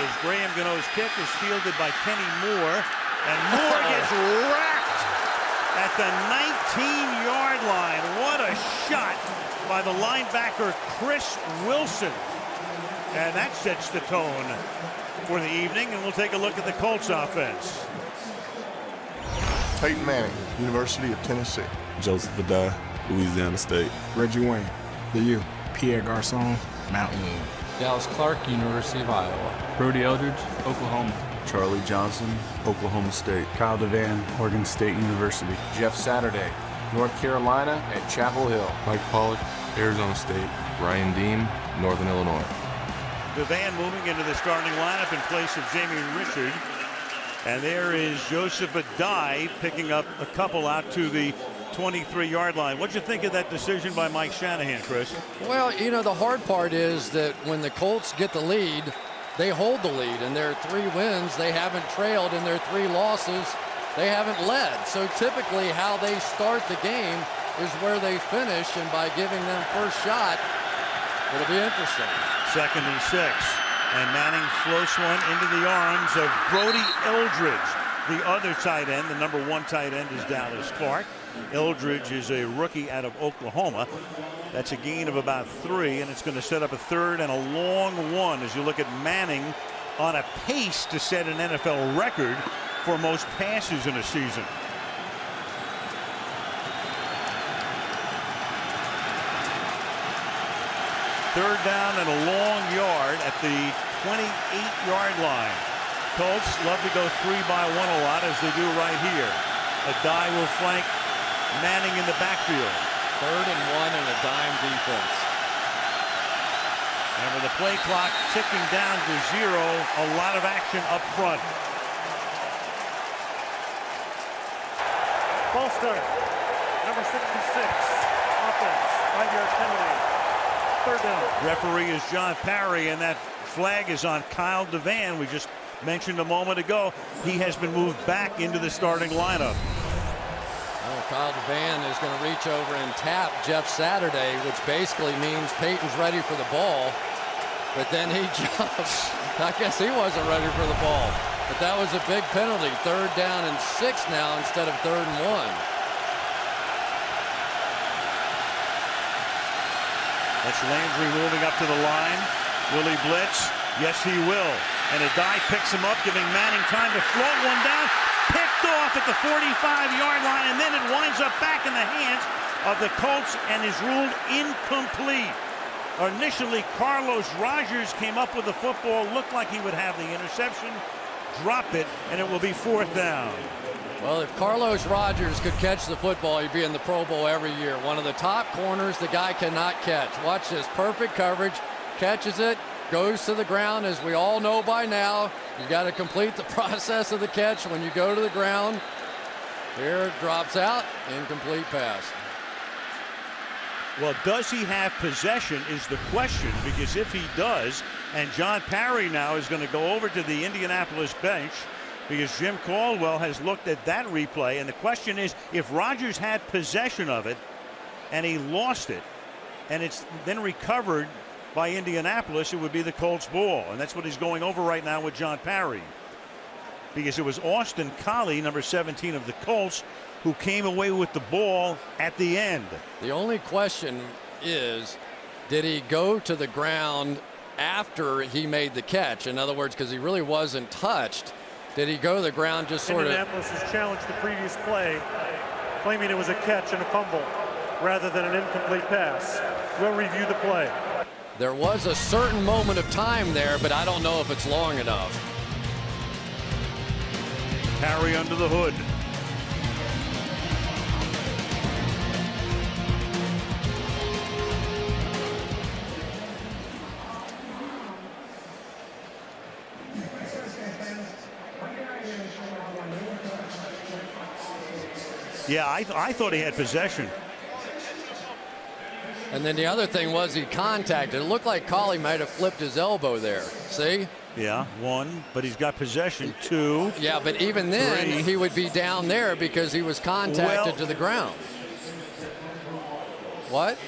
as Graham Gano's kick is fielded by Kenny Moore, and Moore gets racked at the 19-yard line. What a shot by the linebacker Chris Wilson. And that sets the tone for the evening, and we'll take a look at the Colts offense. Peyton Manning, University of Tennessee. Joseph Adai, Louisiana State. Reggie Wayne, the U. Pierre Garcon, Mountain U. Dallas Clark, University of Iowa. Brody Eldridge, Oklahoma. Charlie Johnson, Oklahoma State. Kyle Devan, Oregon State University. Jeff Saturday, North Carolina at Chapel Hill. Mike Pollock, Arizona State. Ryan Deem, Northern Illinois. Devan moving into the starting lineup in place of Jamie Richard. And there is Joseph Adai picking up a couple out to the 23-yard line. What'd you think of that decision by Mike Shanahan, Chris? Well, you know, the hard part is that when the Colts get the lead, they hold the lead. And their 3 wins, they haven't trailed. In their 3 losses, they haven't led. So typically how they start the game is where they finish. And by giving them first shot, it'll be interesting. 2nd and 6. And Manning floats one into the arms of Brody Eldridge, the other tight end. The number 1 tight end is Dallas Clark. Eldridge is a rookie out of Oklahoma. That's a gain of about 3, and it's going to set up a 3rd and a long one as you look at Manning on a pace to set an NFL record for most passes in a season. Third down and a long yard at the 28-yard line. Colts love to go 3 by 1 a lot, as they do right here. Adai will flank Manning in the backfield. 3rd and 1 and a dime defense. And with the play clock ticking down to 0, a lot of action up front. Ball start. Number 66. Offense. 5-yard penalty. 3rd down. Referee is John Parry, and that flag is on Kyle Devan. We just mentioned a moment ago he has been moved back into the starting lineup. Well, Kyle Devan is going to reach over and tap Jeff Saturday, which basically means Peyton's ready for the ball. But then he jumps. I guess he wasn't ready for the ball. But that was a big penalty. 3rd down and 6 now instead of 3rd and 1. That's Landry moving up to the line. Will he blitz? Yes, he will. And Adai picks him up, giving Manning time to float one down. Picked off at the 45-yard line, and then it winds up back in the hands of the Colts and is ruled incomplete. Initially, Carlos Rogers came up with the football, looked like he would have the interception, dropped it, and it will be 4th down. Well, if Carlos Rogers could catch the football, he'd be in the Pro Bowl every year. One of the top corners the guy cannot catch. Watch this, perfect coverage, catches it, goes to the ground. As we all know by now, you got to complete the process of the catch when you go to the ground. Here it drops out, incomplete pass. Well, does he have possession is the question, because if he does, and John Parry now is going to go over to the Indianapolis bench, because Jim Caldwell has looked at that replay, and the question is, if Rodgers had possession of it and he lost it and it's then recovered by Indianapolis, it would be the Colts ball, and that's what he's going over right now with John Parry, because it was Austin Collie, number 17 of the Colts, who came away with the ball at the end. The only question is, did he go to the ground after he made the catch? In other words, because he really wasn't touched, did he go to the ground just sort of? Indianapolis has challenged the previous play, claiming it was a catch and a fumble rather than an incomplete pass. We'll review the play. There was a certain moment of time there, but I don't know if it's long enough. Parry under the hood. Yeah, I thought he had possession. And then the other thing was he contacted. It looked like Collie might have flipped his elbow there. See? Yeah, 1, but he's got possession. 2. Yeah, but even then, 3. he would be down there because he was contacted to the ground. What?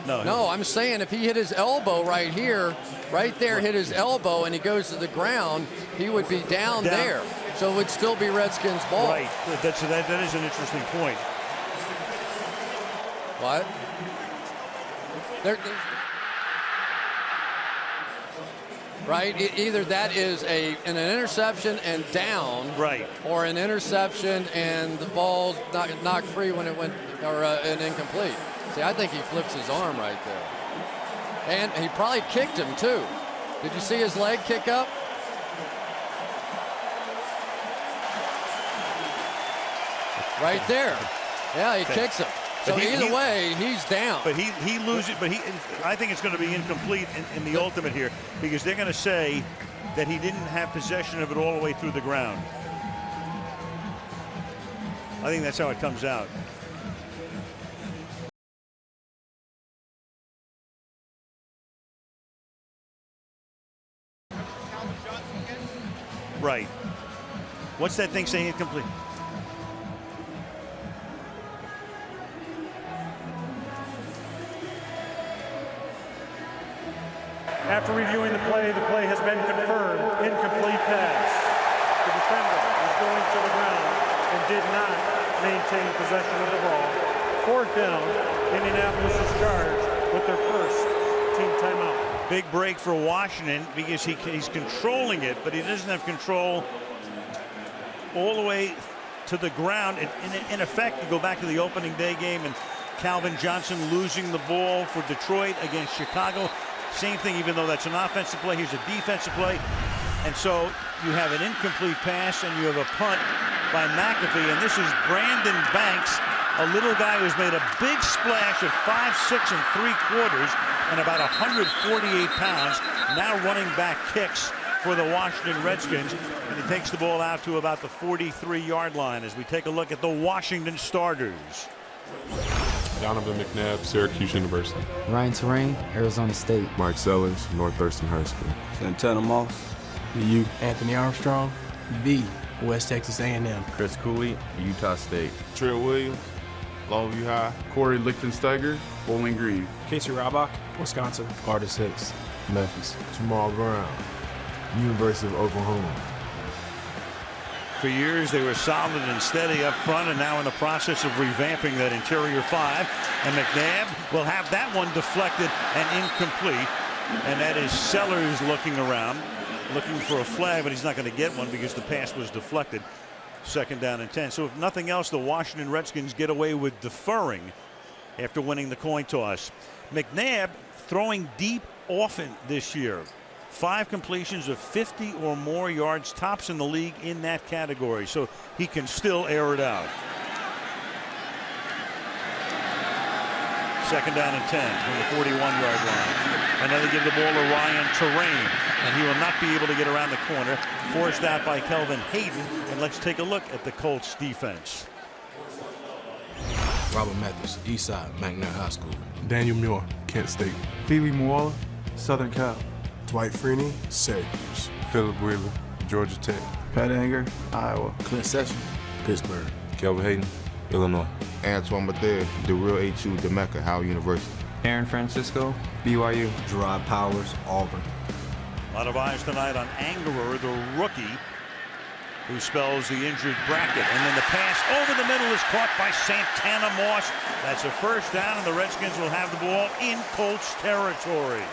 No, I'm saying if he hit his elbow right here, right there, hit his elbow, and he goes to the ground, he would be down there. So it would still be Redskins ball. Right. That is an interesting point. What? Right? Either that is an interception and down, right, or an interception and the ball's knocked free when it went, or an incomplete. See, I think he flips his arm right there. And he probably kicked him, too. Did you see his leg kick up? Right there. Yeah, he kicks him. So either way, he's down. But he loses. But I think it's going to be incomplete in the ultimate here, because they're going to say that he didn't have possession of it all the way through the ground. I think that's how it comes out. Right. What's that thing saying incomplete? After reviewing the play has been confirmed. Incomplete pass. The defender is going to the ground and did not maintain possession of the ball. 4th down. Indianapolis is charged with their first team timeout. Big break for Washington, because he's controlling it, but he doesn't have control all the way to the ground. In effect, you go back to the opening day game and Calvin Johnson losing the ball for Detroit against Chicago. Same thing, even though that's an offensive play, here's a defensive play. And so you have an incomplete pass and you have a punt by McAfee. And this is Brandon Banks, a little guy who's made a big splash at 5'6" 3/4 and about 148 pounds, now running back kicks for the Washington Redskins. And he takes the ball out to about the 43-yard line as we take a look at the Washington starters. Donovan McNabb, Syracuse University. Ryan Terrain, Arizona State. Mike Sellers, North Thurston High School. Santana Moss, U. Anthony Armstrong, B. West Texas A&M. Chris Cooley, Utah State. Trent Williams, Longview High. Corey Lichtensteiger, Bowling Green. Casey Rabach, Wisconsin. Artis Hicks, Memphis. Jamal Brown, University of Oklahoma. For years, they were solid and steady up front, and now in the process of revamping that interior 5. And McNabb will have that one deflected and incomplete. And that is Sellers looking around, looking for a flag, but he's not going to get one because the pass was deflected. 2nd down and 10. So if nothing else, the Washington Redskins get away with deferring after winning the coin toss. McNabb throwing deep often this year. 5 completions of 50 or more yards, tops in the league in that category, so he can still air it out. 2nd down and 10 from the 41-yard line. And then they give the ball to Ryan Terrain, and he will not be able to get around the corner. Forced out by Kelvin Hayden. And let's take a look at the Colts defense. Robert Mathis, Eastside, McNair High School. Daniel Muir, Kent State. Phoebe Moala, Southern Cal. Dwight Freeney, Syracuse. Philip Wheeler, Georgia Tech. Pat Anger, Iowa. Clint Session, Pittsburgh. Kelvin Hayden, Illinois. Antoine Bethea, the real HU, DeMecca, Howard University. Aaron Francisco, BYU. Gerard Powers, Auburn. A lot of eyes tonight on Angerer, the rookie, who spells the injured bracket. And then the pass over the middle is caught by Santana Moss. That's a 1st down, and the Redskins will have the ball in Colts territory.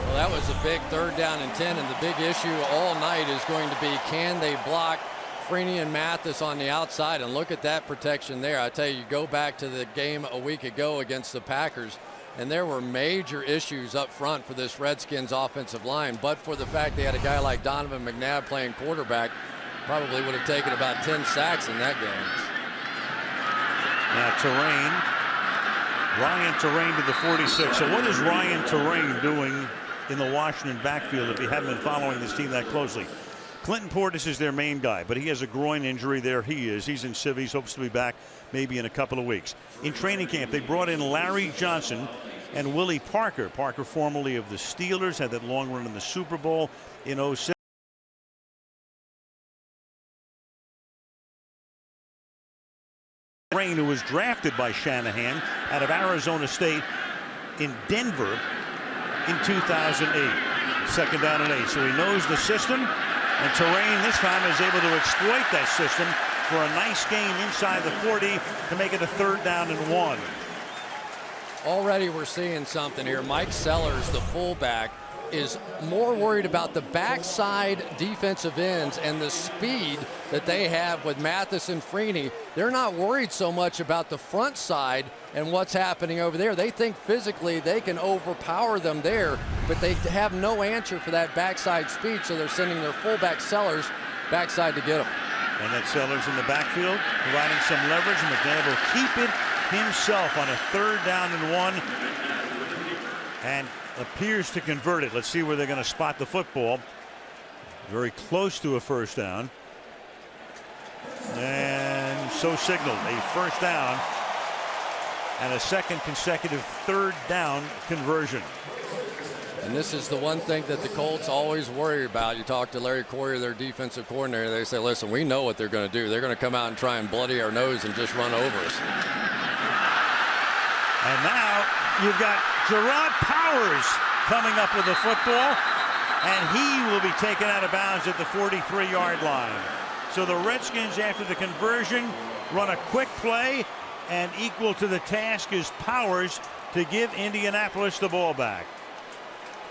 Well, that was a big 3rd down and 10, and the big issue all night is going to be, can they block Freeney and Mathis on the outside? And look at that protection there. I tell you, go back to the game a week ago against the Packers, and there were major issues up front for this Redskins offensive line. But for the fact they had a guy like Donovan McNabb playing quarterback, probably would have taken about 10 sacks in that game. Now Terrain, Ryan Terrain to the 46. So what is Ryan Terrain doing in the Washington backfield if you haven't been following this team that closely? Clinton Portis is their main guy, but he has a groin injury. There he is. He's in civvies, hopes to be back maybe in a couple of weeks. In training camp, they brought in Larry Johnson and Willie Parker. Parker, formerly of the Steelers, had that long run in the Super Bowl in 2006. Rain, who was drafted by Shanahan out of Arizona State in Denver in 2008. Second down and 8. So he knows the system, and Terrain this time is able to exploit that system for a nice gain inside the 40 to make it a 3rd down and 1. Already we're seeing something here. Mike Sellers, the fullback, is more worried about the backside defensive ends and the speed that they have with Mathis and Freeney. They're not worried so much about the front side and what's happening over there. They think physically they can overpower them there, but they have no answer for that backside speed, so they're sending their fullback Sellers backside to get them. And that Sellers in the backfield, providing some leverage. McNabb will keep it himself on a 3rd down and 1. And appears to convert it. Let's see where they're going to spot the football. Very close to a 1st down. And so signaled a 1st down and a 2nd consecutive 3rd down conversion. And this is the one thing that the Colts always worry about. You talk to Larry Corey, their defensive coordinator, they say, listen, we know what they're going to do. They're going to come out and try and bloody our nose and just run over us. And now you've got Gerard Powers coming up with the football, and he will be taken out of bounds at the 43-yard line. So the Redskins, after the conversion, run a quick play, and equal to the task is Powers to give Indianapolis the ball back.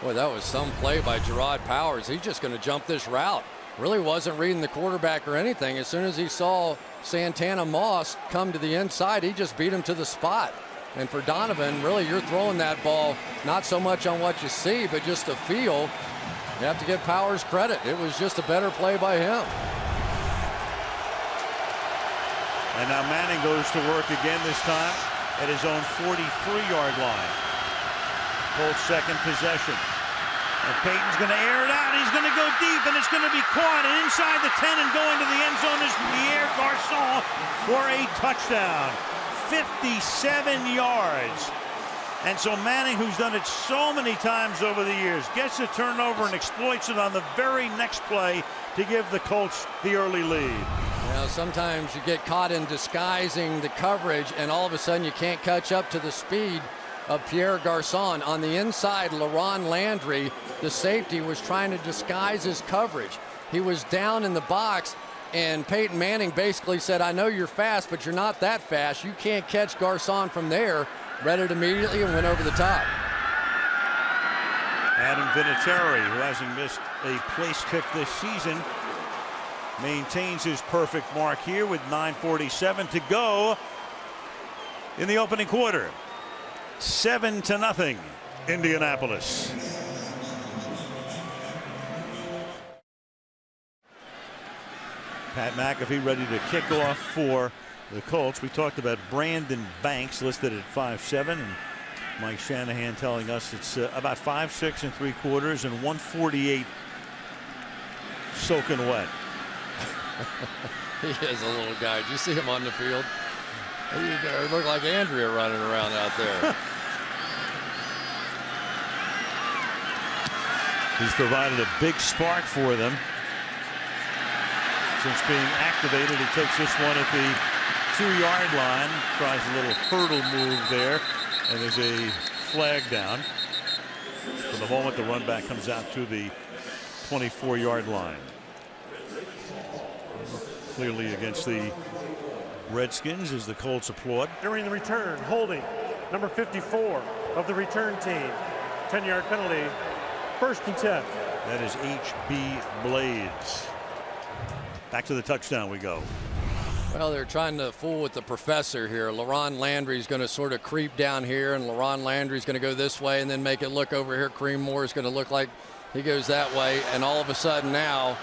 Boy, that was some play by Gerard Powers. He's just going to jump this route. Really wasn't reading the quarterback or anything. As soon as he saw Santana Moss come to the inside, he just beat him to the spot. And for Donovan, really, you're throwing that ball not so much on what you see, but just the feel. You have to give Powers credit. It was just a better play by him. And now Manning goes to work again, this time at his own 43-yard line. Colts 2nd possession. And Peyton's going to air it out. He's going to go deep, and it's going to be caught. And inside the 10 and going to the end zone is Pierre Garçon for a touchdown. 57 yards. And so Manning, who's done it so many times over the years, gets a turnover and exploits it on the very next play to give the Colts the early lead. You know, sometimes you get caught in disguising the coverage, and all of a sudden you can't catch up to the speed of Pierre Garçon. On the inside, LaRon Landry, the safety, was trying to disguise his coverage. He was down in the box, and Peyton Manning basically said, I know you're fast, but you're not that fast. You can't catch Garçon from there. Read it immediately and went over the top. Adam Vinatieri, who hasn't missed a place kick this season, maintains his perfect mark here with 9:47 to go in the opening quarter. 7-0, Indianapolis. Pat McAfee ready to kick off for the Colts. We talked about Brandon Banks listed at 5'7", and Mike Shanahan telling us it's about 5'6" and 3/4 and 148 soaking wet. He is a little guy. Did you see him on the field? He looked like Andrea running around out there. He's provided a big spark for them. Since being activated, he takes this one at the 2-yard line, tries a little hurdle move there, and there's a flag down. For the moment, the run back comes out to the 24-yard line. Clearly against the Redskins as the Colts applaud. During the return, holding number 54 of the return team. 10-yard penalty, 1st and 10. That is H.B. Blades. Back to the touchdown we go. Well, they're trying to fool with the professor here. LaRon Landry's going to sort of creep down here, and LaRon Landry's going to go this way and then make it look over here. Kareem Moore is going to look like he goes that way, and all of a sudden now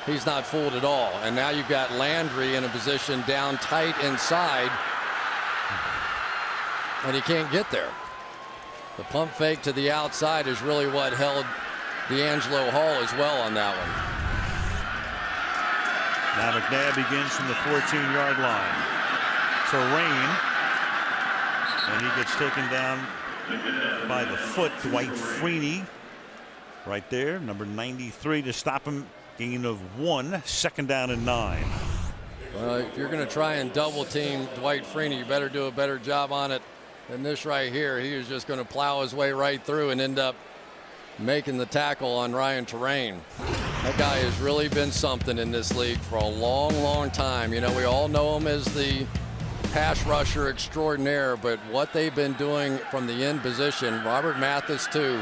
he's not fooled at all. And now you've got Landry in a position down tight inside, and he can't get there. The pump fake to the outside is really what held D'Angelo Hall as well on that one. Now McNabb begins from the 14-yard line. Terrain, and he gets taken down by the foot. Dwight Freeney right there, number 93, to stop him. Gain of 1, 2nd down and 9. Well, if you're going to try and double team Dwight Freeney, you better do a better job on it than this right here. He is just going to plow his way right through and end up making the tackle on Ryan Terrain. That guy has really been something in this league for a long, long time. You know, we all know him as the pass rusher extraordinaire, but what they've been doing from the end position, Robert Mathis too,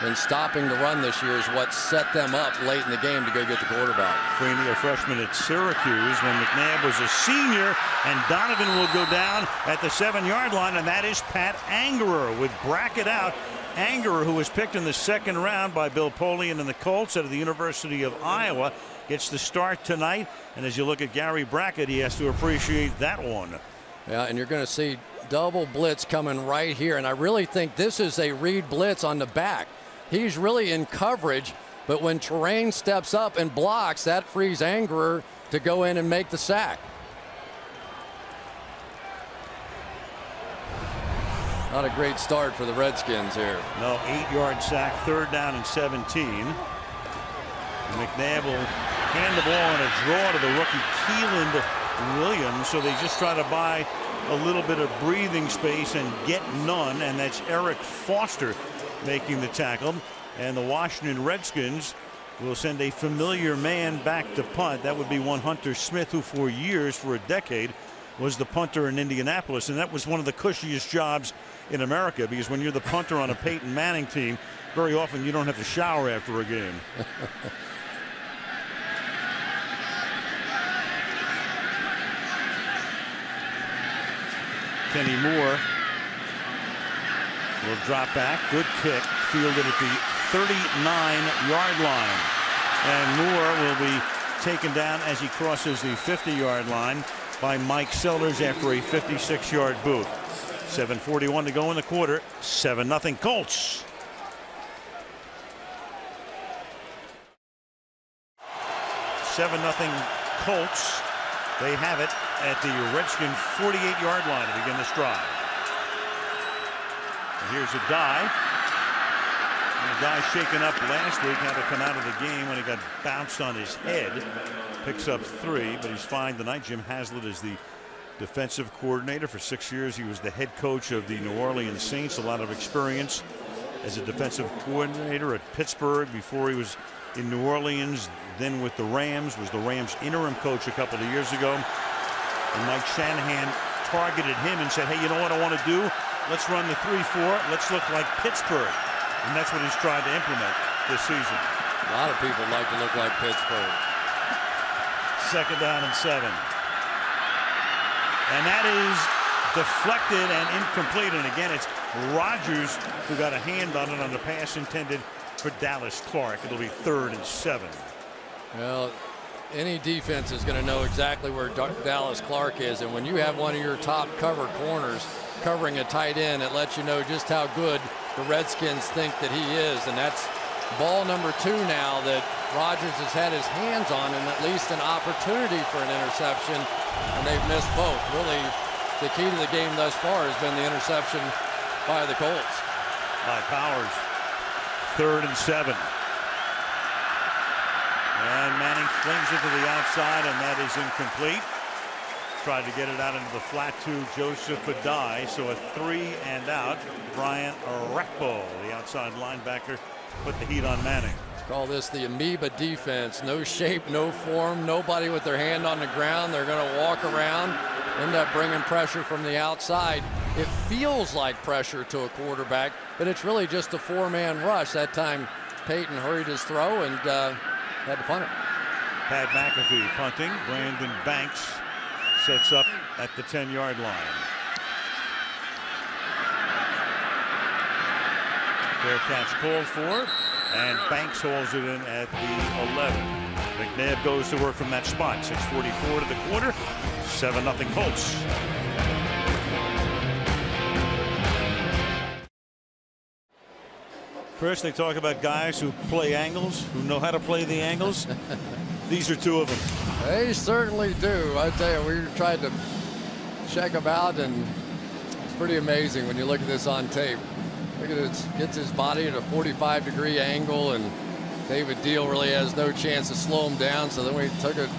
in stopping the run this year is what set them up late in the game to go get the quarterback. Freeney, a freshman at Syracuse when McNabb was a senior, and Donovan will go down at the 7-yard line, and that is Pat Angerer with Brackett out. Angerer, who was picked in the 2nd round by Bill Polian and the Colts out of the University of Iowa, gets the start tonight. And as you look at Gary Brackett, he has to appreciate that one. Yeah, and you're going to see double blitz coming right here. And I really think this is a read blitz on the back. He's really in coverage, but when Terrain steps up and blocks, that frees Angerer to go in and make the sack. Not a great start for the Redskins here. No, 8-yard sack, 3rd down and 17. McNabb will hand the ball on a draw to the rookie Keeland Williams, so they just try to buy a little bit of breathing space and get none, and that's Eric Foster making the tackle. And the Washington Redskins will send a familiar man back to punt. That would be one Hunter Smith, who for years, for a decade, was the punter in Indianapolis, and that was one of the cushiest jobs in America, because when you're the punter on a Peyton Manning team, very often you don't have to shower after a game. Kenny Moore will drop back. Good kick, fielded at the 39-yard line. And Moore will be taken down as he crosses the 50-yard line by Mike Sellers after a 56-yard boot. 7:41 to go in the quarter. 7-0 Colts. Colts. They have it at the Redskin 48-yard line to begin this drive. And here's a dive. And a guy shaken up last week had to come out of the game when he got bounced on his head. Picks up 3, but he's fine tonight. Jim Haslett is the defensive coordinator. For 6 years he was the head coach of the New Orleans Saints. A lot of experience as a defensive coordinator at Pittsburgh before he was in New Orleans, then with the Rams, was the Rams interim coach a couple of years ago. And Mike Shanahan targeted him and said, hey, you know what I want to do? Let's run the 3-4. Let's look like Pittsburgh. And that's what he's tried to implement this season. A lot of people like to look like Pittsburgh. 2nd down and 7. And that is deflected and incomplete. And again, it's Rodgers who got a hand on it on the pass intended for Dallas Clark. It'll be 3rd and 7. Well, any defense is going to know exactly where Dallas Clark is. And when you have one of your top cover corners covering a tight end, it lets you know just how good the Redskins think that he is. And that's ball number 2 now that Rodgers has had his hands on, and at least an opportunity for an interception, and they've missed both. Really, the key to the game thus far has been the interception by the Colts. By Powers. 3rd and 7. And Manning flings it to the outside, and that is incomplete. Tried to get it out into the flat to Joseph Adai, so a 3 and out. Brian Arakpo, the outside linebacker, put the heat on Manning. Call this the amoeba defense. No shape, no form, nobody with their hand on the ground. They're going to walk around, end up bringing pressure from the outside. It feels like pressure to a quarterback, but it's really just a 4-man rush. That time Peyton hurried his throw and had to punt it. Pat McAfee punting. Brandon Banks sets up at the 10-yard line. Fair catch called for, and Banks hauls it in at the 11. McNabb goes to work from that spot. 6:44 to the quarter. 7-0 Colts. Chris, they talk about guys who play angles, who know how to play the angles. These are 2 of them. They certainly do. I tell you, we tried to check them out, and it's pretty amazing when you look at this on tape. Look at it, gets his body at a 45-degree angle, and David Deal really has no chance to slow him down. So then we took a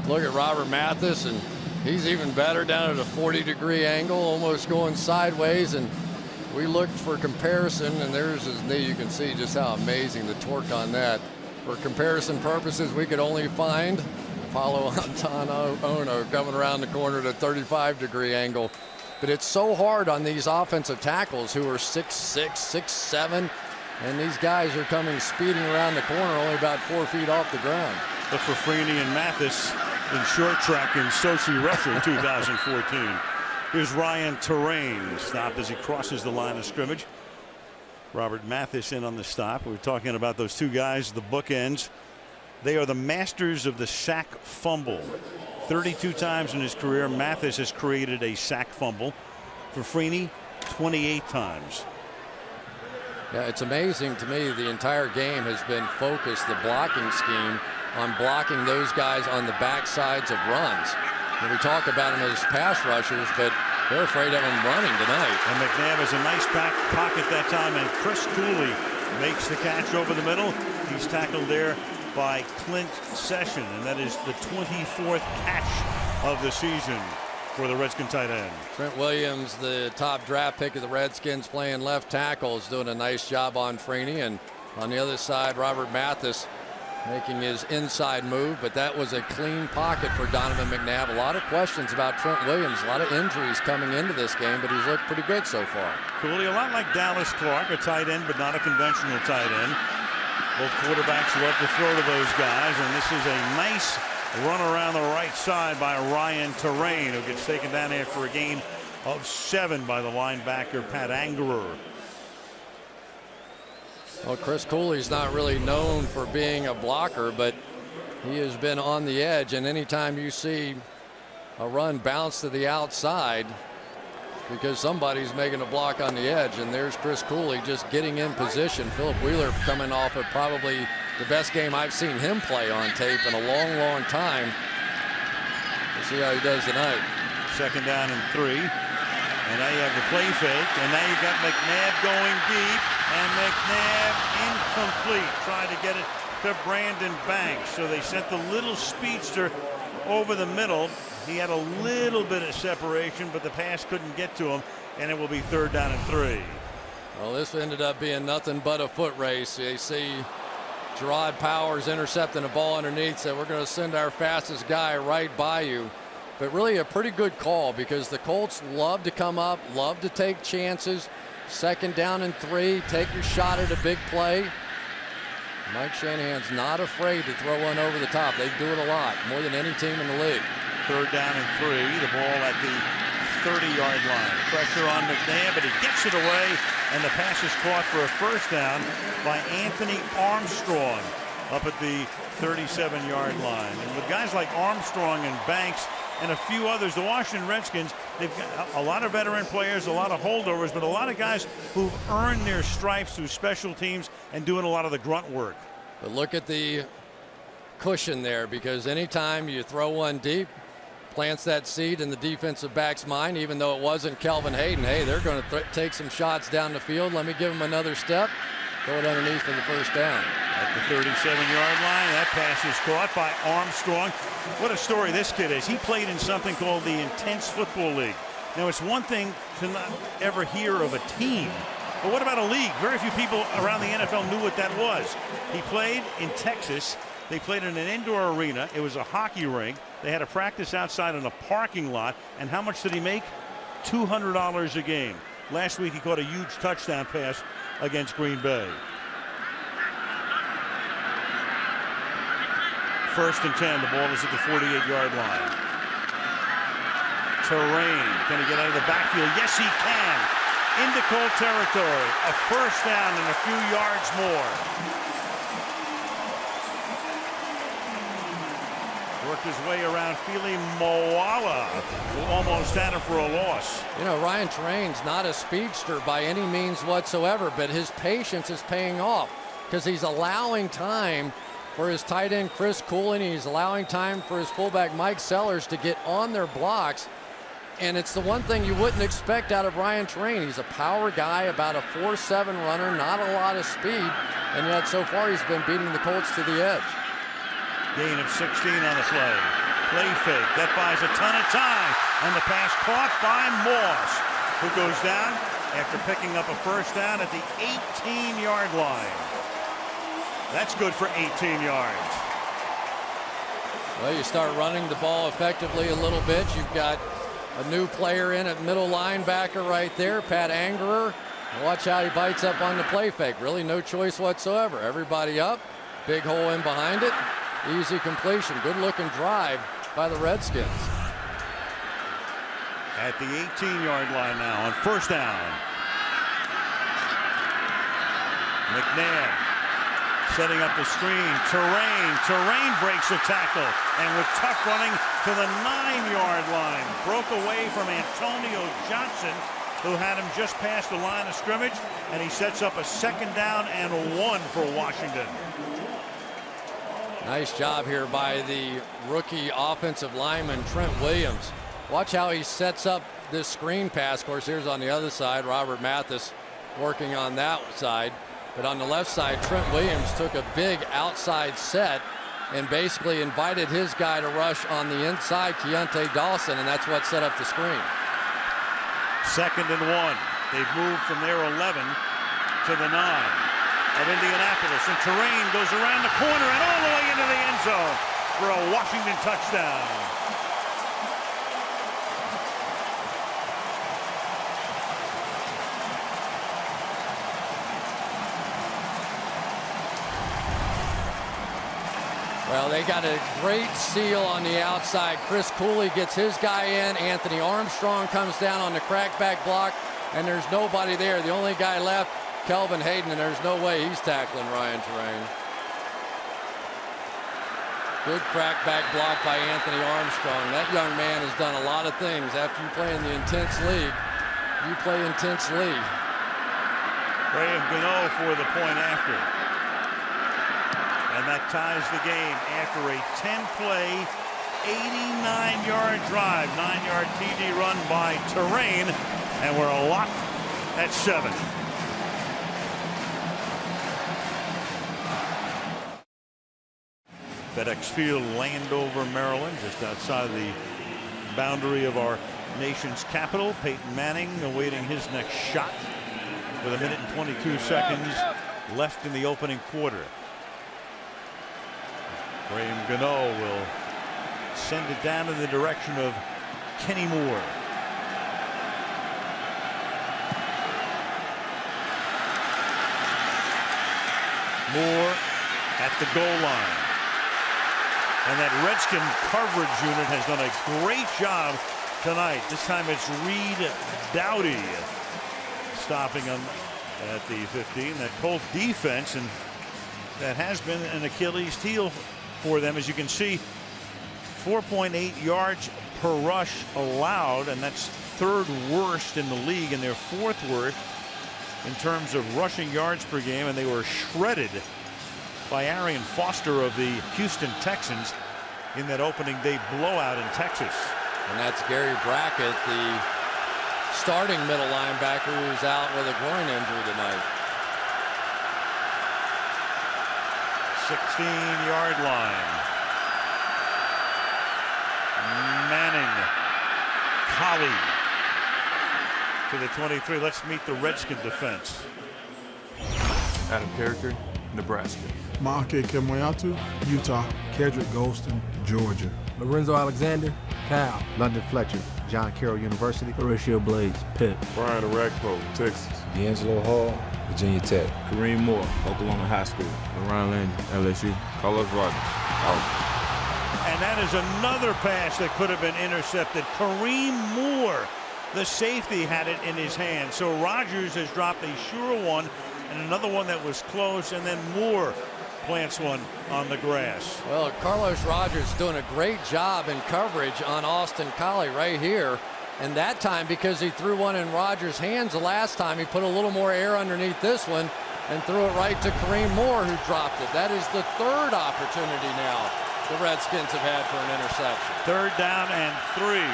look at Robert Mathis, and He's even better down at a 40-degree angle, almost going sideways. And we looked for comparison, and there's his knee. You can see just how amazing the torque on that. For comparison purposes, we could only find Paulo Antano Ono coming around the corner at a 35-degree angle. But it's so hard on these offensive tackles who are 6'6", 6'7", and these guys are coming speeding around the corner only about 4 feet off the ground. But for Freeney and Mathis in short track in Sochi, Russia in 2014. Here's Ryan Terrain, stopped as he crosses the line of scrimmage. Robert Mathis in on the stop. We're talking about those two guys, the bookends. They are the masters of the sack fumble. 32 times in his career, Mathis has created a sack fumble. For Freeney, 28 times. Yeah, it's amazing to me the entire game has been focused, the blocking scheme, on blocking those guys on the back sides of runs. And we talk about them as pass rushers, but they're afraid of them running tonight. And McNabb has a nice back pocket that time, and Chris Cooley makes the catch over the middle. He's tackled there by Clint Session, and that is the 24th catch of the season for the Redskin tight end. Trent Williams, the top draft pick of the Redskins, playing left tackle, is doing a nice job on Freeney. And on the other side, Robert Mathis making his inside move, but that was a clean pocket for Donovan McNabb. A lot of questions about Trent Williams, a lot of injuries coming into this game, but he's looked pretty good so far. Cooley, a lot like Dallas Clark, a tight end, but not a conventional tight end. Both quarterbacks love to throw to those guys, and this is a nice run around the right side by Ryan Terrain, who gets taken down after a gain of 7 by the linebacker Pat Angerer. Well, Chris Cooley's not really known for being a blocker, but he has been on the edge, and anytime you see a run bounce to the outside, because somebody's making a block on the edge, and there's Chris Cooley just getting in position. Philip Wheeler coming off of probably the best game I've seen him play on tape in a long, long time. We'll see how he does tonight. 2nd down and 3. And now you have the play fake, and now you got McNabb going deep, and McNabb incomplete, trying to get it to Brandon Banks. So they sent the little speedster over the middle. He had a little bit of separation, but the pass couldn't get to him, and it will be 3rd down and 3. Well, this ended up being nothing but a foot race. You see Gerard Powers intercepting a ball underneath, said we're going to send our fastest guy right by you. But really a pretty good call, because the Colts love to come up, love to take chances. 2nd down and 3, take your shot at a big play. Mike Shanahan's not afraid to throw one over the top. They do it a lot, more than any team in the league. 3rd down and 3, the ball at the 30-yard line. Pressure on McNabb, but he gets it away, and the pass is caught for a 1st down by Anthony Armstrong up at the 37-yard line. And with guys like Armstrong and Banks and a few others, the Washington Redskins, they've got a lot of veteran players, a lot of holdovers, but a lot of guys who've earned their stripes through special teams and doing a lot of the grunt work. But look at the cushion there, because anytime you throw one deep, plants that seed in the defensive back's mind, even though it wasn't Kelvin Hayden. Hey, they're going to take some shots down the field. Let me give them another step. Throw it underneath for the 1st down. At the 37-yard line, that pass is caught by Armstrong. What a story this kid is. He played in something called the Intense Football League. Now, it's one thing to not ever hear of a team, but what about a league? Very few people around the NFL knew what that was. He played in Texas. They played in an indoor arena. It was a hockey rink. They had a practice outside in a parking lot. And how much did he make? $200 a game. Last week he caught a huge touchdown pass against Green Bay. 1st and 10. The ball is at the 48-yard line. Terrain. Can he get out of the backfield? Yes, he can. Into Colt territory. A 1st down and a few yards more. Worked his way around Fili Moala, who almost had it for a loss. You know, Ryan Terrain's not a speedster by any means whatsoever, but his patience is paying off, because he's allowing time for his tight end Chris Cooley, and he's allowing time for his fullback Mike Sellers to get on their blocks. And it's the one thing you wouldn't expect out of Ryan Terrain. He's a power guy, about a 4.7 runner, not a lot of speed, and yet so far he's been beating the Colts to the edge. Gain of 16 on the play. Play fake. That buys a ton of time. And the pass caught by Moss, who goes down after picking up a first down at the 18-yard line. That's good for 18 yards. Well, you start running the ball effectively a little bit. You've got a new player in at middle linebacker right there, Pat Angerer. Watch how he bites up on the play fake. Really no choice whatsoever. Everybody up. Big hole in behind it. Easy completion. Good looking drive by the Redskins. At the 18-yard line now on first down. McNabb setting up the screen. Terrain breaks the tackle. And with tough running to the 9-yard line. Broke away from Antonio Johnson, who had him just past the line of scrimmage. And he sets up a second down and 1 for Washington. Nice job here by the rookie offensive lineman, Trent Williams. Watch how he sets up this screen pass. Of course, here's on the other side, Robert Mathis working on that side. But on the left side, Trent Williams took a big outside set and basically invited his guy to rush on the inside, Keontae Dawson, and that's what set up the screen. 2nd and 1. They've moved from their 11 to the 9 of Indianapolis. And Terrain goes around the corner and all the way into the end zone for a Washington touchdown. Well, they got a great seal on the outside. Chris Cooley gets his guy in. Anthony Armstrong comes down on the crackback block, and there's nobody there. The only guy left, Kelvin Hayden, and there's no way he's tackling Ryan Terrain. Good crackback block by Anthony Armstrong. That young man has done a lot of things. After you play in the intense league, you play intense league. Graham Gano for the point after. And that ties the game after a 10-play, 89-yard drive, 9-yard TD run by Terrain, and we're locked at 7. FedEx Field, Landover, Maryland, just outside the boundary of our nation's capital. Peyton Manning awaiting his next shot with 1 minute and 22 seconds left in the opening quarter. Graham Gano will send it down in the direction of Kenny Moore. Moore at the goal line. And that Redskin coverage unit has done a great job tonight. This time it's Reed Dowdy stopping him at the 15. That Colt defense, and that has been an Achilles heel for them. As you can see, 4.8 yards per rush allowed, and that's 3rd worst in the league, and they're 4th worst in terms of rushing yards per game. And they were shredded by Arian Foster of the Houston Texans in that opening day blowout in Texas. And that's Gary Brackett, the starting middle linebacker, who's out with a groin injury tonight. 16-yard line. Manning, Collie to the 23. Let's meet the Redskin defense. Adam Carricker, Nebraska. Maake Kemoyatu, Utah. Kedrick Golston, Georgia. Lorenzo Alexander, Cal. London Fletcher, John Carroll University. Horatio Blades, Pitt. Brian Arakpo, Texas. D'Angelo Hall, Virginia Tech. Kareem Moore, Oklahoma High School. LaRon Landry, LSU. Carlos Rogers. And that is another pass that could have been intercepted. Kareem Moore, the safety, had it in his hand. So Rogers has dropped a sure one and another one that was close, and then Moore plants one on the grass. Well, Carlos Rogers doing a great job in coverage on Austin Collie right here. And that time, because he threw one in Rogers' hands the last time, he put a little more air underneath this one and threw it right to Kareem Moore, who dropped it. That is the 3rd opportunity now the Redskins have had for an interception. 3rd down and 3.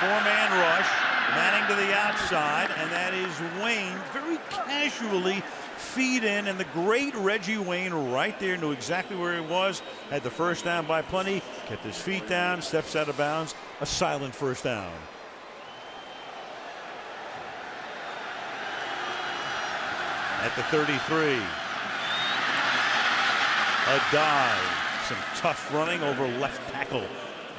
4-man rush. Manning to the outside, and that is Wayne very casually feed in, and the great Reggie Wayne right there knew exactly where he was, had the first down by plenty, kept his feet down, steps out of bounds, a silent first down. At the 33, a dive, some tough running over left tackle,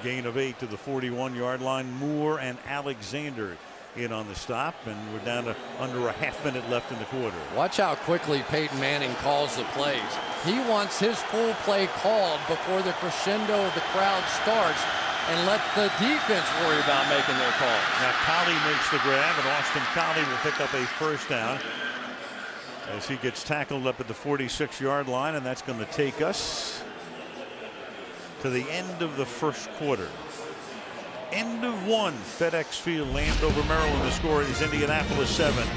gain of 8 to the 41-yard line. Moore and Alexander in on the stop, and we're down to under a half minute left in the quarter. Watch how quickly Peyton Manning calls the plays. He wants his full play called before the crescendo of the crowd starts, and let the defense worry about making their calls. Now Collie makes the grab, and Austin Collie will pick up a first down as he gets tackled up at the 46-yard line, and that's going to take us to the end of the first quarter. End of one. FedEx Field, Landover, Maryland. The score is Indianapolis 7,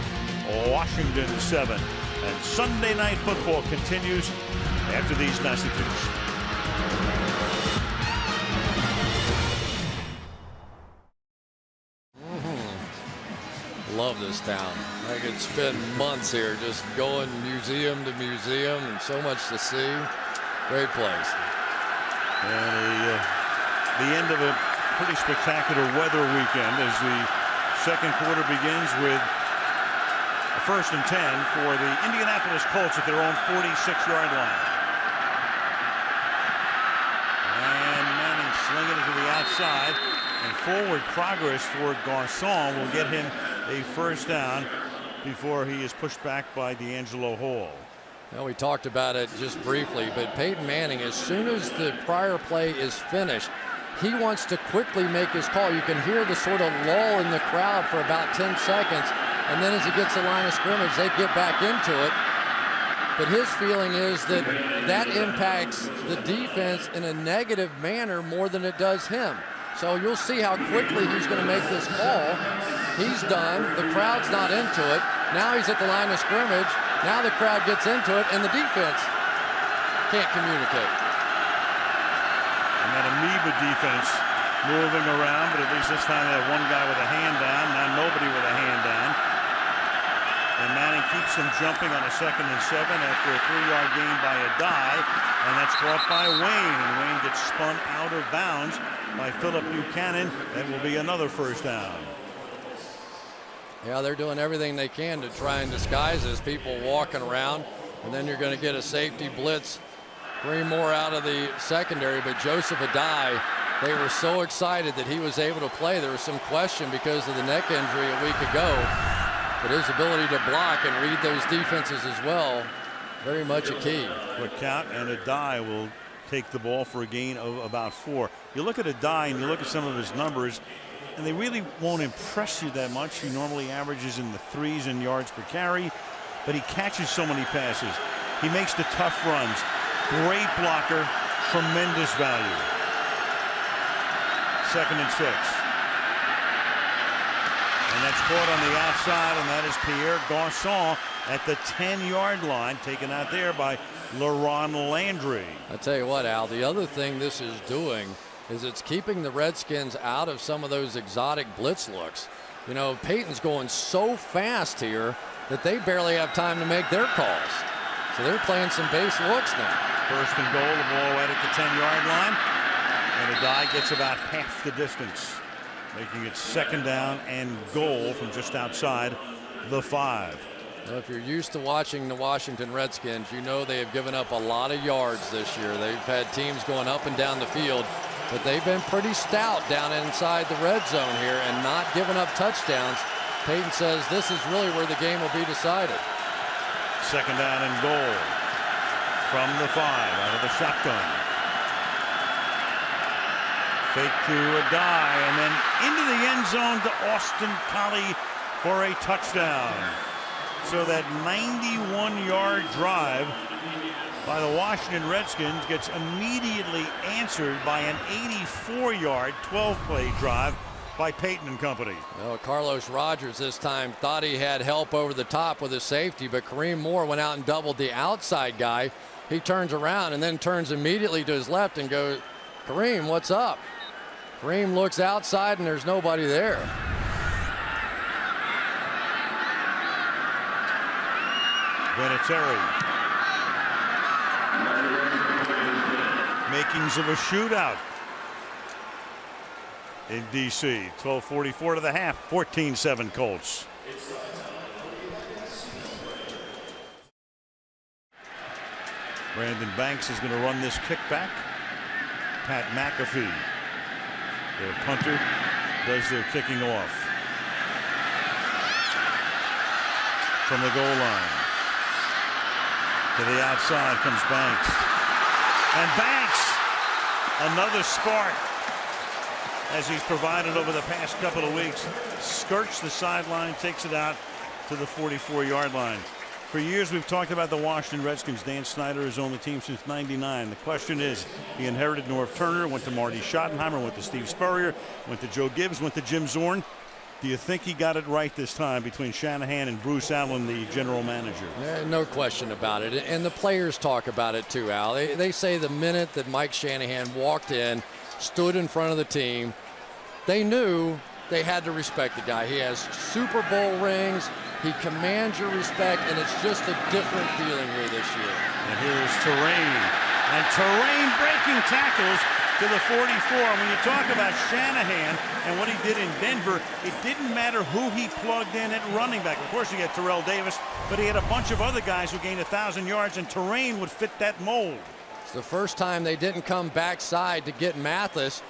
Washington 7. And Sunday Night Football continues after these messages. Love this town. I could spend months here just going museum to museum, and so much to see. Great place. And the end of a pretty spectacular weather weekend as the second quarter begins with a 1st and 10 for the Indianapolis Colts at their own 46-yard line. And Manning slinging it to the outside, and forward progress for Garcon will get him a first down before he is pushed back by D'Angelo Hall. Well, we talked about it just briefly, but Peyton Manning, as soon as the prior play is finished, he wants to quickly make his call. You can hear the sort of lull in the crowd for about 10 seconds, and then as he gets the line of scrimmage, they get back into it. But his feeling is that that impacts the defense in a negative manner more than it does him. So you'll see how quickly he's going to make this call. He's done. The crowd's not into it. Now he's at the line of scrimmage. Now the crowd gets into it, and the defense can't communicate. And that amoeba defense moving around, but at least this time they have one guy with a hand down, now nobody with a hand down. And Manning keeps them jumping on a 2nd and 7 after a 3-yard gain by a dive, and that's caught by Wayne, and Wayne gets spun out of bounds by Philip Buchanan. That will be another first down. Yeah, they're doing everything they can to try and disguise as people walking around, and then you're going to get a safety blitz. Kareem Moore out of the secondary, but Joseph Adai, they were so excited that he was able to play. There was some question because of the neck injury a week ago, but his ability to block and read those defenses as well, very much a key. Quick count, and Adai will take the ball for a gain of about 4. You look at Adai and you look at some of his numbers, and they really won't impress you that much. He normally averages in the 3s in yards per carry, but he catches so many passes. He makes the tough runs. Great blocker, tremendous value. 2nd and 6. And that's caught on the outside, and that is Pierre Garcon at the 10-yard line, taken out there by LaRon Landry. I tell you what, Al, the other thing this is doing is it's keeping the Redskins out of some of those exotic blitz looks. You know, Peyton's going so fast here that they barely have time to make their calls. So they're playing some base looks now. 1st and goal, the ball right at the 10-yard line. And Adai gets about half the distance, making it 2nd down and goal from just outside the 5. Well, if you're used to watching the Washington Redskins, you know they have given up a lot of yards this year. They've had teams going up and down the field, but they've been pretty stout down inside the red zone here and not giving up touchdowns. Peyton says this is really where the game will be decided. 2nd down and goal from the 5 out of the shotgun. Fake to Adai, and then into the end zone to Austin Collie for a touchdown. So that 91-yard drive by the Washington Redskins gets immediately answered by an 84-yard 12-play drive by Peyton and company. Well, Carlos Rogers this time thought he had help over the top with his safety, but Kareem Moore went out and doubled the outside guy. He turns around and then turns immediately to his left and goes, Kareem, what's up? Kareem looks outside and there's nobody there. Vinatieri. Makings of a shootout in D.C. 12:44 to the half. 14-7 Colts. Brandon Banks is going to run this kick back. Pat McAfee, their punter, does their kicking off. From the goal line. To the outside comes Banks. And Banks, another spark, as he's provided over the past couple of weeks, skirts the sideline, takes it out to the 44-yard line. For years we've talked about the Washington Redskins. Dan Snyder has owned the team since '99. The question is, he inherited Norv Turner, went to Marty Schottenheimer, went to Steve Spurrier, went to Joe Gibbs, went to Jim Zorn. Do you think he got it right this time between Shanahan and Bruce Allen, the general manager? No question about it. And the players talk about it too, Al. They say the minute that Mike Shanahan walked in, stood in front of the team, they knew they had to respect the guy. He has Super Bowl rings. He commands your respect, and it's just a different feeling here this year. And here's Terrain. And Terrain breaking tackles to the 44. And when you talk about Shanahan and what he did in Denver, it didn't matter who he plugged in at running back. Of course, he had Terrell Davis, but he had a bunch of other guys who gained 1,000 yards, and Terrain would fit that mold. It's the first time they didn't come backside to get Mathis,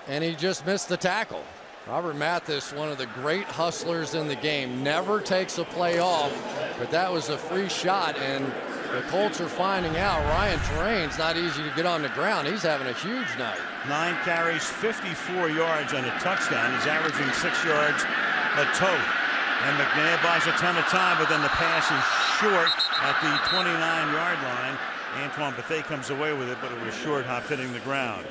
and he just missed the tackle. Robert Mathis, one of the great hustlers in the game, never takes a play off, but that was a free shot, and the Colts are finding out Ryan Terrain's not easy to get on the ground. He's having a huge night. 9 carries, 54 yards, and a touchdown. He's averaging 6 yards a tote. And McNabb buys a ton of time, but then the pass is short at the 29-yard line. Antoine Bethea comes away with it, but it was short, hop hitting the ground.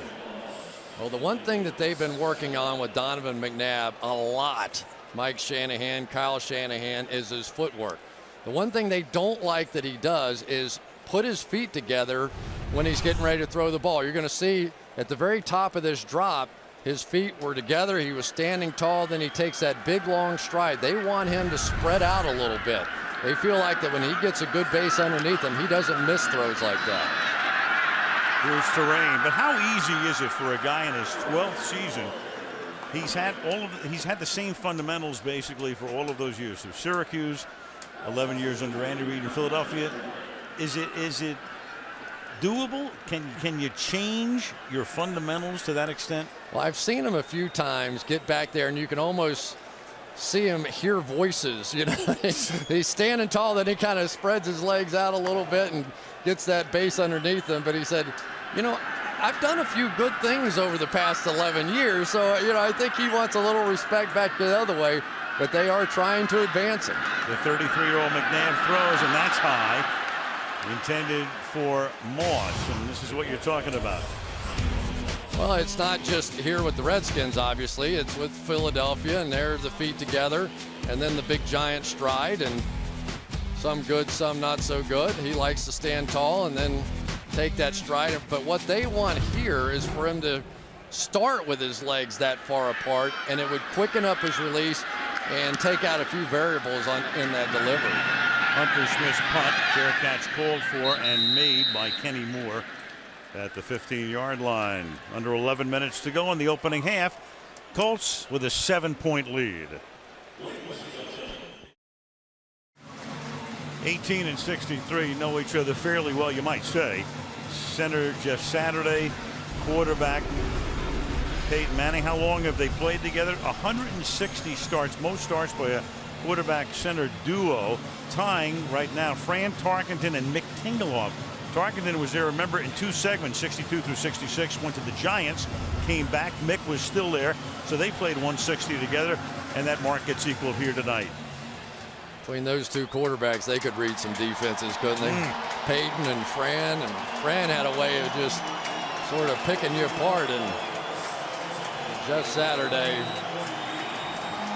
Well, the one thing that they've been working on with Donovan McNabb a lot, Mike Shanahan, Kyle Shanahan, is his footwork. The one thing they don't like that he does is put his feet together when he's getting ready to throw the ball. You're going to see at the very top of this drop, his feet were together. He was standing tall. Then he takes that big, long stride. They want him to spread out a little bit. They feel like that when he gets a good base underneath him, he doesn't miss throws like that. Here's Terrain, but how easy is it for a guy in his 12th season? He's had the same fundamentals basically for all of those years. So Syracuse, 11 years under Andy Reid in Philadelphia. Is it doable? Can you change your fundamentals to that extent? Well, I've seen him a few times get back there, and you can almost see him hear voices. You know, he's standing tall, then he kind of spreads his legs out a little bit and gets that base underneath him. But he said, you know, I've done a few good things over the past 11 years, so, you know, I think he wants a little respect back the other way, but they are trying to advance him. The 33-year-old McNabb throws, and that's high, intended for Moss, and this is what you're talking about. Well, it's not just here with the Redskins, obviously. It's with Philadelphia, and there's the feet together, and then the big giant stride, and some good, some not so good. He likes to stand tall and then take that stride. But what they want here is for him to start with his legs that far apart, and it would quicken up his release and take out a few variables in that delivery. Hunter Smith's punt, fair catch called for and made by Kenny Moore at the 15-yard line. Under 11 minutes to go in the opening half. Colts with a 7-point lead. 18-63, know each other fairly well, you might say. Center Jeff Saturday, quarterback Peyton Manning. How long have they played together? 160 starts, most starts by a quarterback center duo, tying right now Fran Tarkenton and Mick Tingelhoff. Tarkenton was there, remember, in 2 segments, 62 through 66, went to the Giants, came back. Mick was still there, so they played 160 together, and that mark gets equaled here tonight. Between those two quarterbacks, they could read some defenses, couldn't they? Peyton and Fran had a way of just sort of picking you apart. And Jeff Saturday,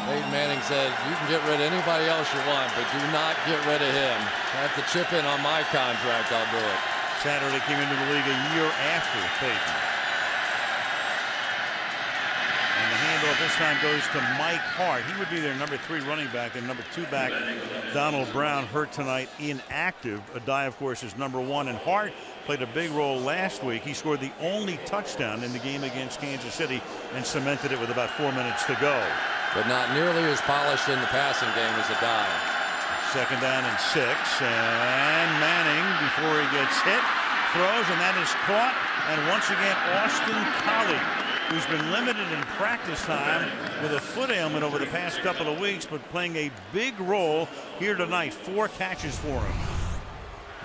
Peyton Manning said, you can get rid of anybody else you want, but do not get rid of him. I have to chip in on my contract, I'll do it. Saturday came into the league a year after Peyton. And the handoff this time goes to Mike Hart. He would be their number 3 running back. Their number 2 back, Donald Brown, hurt tonight, inactive. Addae, of course, is number 1, and Hart played a big role last week. He scored the only touchdown in the game against Kansas City and cemented it with about 4 minutes to go. But not nearly as polished in the passing game as Addae. 2nd down and 6, and Manning, before he gets hit, throws, and that is caught. And once again, Austin Collie, who's been limited in practice time with a foot ailment over the past couple of weeks, but playing a big role here tonight. 4 catches for him.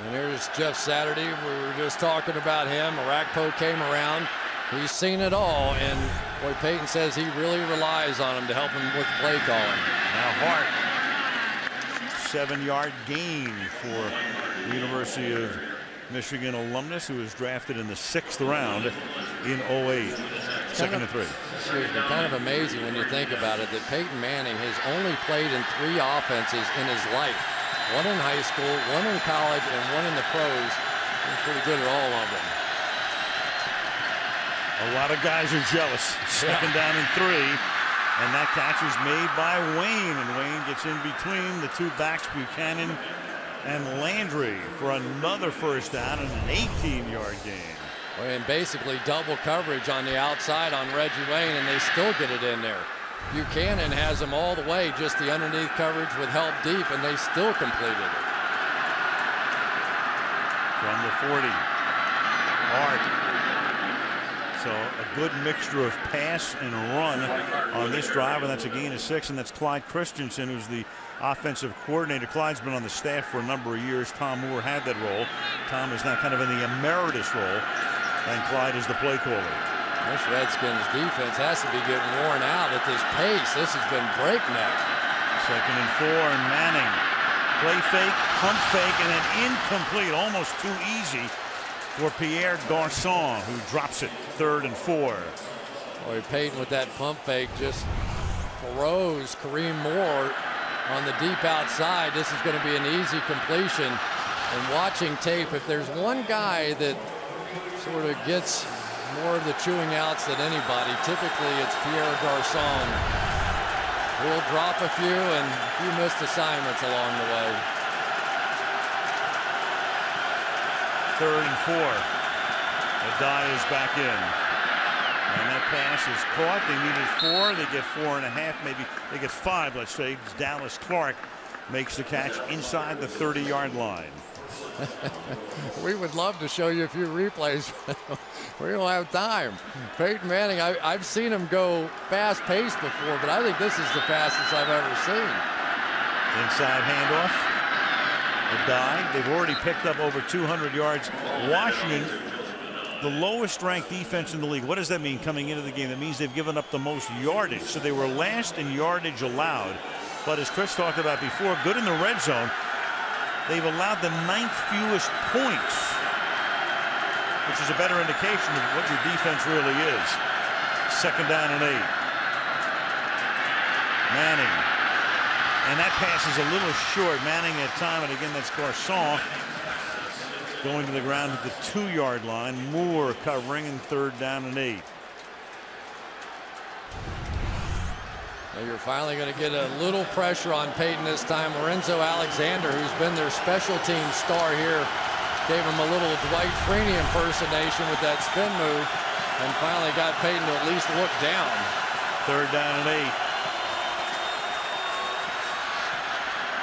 And here's Jeff Saturday. We were just talking about him. Orakpo came around. He's seen it all, and boy, Peyton says he really relies on him to help him with play calling. Now Hart, 7-yard gain for the University of Michigan alumnus, who was drafted in the 6th round in 08. 2nd and 3. Excuse me, kind of amazing when you think about it that Peyton Manning has only played in 3 offenses in his life. 1 in high school, 1 in college, and 1 in the pros. He's pretty good at all of them. A lot of guys are jealous. 2nd down and 3. And that catch is made by Wayne, and Wayne gets in between the 2 backs, Buchanan and Landry, for another 1st down and an 18-yard gain. And basically double coverage on the outside on Reggie Wayne, and they still get it in there. Buchanan has them all the way, just the underneath coverage with help deep, and they still completed it. From the 40, Hart. So a good mixture of pass and run on this drive, and that's a gain of 6, and that's Clyde Christensen, who's the offensive coordinator. Clyde's been on the staff for a number of years. Tom Moore had that role. Tom is now kind of in the emeritus role, and Clyde is the play caller. This Redskins defense has to be getting worn out at this pace. This has been breakneck. 2nd and 4, and Manning. Play fake, pump fake, and then incomplete. Almost too easy for Pierre Garçon, who drops it. 3rd and 4. Boy, Peyton with that pump fake just throws Kareem Moore on the deep outside. This is going to be an easy completion. And watching tape, if there's one guy that sort of gets more of the chewing outs than anybody, typically it's Pierre Garçon. He'll drop a few and a few missed assignments along the way. 3rd and 4. Addae is back in. And that pass is caught. They needed 4. They get 4.5. Maybe they get 5, let's say. Dallas Clark makes the catch inside the 30-yard line. We would love to show you a few replays. We don't have time. Peyton Manning, I've seen him go fast-paced before, but I think this is the fastest I've ever seen. Inside handoff. Addae. They've already picked up over 200 yards. Washington, the lowest ranked defense in the league. What does that mean coming into the game? That means they've given up the most yardage. So they were last in yardage allowed. But as Chris talked about before, good in the red zone. They've allowed the 9th fewest points, which is a better indication of what your defense really is. 2nd down and 8. Manning. And that pass is a little short. Manning at time, and again, that's Garçon going to the ground at the 2-yard line. Moore covering in 3rd down and 8. Well, you're finally going to get a little pressure on Peyton this time. Lorenzo Alexander, who's been their special team star here, gave him a little Dwight Freeney impersonation with that spin move, and finally got Peyton to at least look down. 3rd down and 8.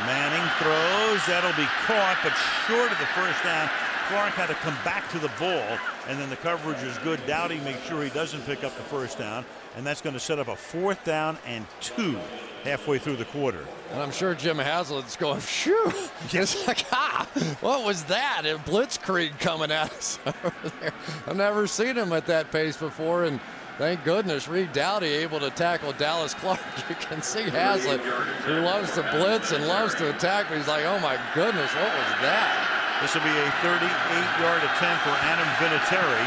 Manning throws. That'll be caught, but short of the 1st down. Clark had to come back to the ball, and then the coverage is good. Dowdy makes sure he doesn't pick up the 1st down, and that's going to set up a 4th down and 2 halfway through the quarter. And I'm sure Jim Haslett's going, phew. It's like, what was that? A blitzkrieg coming at us over there. I've never seen him at that pace before, and thank goodness Reed Dowdy able to tackle Dallas Clark. You can see Haslett, who loves to blitz and loves to attack, but he's like, oh my goodness, what was that? This will be a 38-yard attempt for Adam Vinatieri.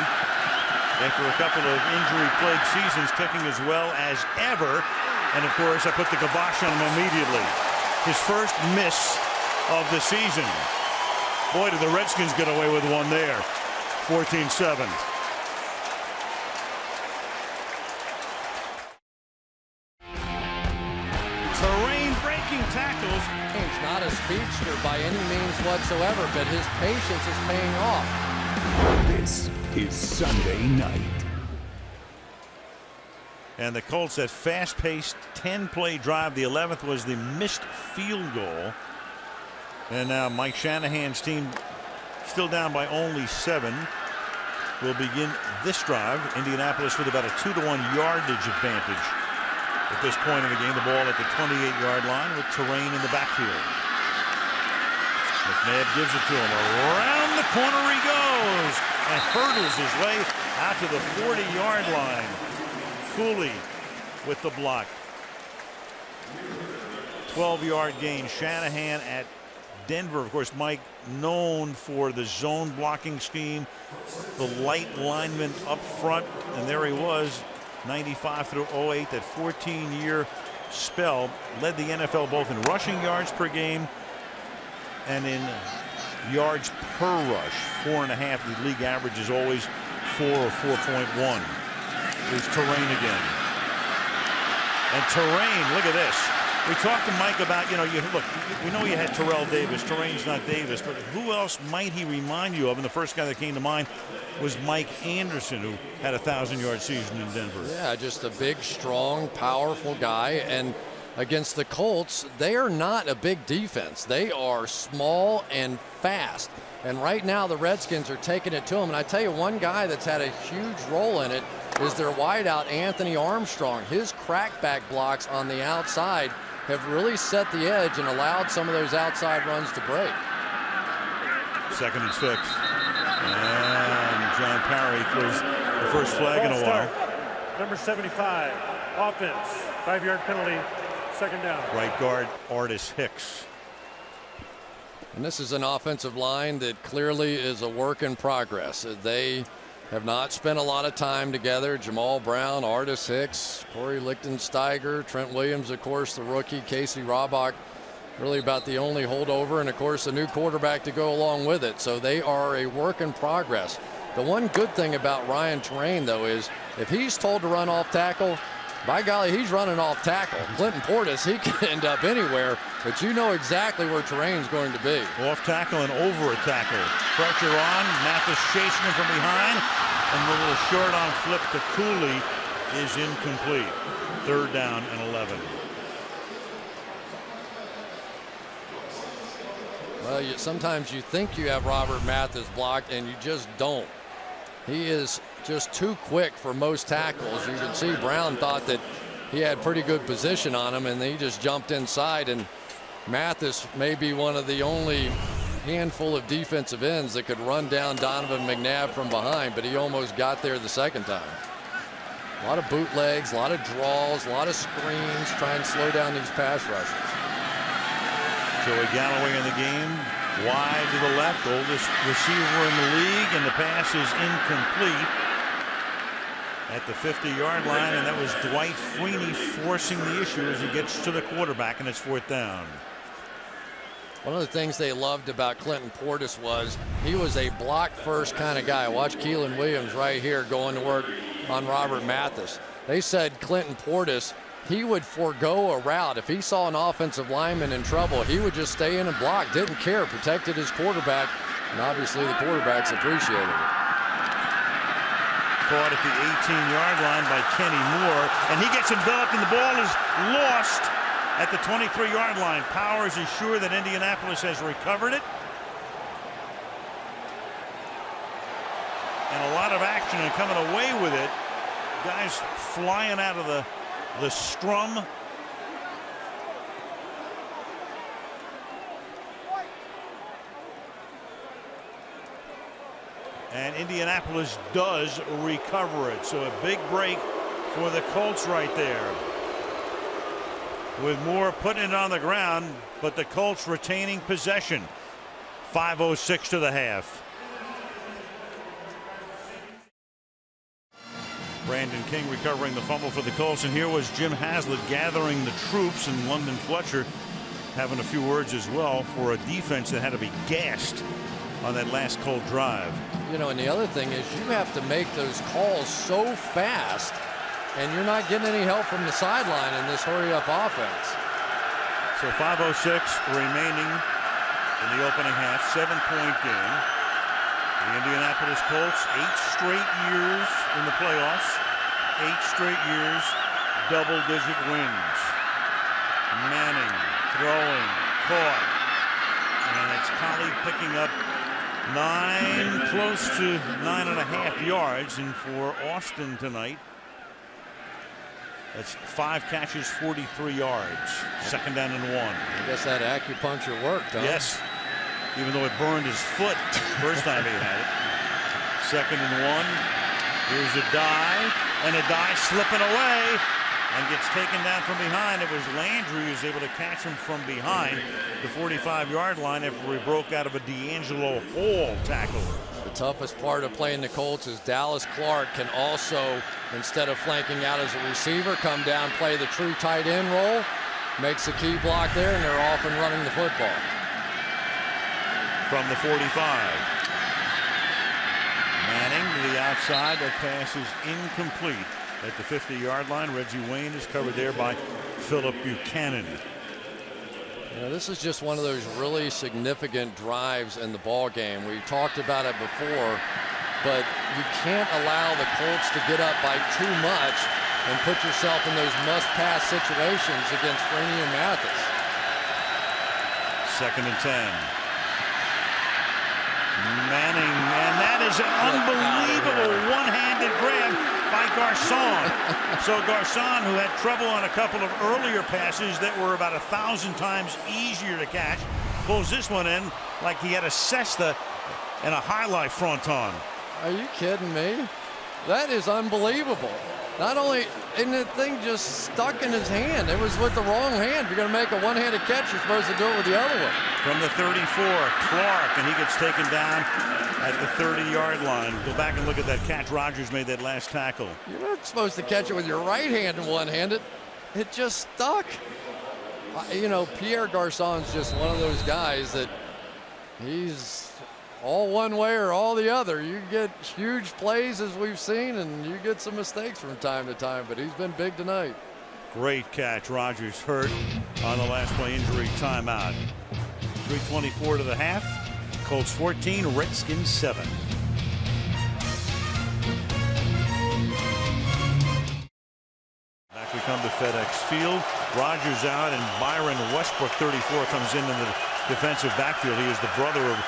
After a couple of injury-plagued seasons, kicking as well as ever. And of course, I put the kibosh on him immediately. His first miss of the season. Boy, did the Redskins get away with one there. 14-7. tackles. He's not a speedster by any means whatsoever, but his patience is paying off. This is Sunday night. And the Colts, that fast-paced 10-play drive. The 11th was the missed field goal. And now Mike Shanahan's team, still down by only 7, will begin this drive. Indianapolis with about a 2-to-1 yardage advantage at this point in the game. The ball at the 28-yard line with Terrain in the backfield. McNabb gives it to him. Around the corner he goes and hurdles his way out to the 40-yard line. Cooley with the block. 12-yard gain. Shanahan at Denver. Of course, Mike known for the zone blocking scheme, the light lineman up front, and there he was, 95 through 08, that 14-year spell. Led the NFL both in rushing yards per game and in yards per rush. 4.5. The league average is always 4 or 4.1. There's Terrain again. And Terrain, look at this. We talked to Mike about, look, we know you had Terrell Davis. Terrain's not Davis, but who else might he remind you of? And the first guy that came to mind was Mike Anderson, who had a 1,000-yard season in Denver. Yeah, just a big, strong, powerful guy. And against the Colts, they are not a big defense. They are small and fast. And right now, the Redskins are taking it to them. And I tell you, one guy that's had a huge role in it is their wideout, Anthony Armstrong. His crackback blocks on the outside have really set the edge and allowed some of those outside runs to break. 2nd and 6. And John Parry throws the first flag in a while. Number 75, offense, 5-yard penalty, 2nd down. Right guard Artis Hicks. And this is an offensive line that clearly is a work in progress. They have not spent a lot of time together. Jamal Brown, Artis Hicks, Corey Lichtensteiger, Trent Williams, of course, the rookie, Casey Robach, really about the only holdover, and of course a new quarterback to go along with it. So they are a work in progress. The one good thing about Ryan Terrain, though, is if he's told to run off tackle, by golly, he's running off tackle. Clinton Portis, he can end up anywhere, but you know exactly where Terrain's going to be. Off tackle and over a tackle. Pressure on. Mathis chasing him from behind. And the little short on flip to Cooley is incomplete. 3rd down and 11. Well, sometimes you think you have Robert Mathis blocked, and you just don't. He is just too quick for most tackles. You can see Brown thought that he had pretty good position on him, and he just jumped inside. And Mathis may be one of the only handful of defensive ends that could run down Donovan McNabb from behind, but he almost got there the 2nd time. A lot of bootlegs, a lot of draws, a lot of screens, trying to slow down these pass rushers. Joey Galloway in the game, wide to the left, oldest receiver in the league, and the pass is incomplete at the 50-yard line, and that was Dwight Freeney forcing the issue as he gets to the quarterback, and it's 4th down. One of the things they loved about Clinton Portis was he was a block-first kind of guy. Watch Keelan Williams right here going to work on Robert Mathis. They said Clinton Portis, he would forego a route. If he saw an offensive lineman in trouble, he would just stay in and block, didn't care, protected his quarterback, and obviously the quarterbacks appreciated it. Caught at the 18-yard line by Kenny Moore, and he gets enveloped, and the ball is lost at the 23-yard line. Powers is sure that Indianapolis has recovered it. And a lot of action and coming away with it. Guys flying out of the scrum. And Indianapolis does recover it. So a big break for the Colts right there. With Moore putting it on the ground, but the Colts retaining possession. 5:06 to the half. Brandon King recovering the fumble for the Colts, and here was Jim Haslett gathering the troops, and London Fletcher having a few words as well for a defense that had to be gassed on that last Colt drive. You know, and the other thing is you have to make those calls so fast, and you're not getting any help from the sideline in this hurry-up offense. So 5:06 remaining in the opening half, 7-point game. The Indianapolis Colts, 8 straight years in the playoffs, 8 straight years, double-digit wins. Manning throwing, caught, and it's Collie picking up 9, close to 9.5 yards, and for Austin tonight, that's 5 catches, 43 yards. 2nd down and 1. I guess that acupuncture worked, huh? Yes, even though it burned his foot first time he had it. 2nd and 1. Here's a dive, and a dive slipping away and gets taken down from behind. It was Landry who was able to catch him from behind the 45-yard line after he broke out of a D'Angelo Hall tackle. The toughest part of playing the Colts is Dallas Clark can also, instead of flanking out as a receiver, come down, play the true tight end role, makes a key block there, and they're off and running the football. From the 45. Manning to the outside. That pass is incomplete at the 50-yard line. Reggie Wayne is covered there by Philip Buchanan. You know, this is just one of those really significant drives in the ball game. We talked about it before, but you can't allow the Colts to get up by too much and put yourself in those must-pass situations against Freeney and Mathis. 2nd and 10. Manning, and that is an unbelievable one-handed grab by Garcon. So Garcon, who had trouble on a couple of earlier passes that were about 1,000 times easier to catch, pulls this one in like he had a cesta and a highlight fronton. Are you kidding me? That is unbelievable. Not only, and the thing just stuck in his hand. It was with the wrong hand. If you're going to make a one-handed catch, you're supposed to do it with the other one. From the 34, Clark, and he gets taken down at the 30-yard line. Go back and look at that catch. Rodgers made that last tackle. You're not supposed to catch it with your right hand and one-handed. It just stuck. You know, Pierre Garcon's just one of those guys that he's all one way or all the other. You get huge plays, as we've seen, and you get some mistakes from time to time, but he's been big tonight. Great catch. Rodgers hurt on the last play, injury timeout. 3:24 to the half. Colts 14, Redskins 7. Back we come to FedEx Field. Rodgers out, and Byron Westbrook, 34, comes into the defensive backfield. He is the brother of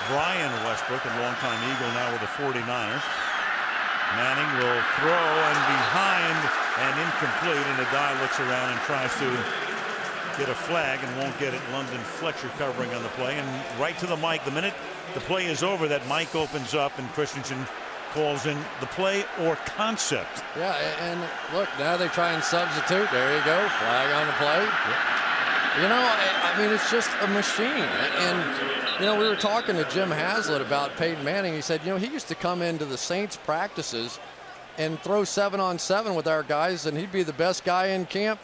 Brian Westbrook, a longtime Eagle, now with the 49er. Manning will throw, and behind and incomplete, and the guy looks around and tries to get a flag and won't get it. London Fletcher covering on the play, and right to the mic. The minute the play is over, that mic opens up and Christensen calls in the play or concept. Yeah, and look, now they try and substitute. There you go, flag on the play. You know, I mean, it's just a machine. And, you know, we were talking to Jim Haslett about Peyton Manning. He said, you know, he used to come into the Saints practices and throw 7-on-7 with our guys, and he'd be the best guy in camp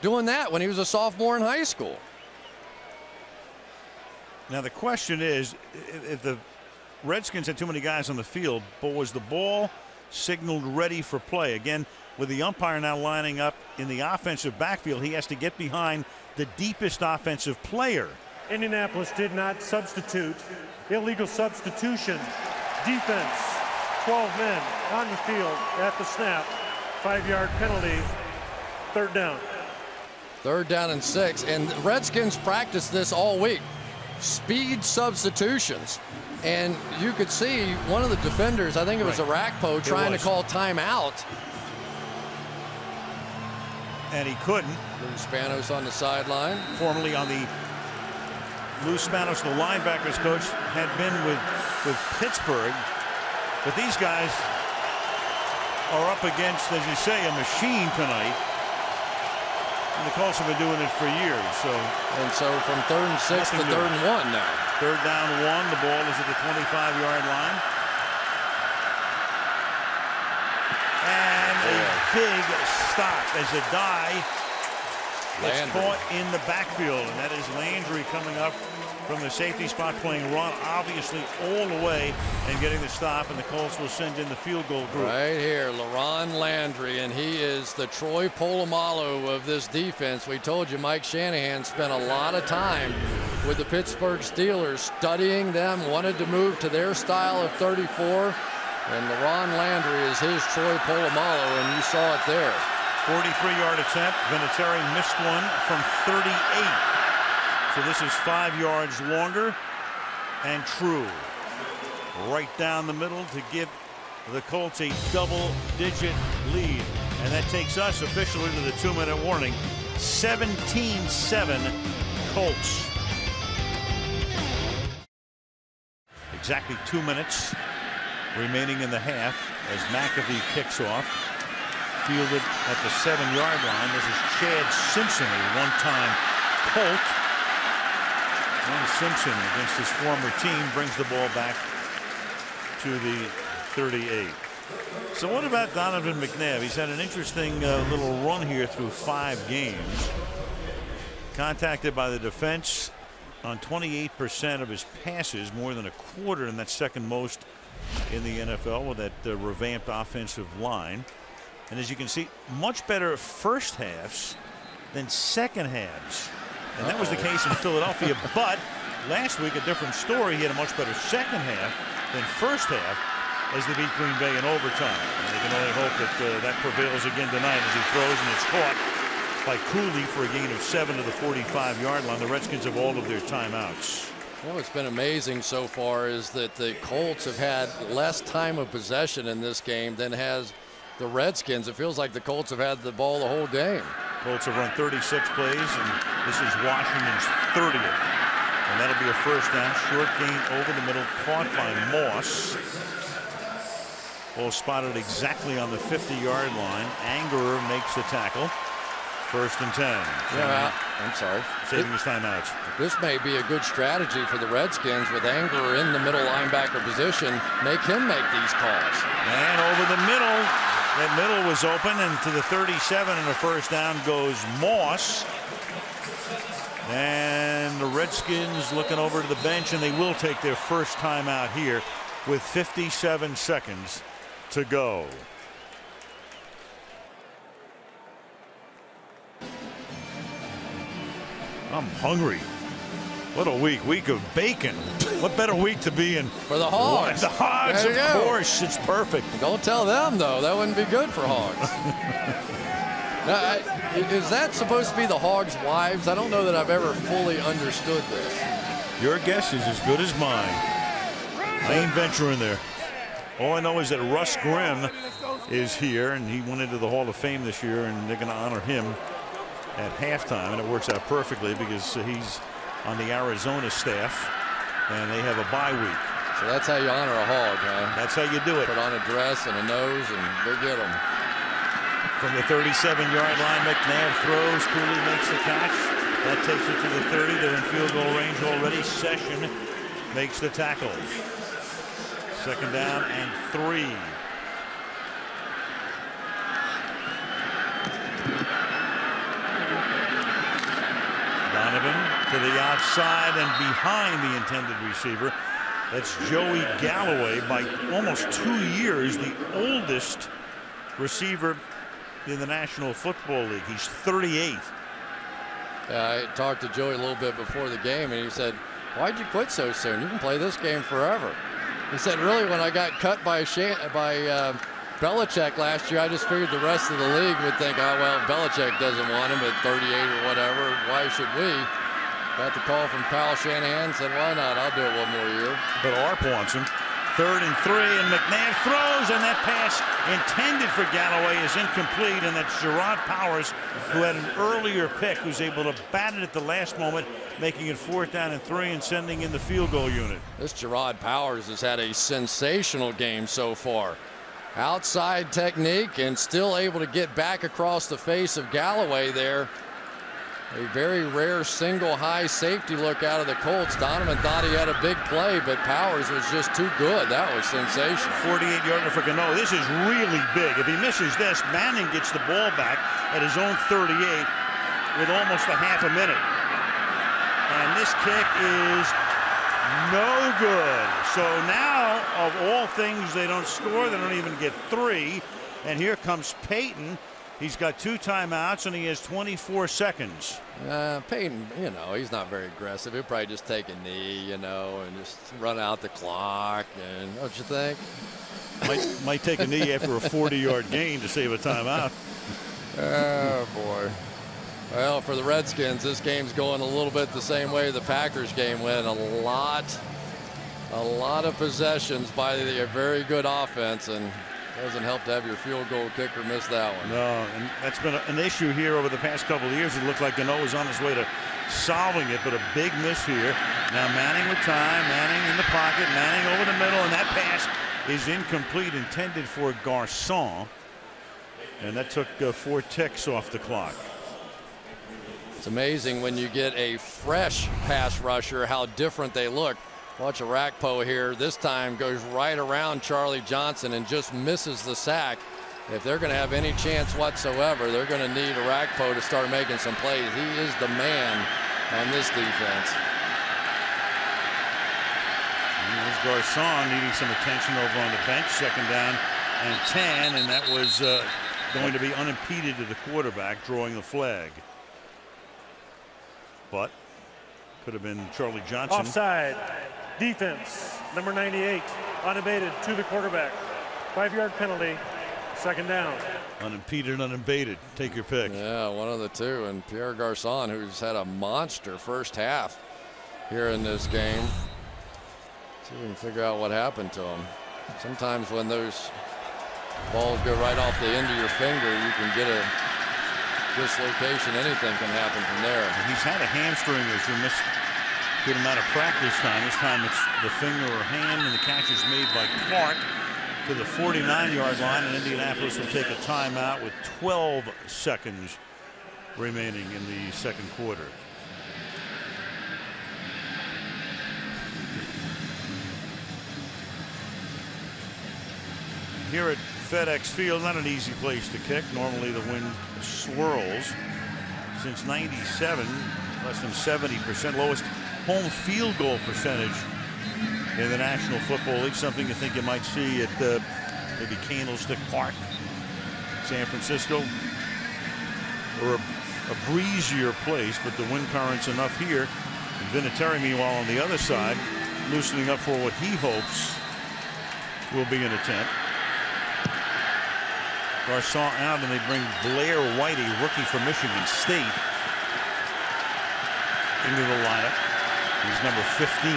doing that when he was a sophomore in high school. Now, the question is, if the Redskins had too many guys on the field, but was the ball signaled ready for play? Again, with the umpire now lining up in the offensive backfield, he has to get behind the deepest offensive player. Indianapolis did not substitute. Illegal substitution. Defense. 12 men on the field at the snap. 5-yard penalty. 3rd down. 3rd down and 6. And the Redskins practiced this all week. Speed substitutions. And you could see one of the defenders, I think it was Arakpo, trying to call timeout. And he couldn't. Lou Spanos on the sideline. Formerly on the Lou Spanos, the linebackers coach, had been with Pittsburgh. But these guys are up against, as you say, a machine tonight. And the Colts have been doing it for years. And so from 3rd and 6 to 3rd and 1 now. 3rd down 1. The ball is at the 25-yard line. And a big stop as a die It's caught in the backfield, and that is Landry coming up from the safety spot, playing run obviously all the way and getting the stop, and the Colts will send in the field goal group. Right here, LaRon Landry, and he is the Troy Polamalu of this defense. We told you Mike Shanahan spent a lot of time with the Pittsburgh Steelers studying them, wanted to move to their style of 34, and LaRon Landry is his Troy Polamalu, and you saw it there. 43-yard attempt. Vinatieri missed one from 38. So this is 5 yards longer and true. Right down the middle to give the Colts a double-digit lead. And that takes us officially to the 2-minute warning. 17-7 Colts. Exactly 2 minutes remaining in the half as McAfee kicks off. Fielded at the 7-yard line. This is Chad Simpson, a one-time Colt. And Simpson, against his former team, brings the ball back to the 38. So what about Donovan McNabb? He's had an interesting little run here through 5 games. Contacted by the defense on 28% of his passes, more than a quarter, and that's second most in the NFL with that revamped offensive line. And as you can see, much better first halves than second halves. And that was the case in Philadelphia. But last week, a different story. He had a much better second half than first half as they beat Green Bay in overtime. And they can only hope that that prevails again tonight as he throws, and it's caught by Cooley for a gain of 7 to the 45-yard line. The Redskins have all of their timeouts. Well, what's been amazing so far is that the Colts have had less time of possession in this game than has the Redskins. It feels like the Colts have had the ball the whole game. Colts have run 36 plays, and this is Washington's 30th. And that'll be a first down. Short gain over the middle, caught by Moss. Ball spotted exactly on the 50-yard line. Angerer makes the tackle. First and 10. Yeah, I'm sorry. Saving his timeouts. This may be a good strategy for the Redskins with Angerer in the middle linebacker position. Make him make these calls. And over the middle. That middle was open, and to the 37, and the first down goes Moss. And the Redskins looking over to the bench, and they will take their first time out here with 57 seconds to go. I'm hungry. What a week of bacon. What better week to be in? For the Hogs. The Hogs, of course. It's perfect. Don't tell them, though. That wouldn't be good for Hogs. Now, is that supposed to be the Hogs' wives? I don't know that I've ever fully understood this. Your guess is as good as mine. I ain't venturing there. All I know is that Russ Grimm is here, and he went into the Hall of Fame this year, and they're going to honor him at halftime, and it works out perfectly because he's on the Arizona staff, and they have a bye week. So that's how you honor a Hog, huh? That's how you do it. Put on a dress and a nose, and go get them. From the 37-yard line, McNabb throws. Cooley makes the catch. That takes it to the 30. They're in field goal range already. Session makes the tackle. Second down and 3. Donovan to the outside and behind the intended receiver. That's Joey Galloway, by almost 2 years, the oldest receiver in the National Football League. He's 38. I talked to Joey a little bit before the game, and he said, "Why'd you quit so soon? You can play this game forever." He said, "Really, when I got cut by Belichick last year, I just figured the rest of the league would think, oh, well, Belichick doesn't want him at 38 or whatever. Why should we?" Got the call from Kyle Shanahan, said, "Why not? I'll do it one more year." But Arp wants him. 3rd and 3, and McNabb throws, and that pass intended for Galloway is incomplete, and that's Gerard Powers, who had an earlier pick, who's able to bat it at the last moment, making it 4th down and 3 and sending in the field goal unit. This Gerard Powers has had a sensational game so far. Outside technique and still able to get back across the face of Galloway there. A very rare single high safety look out of the Colts. Donovan thought he had a big play, but Powers was just too good. That was sensational. 48-yarder for Gano. This is really big. If he misses this, Manning gets the ball back at his own 38. with almost a half a minute. And this kick is no good. So now, of all things, they don't score. They don't even get 3. And here comes Payton. He's got 2 timeouts, and he has 24 seconds. Payton, he's not very aggressive. He'll probably just take a knee, and just run out the clock. And don't you think? Might take a knee after a 40-yard gain to save a timeout. Oh, boy. Well, for the Redskins, this game's going a little bit the same way the Packers game went. A lot of possessions by a very good offense, and doesn't help to have your field goal kicker miss that one. No, and that's been an issue here over the past couple of years. It looked like Gano was on his way to solving it, but a big miss here. Now Manning with time, Manning in the pocket, Manning over the middle, and that pass is incomplete, intended for Garcon, and that took 4 ticks off the clock. It's amazing when you get a fresh pass rusher how different they look. Watch Arakpo here. This time goes right around Charlie Johnson and just misses the sack. If they're going to have any chance whatsoever, they're going to need Arakpo to start making some plays. He is the man on this defense. And there's Garcon needing some attention over on the bench. 2nd down and 10, and that was going to be unimpeded to the quarterback, drawing the flag. But could have been Charlie Johnson. Offside. Defense, number 98, unabated to the quarterback. 5-yard penalty, 2nd down. Unimpeded, unabated. Take your pick. Yeah, one of the two. And Pierre Garcon, who's had a monster first half here in this game. See if we can figure out what happened to him. Sometimes when those balls go right off the end of your finger, you can get a dislocation. Anything can happen from there. He's had a hamstring issue, missed a good amount of practice time. This time it's the finger or hand, and the catch is made by Clark to the 49-yard line, and Indianapolis will take a timeout with 12 seconds remaining in the 2nd quarter. Here at FedEx Field, not an easy place to kick. Normally the wind swirls. Since '97, less than 70%, lowest home field goal percentage in the National Football League. Something you think you might see at maybe Candlestick Park, San Francisco, or a breezier place, but the wind current's enough here. And Vinatieri, meanwhile, on the other side, loosening up for what he hopes will be an attempt. Garcon out, and they bring Blair White, a rookie from Michigan State, into the lineup. He's number 15. And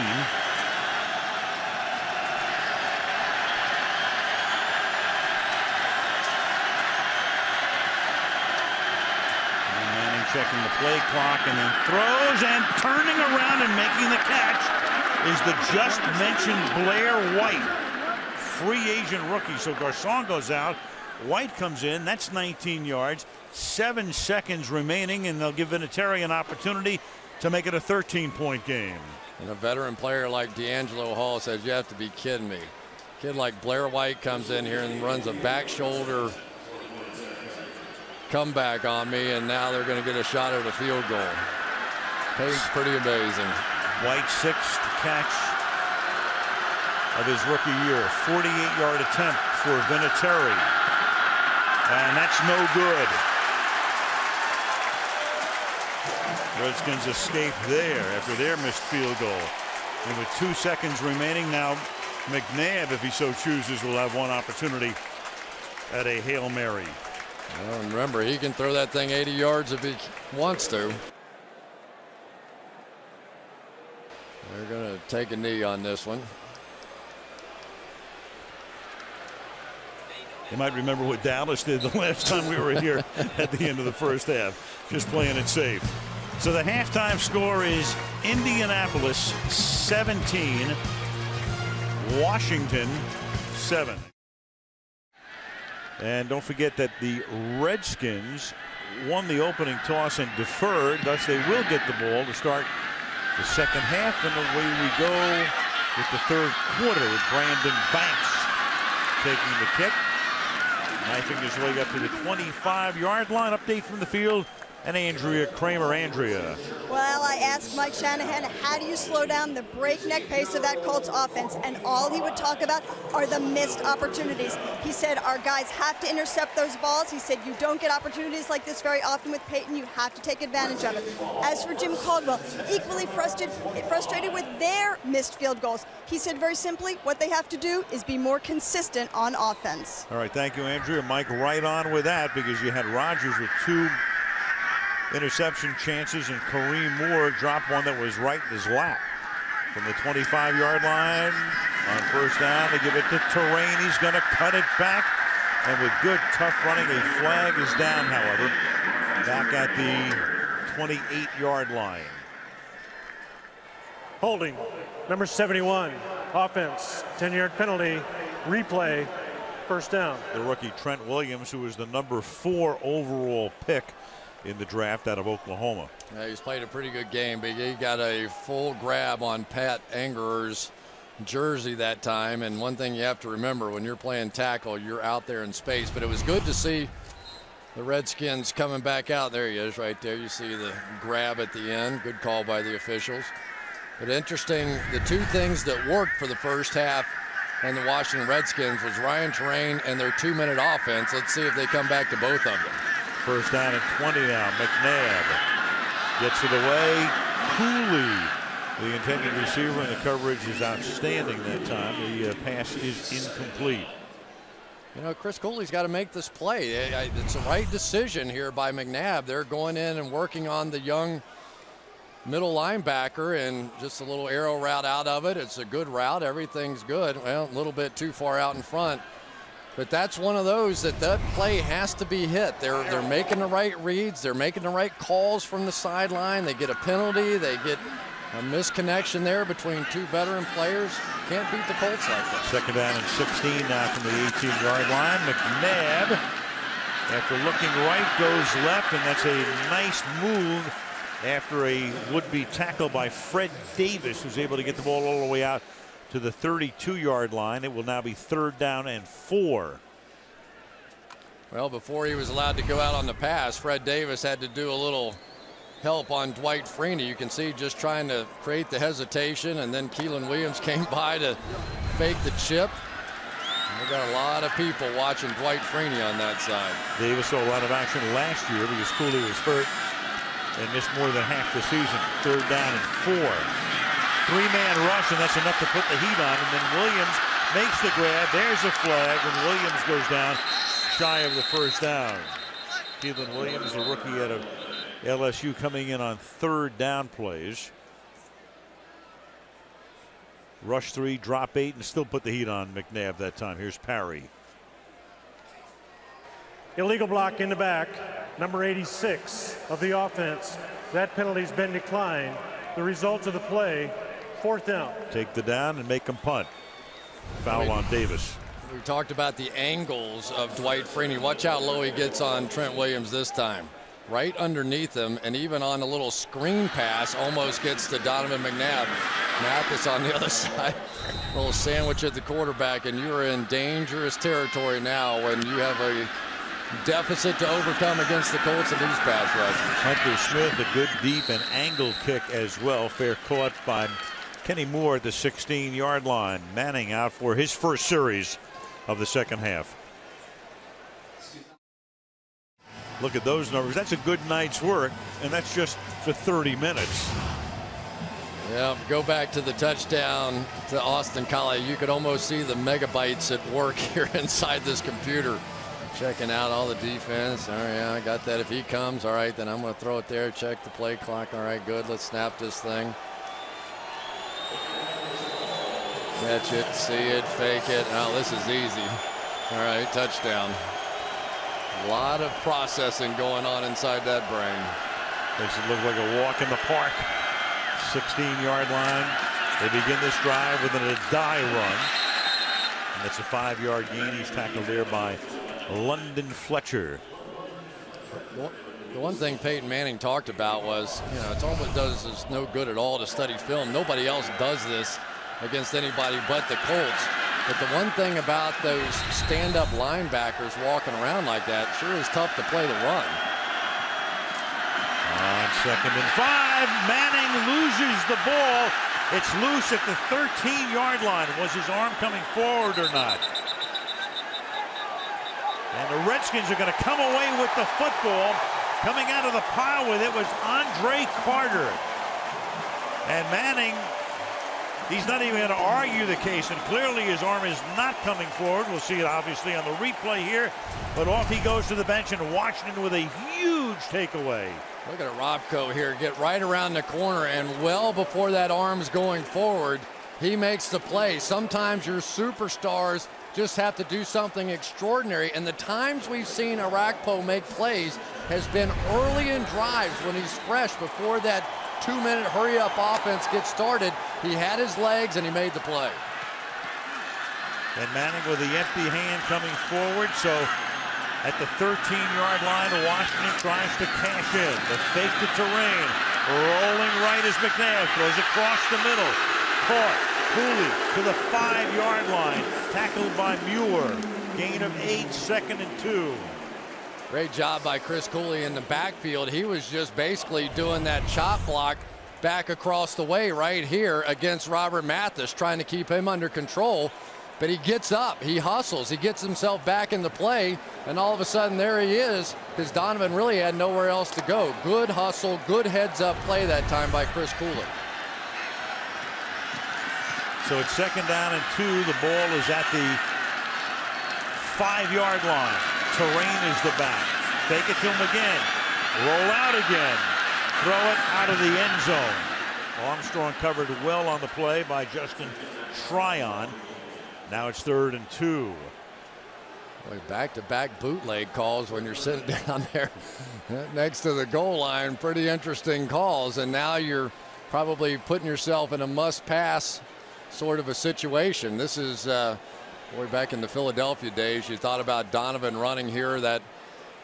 Manning checking the play clock, and then throws, and turning around and making the catch is the just mentioned Blair White, free agent rookie. So Garcon goes out. White comes in. That's 19 yards. 7 seconds remaining, and they'll give Vinatieri an opportunity to make it a 13-point game. And a veteran player like D'Angelo Hall says, you have to be kidding me. A kid like Blair White comes in here and runs a back shoulder comeback on me, and now they're going to get a shot at a field goal. It's pretty amazing. White's 6th catch of his rookie year. 48-yard attempt for Vinatieri. And that's no good. Redskins escape there after their missed field goal. And with 2 seconds remaining now, McNabb, if he so chooses, will have one opportunity at a Hail Mary. Well, and remember, he can throw that thing 80 yards if he wants to. They're going to take a knee on this one. You might remember what Dallas did the last time we were here at the end of the first half, just playing it safe. So the halftime score is Indianapolis 17, Washington 7. And don't forget that the Redskins won the opening toss and deferred, thus they will get the ball to start the second half, and away we go with the third quarter with Brandon Banks taking the kick. Knifing his way up to the 25-yard line. Update from the field and Andrea Kramer. Andrea. Well, I asked Mike Shanahan, how do you slow down the breakneck pace of that Colts offense? And all he would talk about are the missed opportunities. He said our guys have to intercept those balls. He said you don't get opportunities like this very often with Peyton. You have to take advantage of it. As for Jim Caldwell, equally frustrated with their missed field goals. He said very simply, what they have to do is be more consistent on offense. All right, thank you, Andrea. Mike, right on with that, because you had Rodgers with 2 interception chances, and Kareem Moore dropped one that was right in his lap. From the 25-yard line on first down, they give it to Terrain. He's going to cut it back, and with good, tough running, a flag is down, however, back at the 28-yard line. Holding, number 71, offense, 10-yard penalty, replay, first down. The rookie Trent Williams, who was the number 4 overall pick in the draft out of Oklahoma. Yeah, he's played a pretty good game, but he got a full grab on Pat Angerer's jersey that time. And one thing you have to remember, when you're playing tackle, you're out there in space. But it was good to see the Redskins coming back out. There he is right there. You see the grab at the end. Good call by the officials. But interesting, the 2 things that worked for the first half and the Washington Redskins was Ryan Terrain and their 2-minute offense. Let's see if they come back to both of them. First down and 20 now. McNabb gets it away. Cooley, the intended receiver, and the coverage is outstanding that time. The pass is incomplete. You know, Chris Cooley's got to make this play. It's the right decision here by McNabb. They're going in and working on the young middle linebacker, and just a little arrow route out of it. It's a good route. Everything's good. Well, a little bit too far out in front. But that's one of those that play has to be hit. They're making the right reads. They're making the right calls from the sideline. They get a penalty. They get a misconnection there between 2 veteran players. Can't beat the Colts like that. Second down and 16 now from the 18-yard line. McNabb, after looking right, goes left, and that's a nice move after a would-be tackle by Fred Davis, who's able to get the ball all the way out to the 32-yard line. It will now be 3rd down and 4. Well, before he was allowed to go out on the pass, Fred Davis had to do a little help on Dwight Freeney. You can see just trying to create the hesitation, and then Keelan Williams came by to fake the chip. We got a lot of people watching Dwight Freeney on that side. Davis saw a lot of action last year because Cooley was hurt and missed more than half the season. 3rd down and 4. 3-man rush, and that's enough to put the heat on. And then Williams makes the grab. There's a flag, and Williams goes down shy of the first down. Keelan Williams, the rookie out of LSU, coming in on 3rd down plays. Rush 3, drop 8, and still put the heat on McNabb that time. Here's Parry. Illegal block in the back, number 86 of the offense. That penalty's been declined. The results of the play, 4th down. Take the down and make them punt. Foul on Davis. We talked about the angles of Dwight Freeney. Watch how low he gets on Trent Williams this time. Right underneath him, and even on a little screen pass, almost gets to Donovan McNabb. Mathis on the other side. A little sandwich at the quarterback, and you're in dangerous territory now when you have a deficit to overcome against the Colts and these pass rushes. Hunter Smith, a good deep and angled kick as well. Fair caught by Kenny Moore at the 16-yard line. Manning out for his first series of the second half. Look at those numbers. That's a good night's work, and that's just for 30 minutes. Yeah, go back to the touchdown to Austin Collie. You could almost see the megabytes at work here inside this computer. Checking out all the defense. All right, yeah, I got that. If he comes, all right, then I'm going to throw it there. Check the play clock. All right, good. Let's snap this thing. Catch it, see it, fake it. Oh, this is easy. All right, touchdown. A lot of processing going on inside that brain. Makes it look like a walk in the park. 16-yard line. They begin this drive with a die run. And it's a 5-yard gain. He's tackled there by London Fletcher. The one thing Peyton Manning talked about was, you know, it's all it does is no good at all to study film. Nobody else does this against anybody but the Colts. But the one thing about those stand-up linebackers walking around like that, sure is tough to play the run. 2nd and 5. Manning loses the ball. It's loose at the 13-yard line. Was his arm coming forward or not? And the Redskins are going to come away with the football. Coming out of the pile with it was Andre Carter. And Manning, he's not even going to argue the case, and clearly his arm is not coming forward. We'll see it obviously on the replay here. But off he goes to the bench, and Washington with a huge takeaway. Look at Robko here, get right around the corner, and well before that arm's going forward, he makes the play. Sometimes your superstars just have to do something extraordinary, and the times we've seen Orakpo make plays has been early in drives when he's fresh before that 2-minute hurry-up offense gets started. He had his legs and he made the play. And Manning with the empty hand coming forward, so at the 13-yard line, Washington tries to cash in. The fake to Terrain, rolling right as McNabb throws across the middle. Caught. Cooley to the 5-yard line, tackled by Muir. Gain of 8, 2nd and 2. Great job by Chris Cooley in the backfield. He was just basically doing that chop block back across the way right here against Robert Mathis, trying to keep him under control. But he gets up, he hustles, he gets himself back in the play, and all of a sudden there he is, because Donovan really had nowhere else to go. Good hustle, good heads-up play that time by Chris Cooley. So it's 2nd down and 2. The ball is at the 5-yard line. Terrain is the back. Fake it to him again. Roll out again. Throw it out of the end zone. Armstrong covered well on the play by Justin Tryon. Now it's 3rd and 2. Back-to-back bootleg calls when you're sitting down there next to the goal line. Pretty interesting calls. And now you're probably putting yourself in a must-pass sort of a situation. This is boy, back in the Philadelphia days, you thought about Donovan running here, that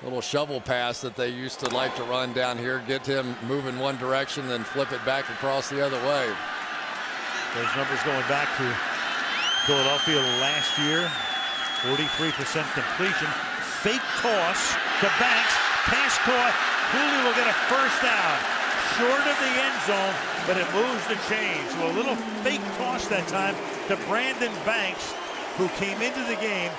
little shovel pass that they used to like to run down here, get him moving one direction, then flip it back across the other way. Those numbers going back to Philadelphia last year. 43% completion. Fake toss to Banks. Pass caught. Cooley will get a 1st down. Short of the end zone, but it moves the chains. So a little fake toss that time to Brandon Banks, who came into the game,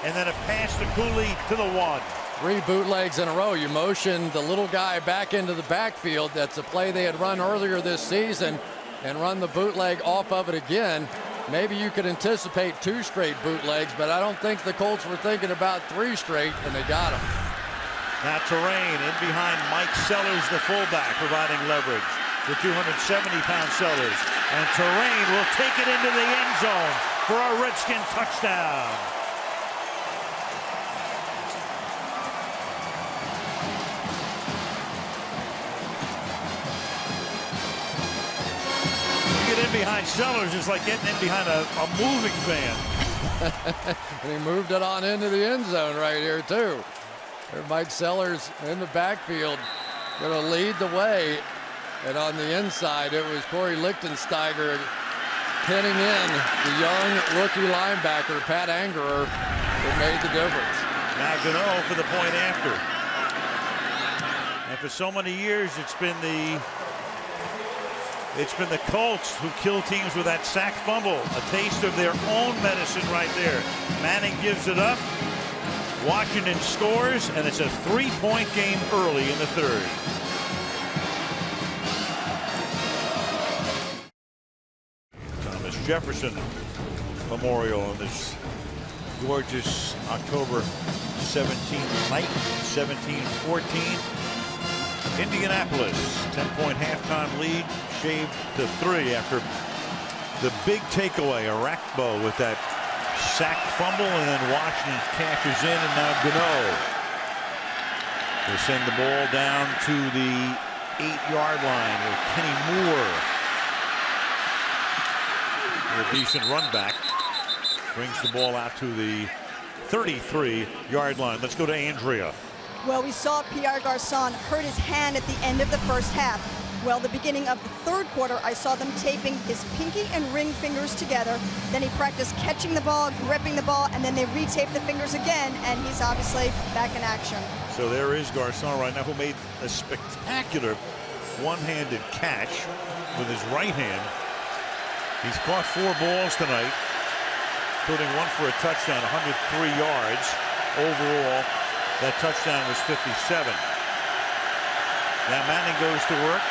and then a pass to Cooley to the 1. 3 bootlegs in a row. You motion the little guy back into the backfield. That's a play they had run earlier this season, and run the bootleg off of it again. Maybe you could anticipate 2 straight bootlegs, but I don't think the Colts were thinking about 3 straight, and they got him. Now Terrain in behind Mike Sellers, the fullback, providing leverage. The 270-pound Sellers. And Terrain will take it into the end zone for a Redskin touchdown. You get in behind Sellers, it's like getting in behind a moving van. And he moved it on into the end zone right here, too. There's Mike Sellers in the backfield, going to lead the way. And on the inside, it was Corey Lichtensteiger pinning in the young rookie linebacker, Pat Angerer, that made the difference. Now Gano for the point after. And for so many years, it's been the Colts who kill teams with that sack fumble. A taste of their own medicine right there. Manning gives it up. Washington scores, and it's a 3-point game early in the 3rd. Thomas Jefferson Memorial on this gorgeous October 17th night, 17-14. Indianapolis, 10-point halftime lead, shaved to 3 after the big takeaway. Orakpo with that sack fumble, and then Washington cashes in, and now Gano will send the ball down to the 8-yard line with Kenny Moore. A decent run back. Brings the ball out to the 33-yard line. Let's go to Andrea. Well, we saw Pierre Garçon hurt his hand at the end of the first half. Well, the beginning of the 3rd quarter, I saw them taping his pinky and ring fingers together. Then he practiced catching the ball, gripping the ball, and then they retaped the fingers again, and he's obviously back in action. So there is Garçon right now, who made a spectacular one-handed catch with his right hand. He's caught 4 balls tonight, including one for a touchdown, 103 yards overall. That touchdown was 57. Now Manning goes to work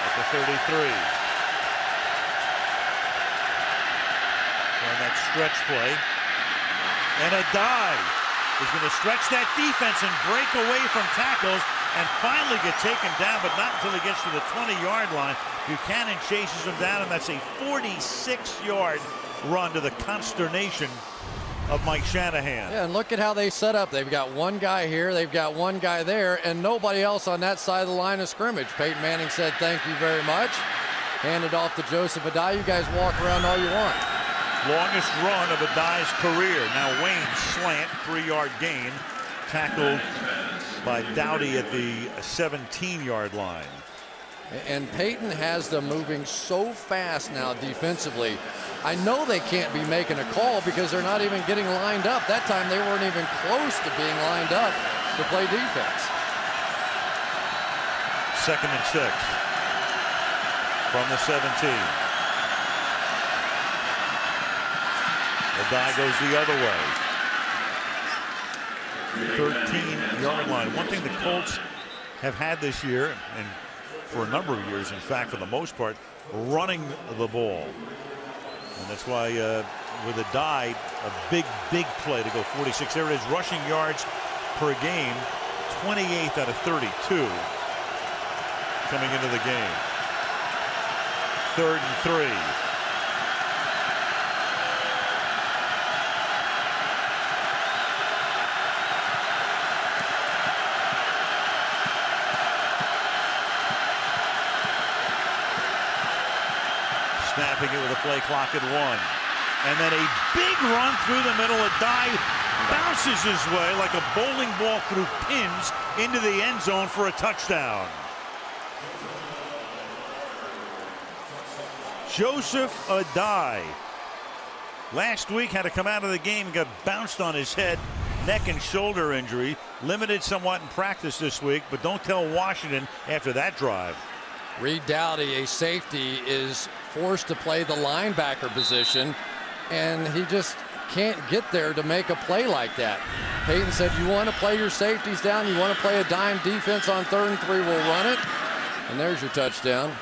at the 33. On that stretch play. And a dive is going to stretch that defense and break away from tackles and finally get taken down, but not until he gets to the 20-yard line. Buchanan chases him down, and that's a 46-yard run to the consternation of Mike Shanahan. Yeah, and look at how they set up. They've got one guy here, they've got one guy there, and nobody else on that side of the line of scrimmage. Peyton Manning said, "Thank you very much." Handed off to Joseph Addai. You guys walk around all you want. Longest run of Addai's career. Now Wayne slant, 3-yard gain, tackled by Dowdy at the 17-yard line. And Peyton has them moving so fast now defensively. I know they can't be making a call because they're not even getting lined up. That time they weren't even close to being lined up to play defense. 2nd and 6 from the 17. Addai goes the other way. 13-yard line. One thing the Colts have had this year, and for a number of years, in fact, for the most part, running the ball. And that's why with Addai, a big play to go 46. There it is, rushing yards per game, 28th out of 32 coming into the game. 3rd and 3. Snapping it with a play clock at 1. And then a big run through the middle. Addai bounces his way like a bowling ball through pins into the end zone for a touchdown. Joseph Addai last week had to come out of the game and got bounced on his head. Neck and shoulder injury. Limited somewhat in practice this week, but don't tell Washington after that drive. Reed Dowdy, a safety, is forced to play the linebacker position, and he just can't get there to make a play like that. Peyton said, "You want to play your safeties down, you want to play a dime defense on 3rd and 3, we'll run it." And there's your touchdown.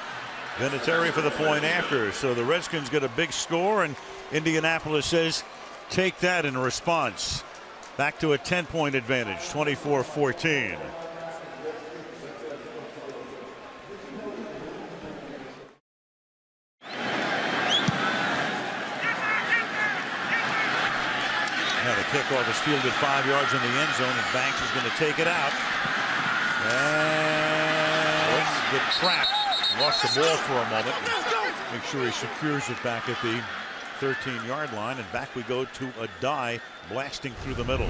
Vinatieri for the point after. So the Redskins get a big score, and Indianapolis says, take that in response. Back to a 10-point advantage, 24-14. The kickoff is fielded 5 yards in the end zone, and Banks is going to take it out. And the trap. Lost the ball for a moment. Make sure he secures it back at the 13-yard line, and back we go to Addai blasting through the middle.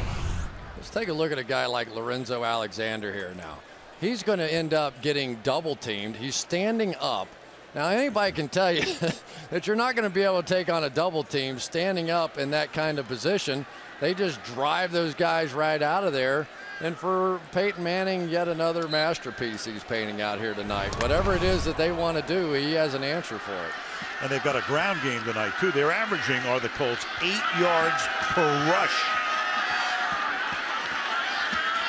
Let's take a look at a guy like Lorenzo Alexander here now. He's going to end up getting double teamed. He's standing up. Now, anybody can tell you that you're not going to be able to take on a double team standing up in that kind of position. They just drive those guys right out of there. And for Peyton Manning, yet another masterpiece he's painting out here tonight. Whatever it is that they want to do, he has an answer for it. And they've got a ground game tonight, too. They're averaging, are the Colts, 8 yards per rush.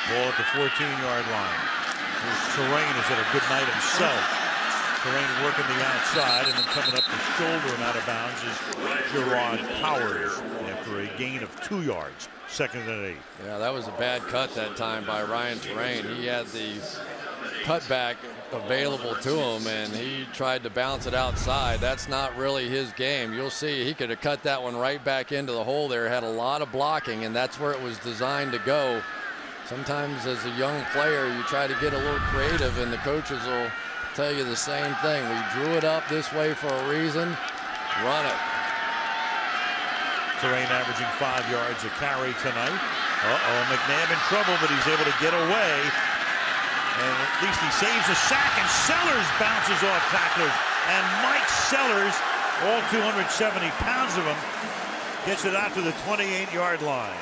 Ball at the 14-yard line. Terrain is at a good night himself. Terrain working the outside, and then coming up the shoulder and out of bounds is Gerard Powers after a gain of 2 yards. 2nd and 8. Yeah, that was a bad cut that time by Ryan Terrain. He had the cutback available to him, and he tried to bounce it outside. That's not really his game. You'll see he could have cut that one right back into the hole there. Had a lot of blocking, and that's where it was designed to go. Sometimes as a young player, you try to get a little creative, and the coaches will tell you the same thing. We drew it up this way for a reason. Run it. Terrain averaging 5 yards a carry tonight. McNabb in trouble, but he's able to get away. And at least he saves a sack, and Sellers bounces off tacklers. And Mike Sellers, all 270 pounds of him, gets it out to the 28-yard line.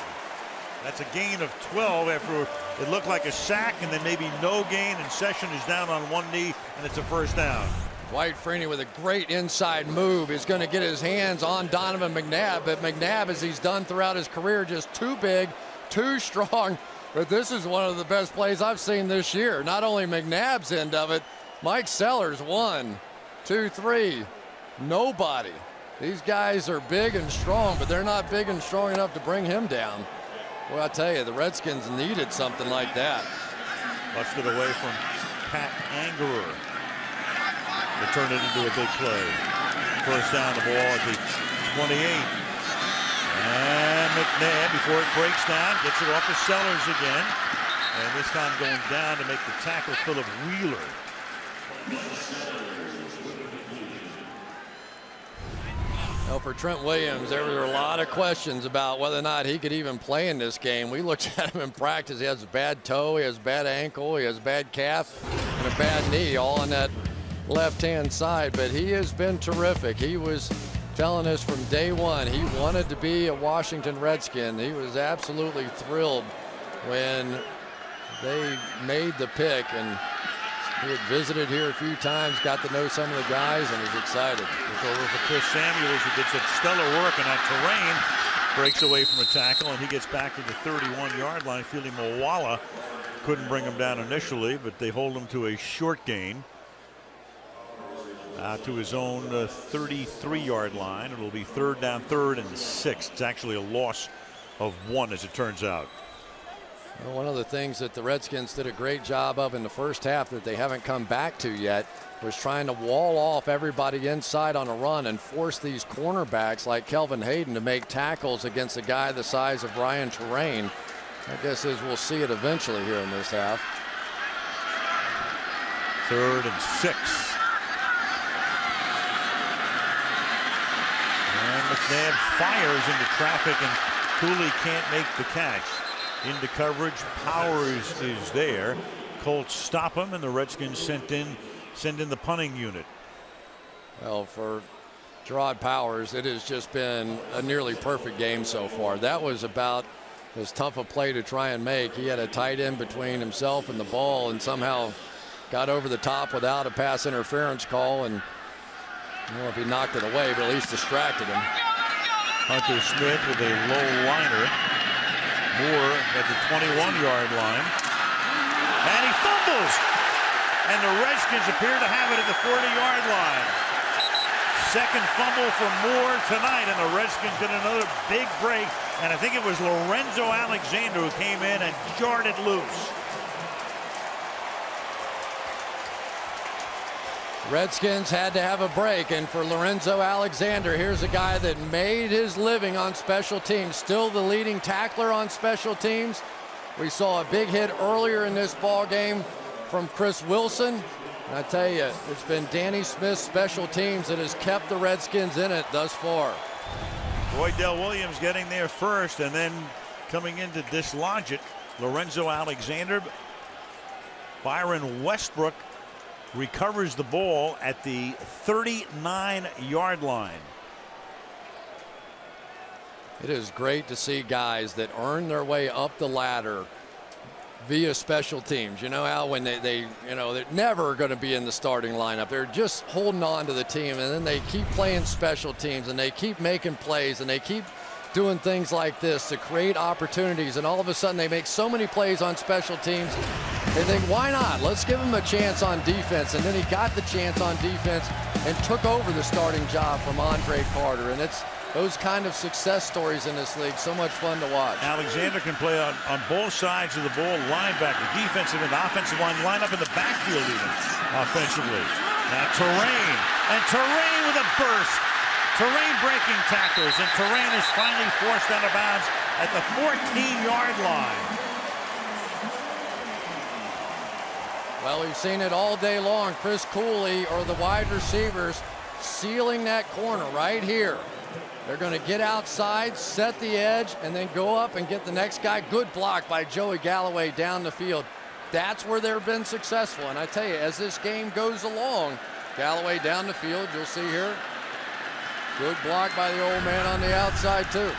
That's a gain of 12 after It looked like a sack and then maybe no gain, and Session is down on one knee, and it's a first down. Dwight Freeney with a great inside move is going to get his hands on Donovan McNabb, but McNabb, as he's done throughout his career, just too big, too strong. But this is one of the best plays I've seen this year. Not only McNabb's end of it, Mike Sellers, 1, 2, 3, nobody. These guys are big and strong, but they're not big and strong enough to bring him down. Well, I tell you, the Redskins needed something like that. Busted away from Pat Angerer. They turned it into a big play. First down, the ball at the 28. And McNabb, before it breaks down, gets it off to Sellers again. And this time going down to make the tackle Philip Wheeler. Well, for Trent Williams, there were a lot of questions about whether or not he could even play in this game. We looked at him in practice. He has a bad toe, he has a bad ankle, he has a bad calf, and a bad knee, all on that left-hand side. But he has been terrific. He was telling us from day one he wanted to be a Washington Redskin. He was absolutely thrilled when they made the pick, and he had visited here a few times, got to know some of the guys, and was excited. Look over for Chris Samuels, who did some stellar work on that terrain. Breaks away from a tackle, and he gets back to the 31-yard line. Fili Moala couldn't bring him down initially, but they hold him to a short gain. Out to his own 33-yard line. It'll be third down, 3rd and 6. It's actually a loss of 1, as it turns out. Well, one of the things that the Redskins did a great job of in the first half that they haven't come back to yet was trying to wall off everybody inside on a run and force these cornerbacks like Kelvin Hayden to make tackles against a guy the size of Brian Terrain. I guess as we'll see it eventually here in this half. 3rd and 6. And McNabb fires into traffic, and Cooley can't make the catch. Into coverage, Powers is there. Colts stop him, and the Redskins send in the punting unit. Well, for Gerard Powers, it has just been a nearly perfect game so far. That was about as tough a play to try and make. He had a tight end between himself and the ball, and somehow got over the top without a pass interference call. And I don't know if he knocked it away, but at least distracted him. Hunter Smith with a low liner. Moore at the 21-yard line. And he fumbles. And the Redskins appear to have it at the 40-yard line. Second fumble for Moore tonight, and the Redskins get another big break. And I think it was Lorenzo Alexander who came in and jarred it loose. Redskins had to have a break, and for Lorenzo Alexander, here's a guy that made his living on special teams, still the leading tackler on special teams. We saw a big hit earlier in this ball game from Chris Wilson. And I tell you, it's been Danny Smith's special teams that has kept the Redskins in it thus far. Roy Dell Williams getting there first, and then coming in to dislodge it, Lorenzo Alexander. Byron Westbrook recovers the ball at the 39-yard line. It is great to see guys that earn their way up the ladder via special teams. You know how when they're never going to be in the starting lineup. They're just holding on to the team, and then they keep playing special teams, and they keep making plays, and they keep doing things like this to create opportunities, and all of a sudden they make so many plays on special teams. They think, why not? Let's give him a chance on defense. And then he got the chance on defense and took over the starting job from Andre Carter. And it's those kind of success stories in this league. So much fun to watch. Alexander can play on both sides of the ball, linebacker, defensive and offensive line up in the backfield even offensively. Now Terrain, and Terrain with a burst. Terrain breaking tackles, and Terrain is finally forced out of bounds at the 14-yard line. Well, we've seen it all day long. Chris Cooley or the wide receivers sealing that corner right here. They're going to get outside, set the edge, and then go up and get the next guy. Good block by Joey Galloway down the field. That's where they've been successful. And I tell you, as this game goes along, Galloway down the field, you'll see here. Good block by the old man on the outside, too.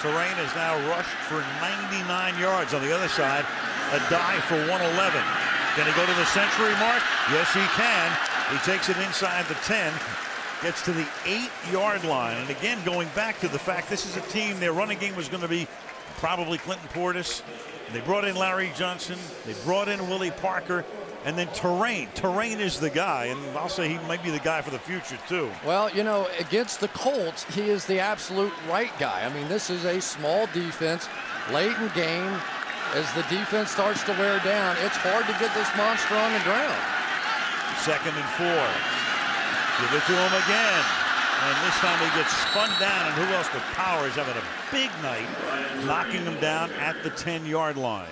Terrain has now rushed for 99 yards on the other side. a dive for 111. Can he go to the century mark? Yes, he can. He takes it inside the 10, gets to the 8-yard line. And again, going back to the fact this is a team, their running game was going to be probably Clinton Portis. They brought in Larry Johnson. They brought in Willie Parker. And then Terrain. Terrain is the guy, and I'll say he might be the guy for the future, too. Well, you know, against the Colts, he is the absolute right guy. I mean, this is a small defense, late in game. As the defense starts to wear down, it's hard to get this monster on the ground. 2nd and 4. Give it to him again. And this time he gets spun down, and who else but Powers having a big night, knocking him down at the 10-yard line.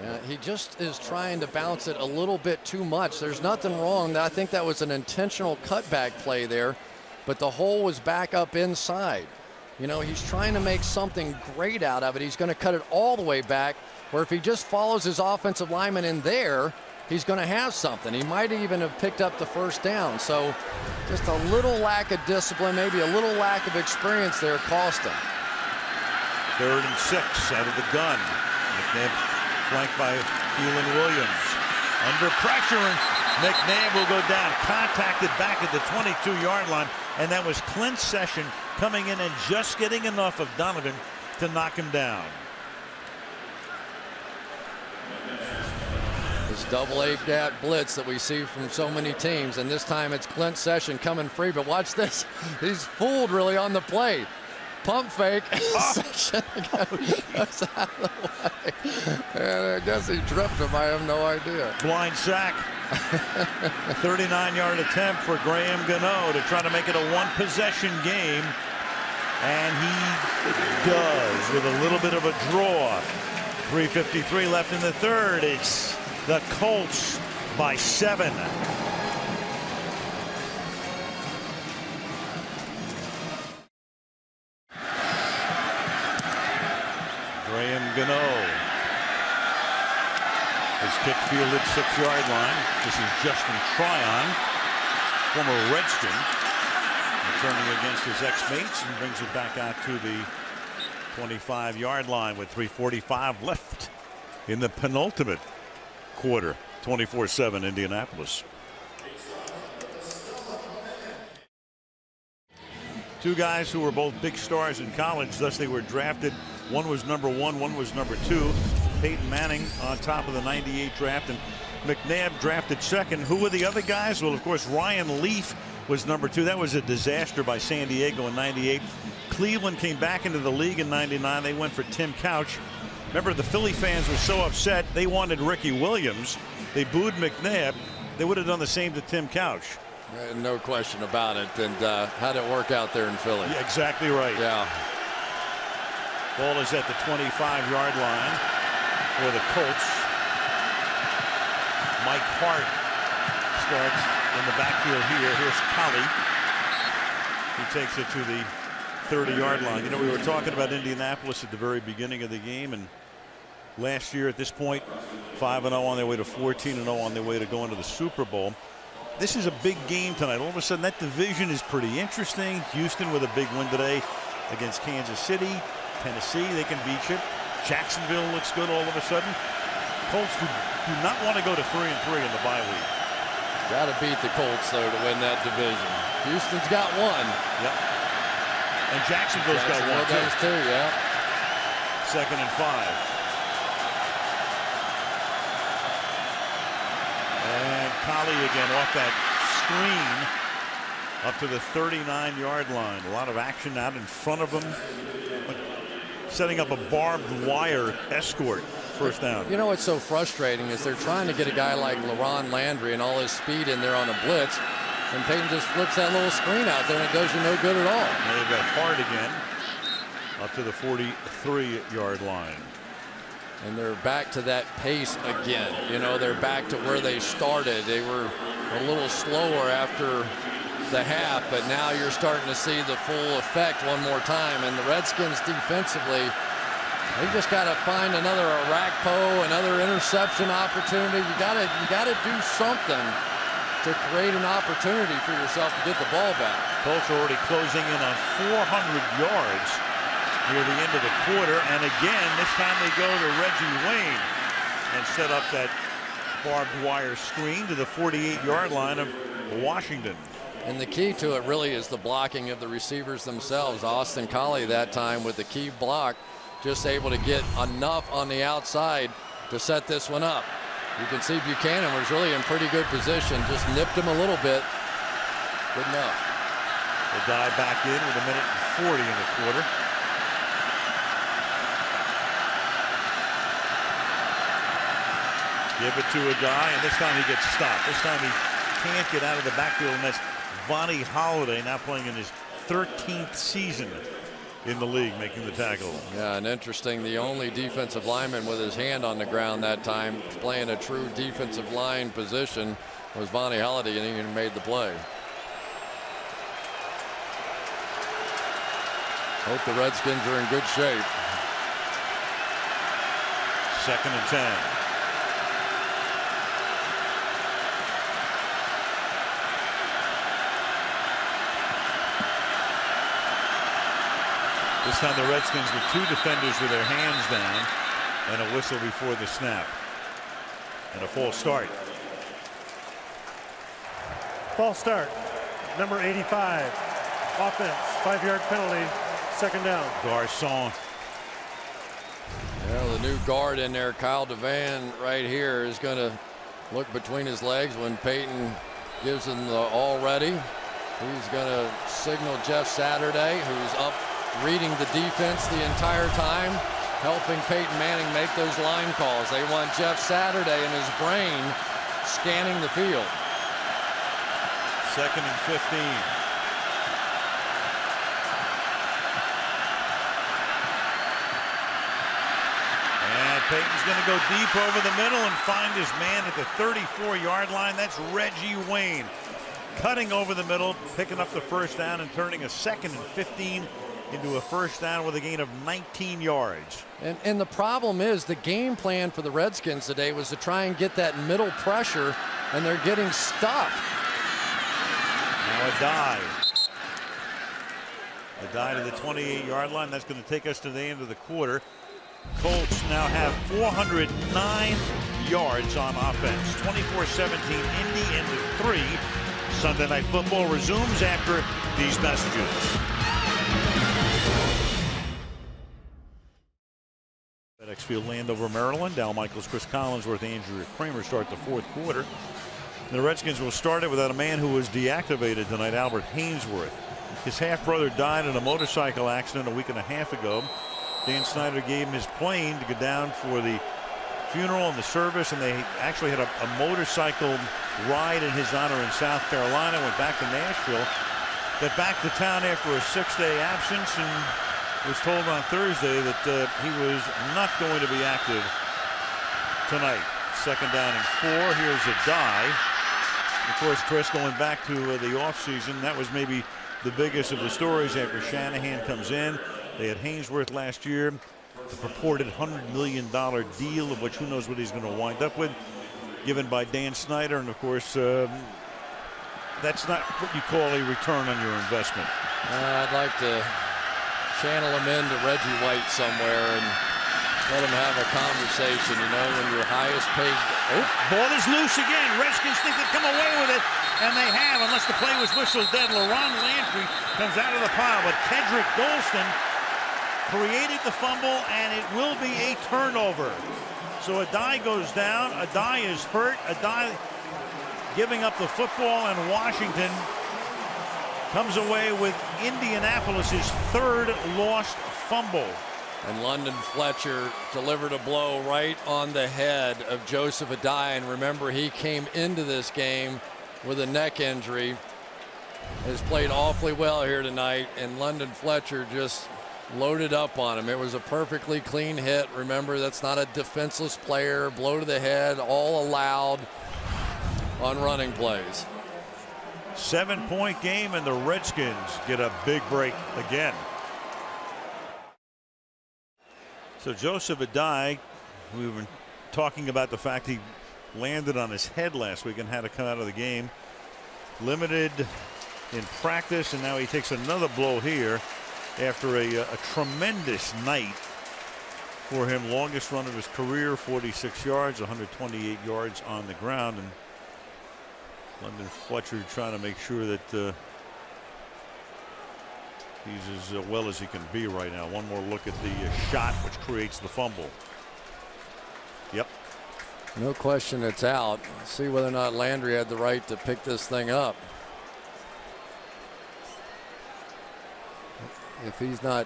Yeah, he just is trying to bounce it a little bit too much. There's nothing wrong. I think that was an intentional cutback play there, but the hole was back up inside. You know, he's trying to make something great out of it. He's going to cut it all the way back, where if he just follows his offensive lineman in there, he's going to have something. He might even have picked up the first down. So just a little lack of discipline, maybe a little lack of experience there cost him. 3rd and 6 out of the gun. McNabb flanked by Keelan Williams. Under pressure, and McNabb will go down. Contacted back at the 22-yard line, and that was Clint Session coming in and just getting enough of Donovan to knock him down. This double-A gap blitz that we see from so many teams, and this time it's Clint Session coming free, but watch this. He's fooled really on the play. Pump fake. Session goes out of the way. And I guess he tripped him. I have no idea. Blind sack. 39-yard attempt for Graham Gano to try to make it a one-possession game. And he does with a little bit of a draw. 3:53 left in the third. It's the Colts by 7. Graham Gano. His kick fielded 6-yard line. This is Justin Tryon, former Redskin, returning against his ex-mates, and brings it back out to the 25-yard line with 3:45 left in the penultimate quarter. 24-7 Indianapolis. Two guys who were both big stars in college, thus they were drafted. One was number 1, one was number 2. Peyton Manning on top of the 98 draft, and McNabb drafted 2nd. Who were the other guys? Well, of course, Ryan Leaf was number 2. That was a disaster by San Diego in 98. Cleveland came back into the league in 99. They went for Tim Couch. Remember, the Philly fans were so upset, they wanted Ricky Williams. They booed McNabb. They would have done the same to Tim Couch. No question about it. And how'd it work out there in Philly? Yeah, exactly right. Yeah. Ball is at the 25-yard line for the Colts. Mike Hart starts in the backfield here. Here's Colley. He takes it to the 30-yard line. You know, we were talking about Indianapolis at the very beginning of the game, and last year at this point, 5-0 on their way to 14-0 on their way to going to the Super Bowl. This is a big game tonight. All of a sudden, that division is pretty interesting. Houston with a big win today against Kansas City. Tennessee, they can beat you. Jacksonville looks good all of a sudden. Colts do not want to go to 3-3 in the bye week. Got to beat the Colts, though, to win that division. Houston's got 1. Yep. And Jacksonville's got 1, too. Those 2, yeah. 2nd and 5. And Colley again off that screen up to the 39-yard line. A lot of action out in front of him. Setting up a barbed wire escort. First down. You know what's so frustrating is they're trying to get a guy like LaRon Landry and all his speed in there on a blitz, and Peyton just flips that little screen out there and it does you no good at all. And they've got Hart again up to the 43-yard line. And they're back to that pace again. You know, they're back to where they started. They were a little slower after the half, but now you're starting to see the full effect one more time. And the Redskins defensively, they just got to find another Arakpo, another interception opportunity. You got to do something to create an opportunity for yourself to get the ball back. Colts are already closing in on 400 yards near the end of the quarter, and again this time they go to Reggie Wayne. and set up that barbed wire screen to the 48-yard line of Washington. And the key to it really is the blocking of the receivers themselves. Austin Collie that time with the key block, just able to get enough on the outside to set this one up. You can see Buchanan was really in pretty good position, just nipped him a little bit. Good enough. Addae back in with 1:40 in the quarter. Give it to Addae, and this time he gets stopped. This time he can't get out of the backfield, and that's Vonnie Holliday, now playing in his 13th season in the league, making the tackle. Yeah, and interesting, the only defensive lineman with his hand on the ground that time, playing a true defensive line position, was Vonnie Holliday, and he made the play. Hope the Redskins are in good shape. 2nd and 10. This time the Redskins with 2 defenders with their hands down and a whistle before the snap. And a false start. False start. Number 85. Offense. 5-yard penalty. 2nd down. Garcon. Yeah, the new guard in there, Kyle Devan, right here, is going to look between his legs when Peyton gives him the all ready. He's going to signal Jeff Saturday, who's up reading the defense the entire time, helping Peyton Manning make those line calls. They want Jeff Saturday in his brain scanning the field. 2nd and 15. And Peyton's going to go deep over the middle and find his man at the 34-yard line. That's Reggie Wayne cutting over the middle, picking up the 1st down and turning a 2nd and 15 into a 1st down with a gain of 19 yards. And the problem is the game plan for the Redskins today was to try and get that middle pressure, and they're getting stuffed. Now Addae to the 28-yard line. That's going to take us to the end of the quarter. Colts now have 409 yards on offense. 24-17 Indy into 3. Sunday Night Football resumes after these messages. FedEx Field, Landover, Maryland. Al Michaels, Chris Collinsworth, Andrew Kramer start the 4th quarter. The Redskins will start it without a man who was deactivated tonight, Albert Haynesworth. His half-brother died in a motorcycle accident a week and a half ago. Dan Snyder gave him his plane to go down for the funeral and the service, and they actually had a motorcycle ride in his honor in South Carolina, went back to Nashville, got back to town after a 6-day absence, and was told on Thursday that he was not going to be active tonight. 2nd down and 4. Here's Addae. Of course, Chris, going back to the offseason, that was maybe the biggest of the stories after Shanahan comes in. They had Haynesworth last year, a purported $100 million deal, of which who knows what he's going to wind up with, given by Dan Snyder. And, of course, that's not what you call a return on your investment. I'd like to channel him into Reggie White somewhere and let him have a conversation, you know, when your highest paid. Oh, ball is loose again. Redskins think they've come away with it, and they have, unless the play was whistled dead. LaRon Landry comes out of the pile, but Kedrick Golston created the fumble, and it will be a turnover. So Addae goes down. Addae is hurt. Addae giving up the football, and Washington comes away with Indianapolis's 3rd lost fumble. And London Fletcher delivered a blow right on the head of Joseph Addae. And remember, he came into this game with a neck injury. Has played awfully well here tonight, and London Fletcher just loaded up on him. It was a perfectly clean hit. Remember, that's not a defenseless player. Blow to the head, all allowed on running plays. 7-point game, and the Redskins get a big break again. So Joseph Addae, we've been talking about the fact he landed on his head last week and had to come out of the game. Limited in practice, and now he takes another blow here after a tremendous night for him. Longest run of his career, 46 yards, 128 yards on the ground. And London Fletcher trying to make sure that he's as well as he can be right now. One more look at the shot, which creates the fumble. Yep. No question it's out. Let's see whether or not Landry had the right to pick this thing up. If he's not.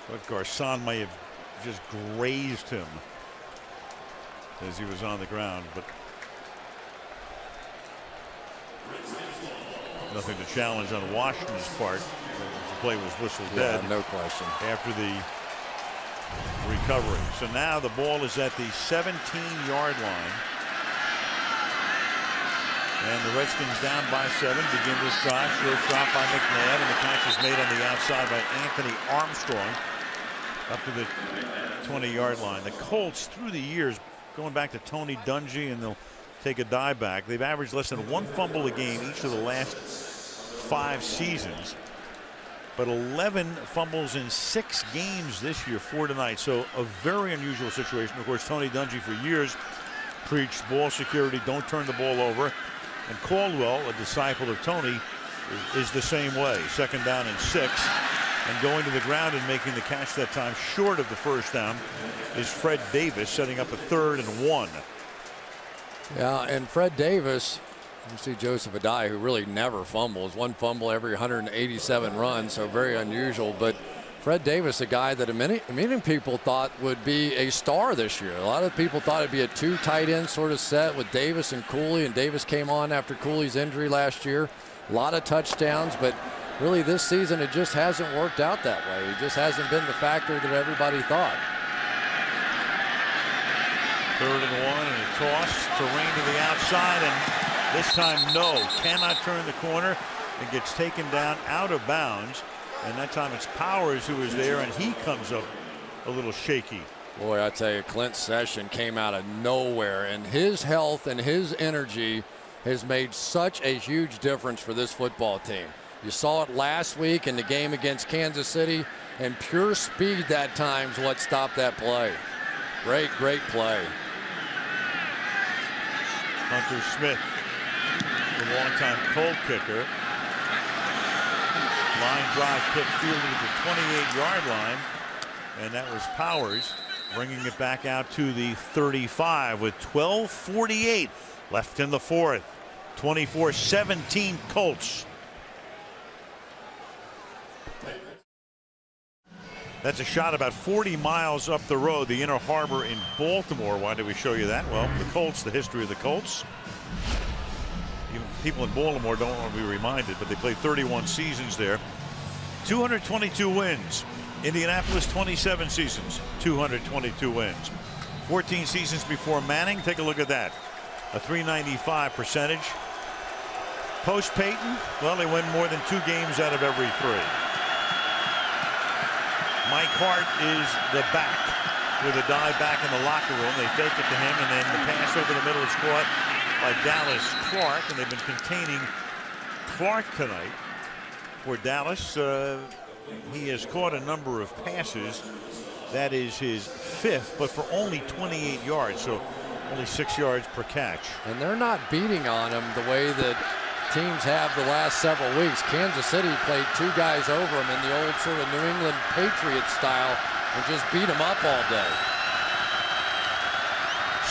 But Garcon may have just grazed him as he was on the ground, but nothing to challenge on Washington's part. The play was whistled dead. No question. After the recovery. So now the ball is at the 17-yard line. And the Redskins down by 7. Begin this drive. Short drop by McNabb, and the catch is made on the outside by Anthony Armstrong up to the 20-yard line. The Colts, through the years, going back to Tony Dungy, and they'll take a dive back, they've averaged less than 1 fumble a game each of the last 5 seasons, but 11 fumbles in 6 games this year, 4 tonight. So a very unusual situation. Of course, Tony Dungy for years preached ball security, don't turn the ball over. And Caldwell, a disciple of Tony, is the same way. 2nd down and 6. And going to the ground and making the catch that time short of the first down is Fred Davis, setting up a 3rd and 1. Yeah, and Fred Davis, you see Joseph Adai, who really never fumbles. 1 fumble every 187 runs, so very unusual. But Fred Davis, a guy that many people thought would be a star this year. A lot of people thought it'd be a 2 tight end sort of set with Davis and Cooley, and Davis came on after Cooley's injury last year. A lot of touchdowns, but really this season it just hasn't worked out that way. He just hasn't been the factor that everybody thought. 3rd and 1 and a toss to Rain to the outside, and this time no, cannot turn the corner and gets taken down out of bounds. And that time it's Powers who is there, and he comes up a little shaky. Boy, I tell you, Clint Session came out of nowhere, and his health and his energy has made such a huge difference for this football team. You saw it last week in the game against Kansas City, and pure speed that time is what stopped that play. Great play. Hunter Smith, the longtime Colt kicker. Line drive pick fielded at the 28-yard line, and that was Powers bringing it back out to the 35 with 12:48 left in the 4th. 24-17 Colts. That's a shot about 40 miles up the road, the Inner Harbor in Baltimore. Why did we show you that? Well, the Colts, the history of the Colts. Even people in Baltimore don't want to be reminded, but they played 31 seasons there. 222 wins. Indianapolis, 27 seasons, 222 wins. 14 seasons before Manning. Take a look at that. A .395 percentage. Post Peyton, well, they win more than 2 games out of every 3. Mike Hart is the back with a dive back in the locker room. They fake it to him, and then the pass over the middle is caught by Dallas Clark, and they've been containing Clark tonight. For Dallas, he has caught a number of passes. That is his 5th, but for only 28 yards, so only 6 yards per catch. And they're not beating on him the way that teams have the last several weeks. Kansas City played 2 guys over him in the old sort of New England Patriot style and just beat him up all day.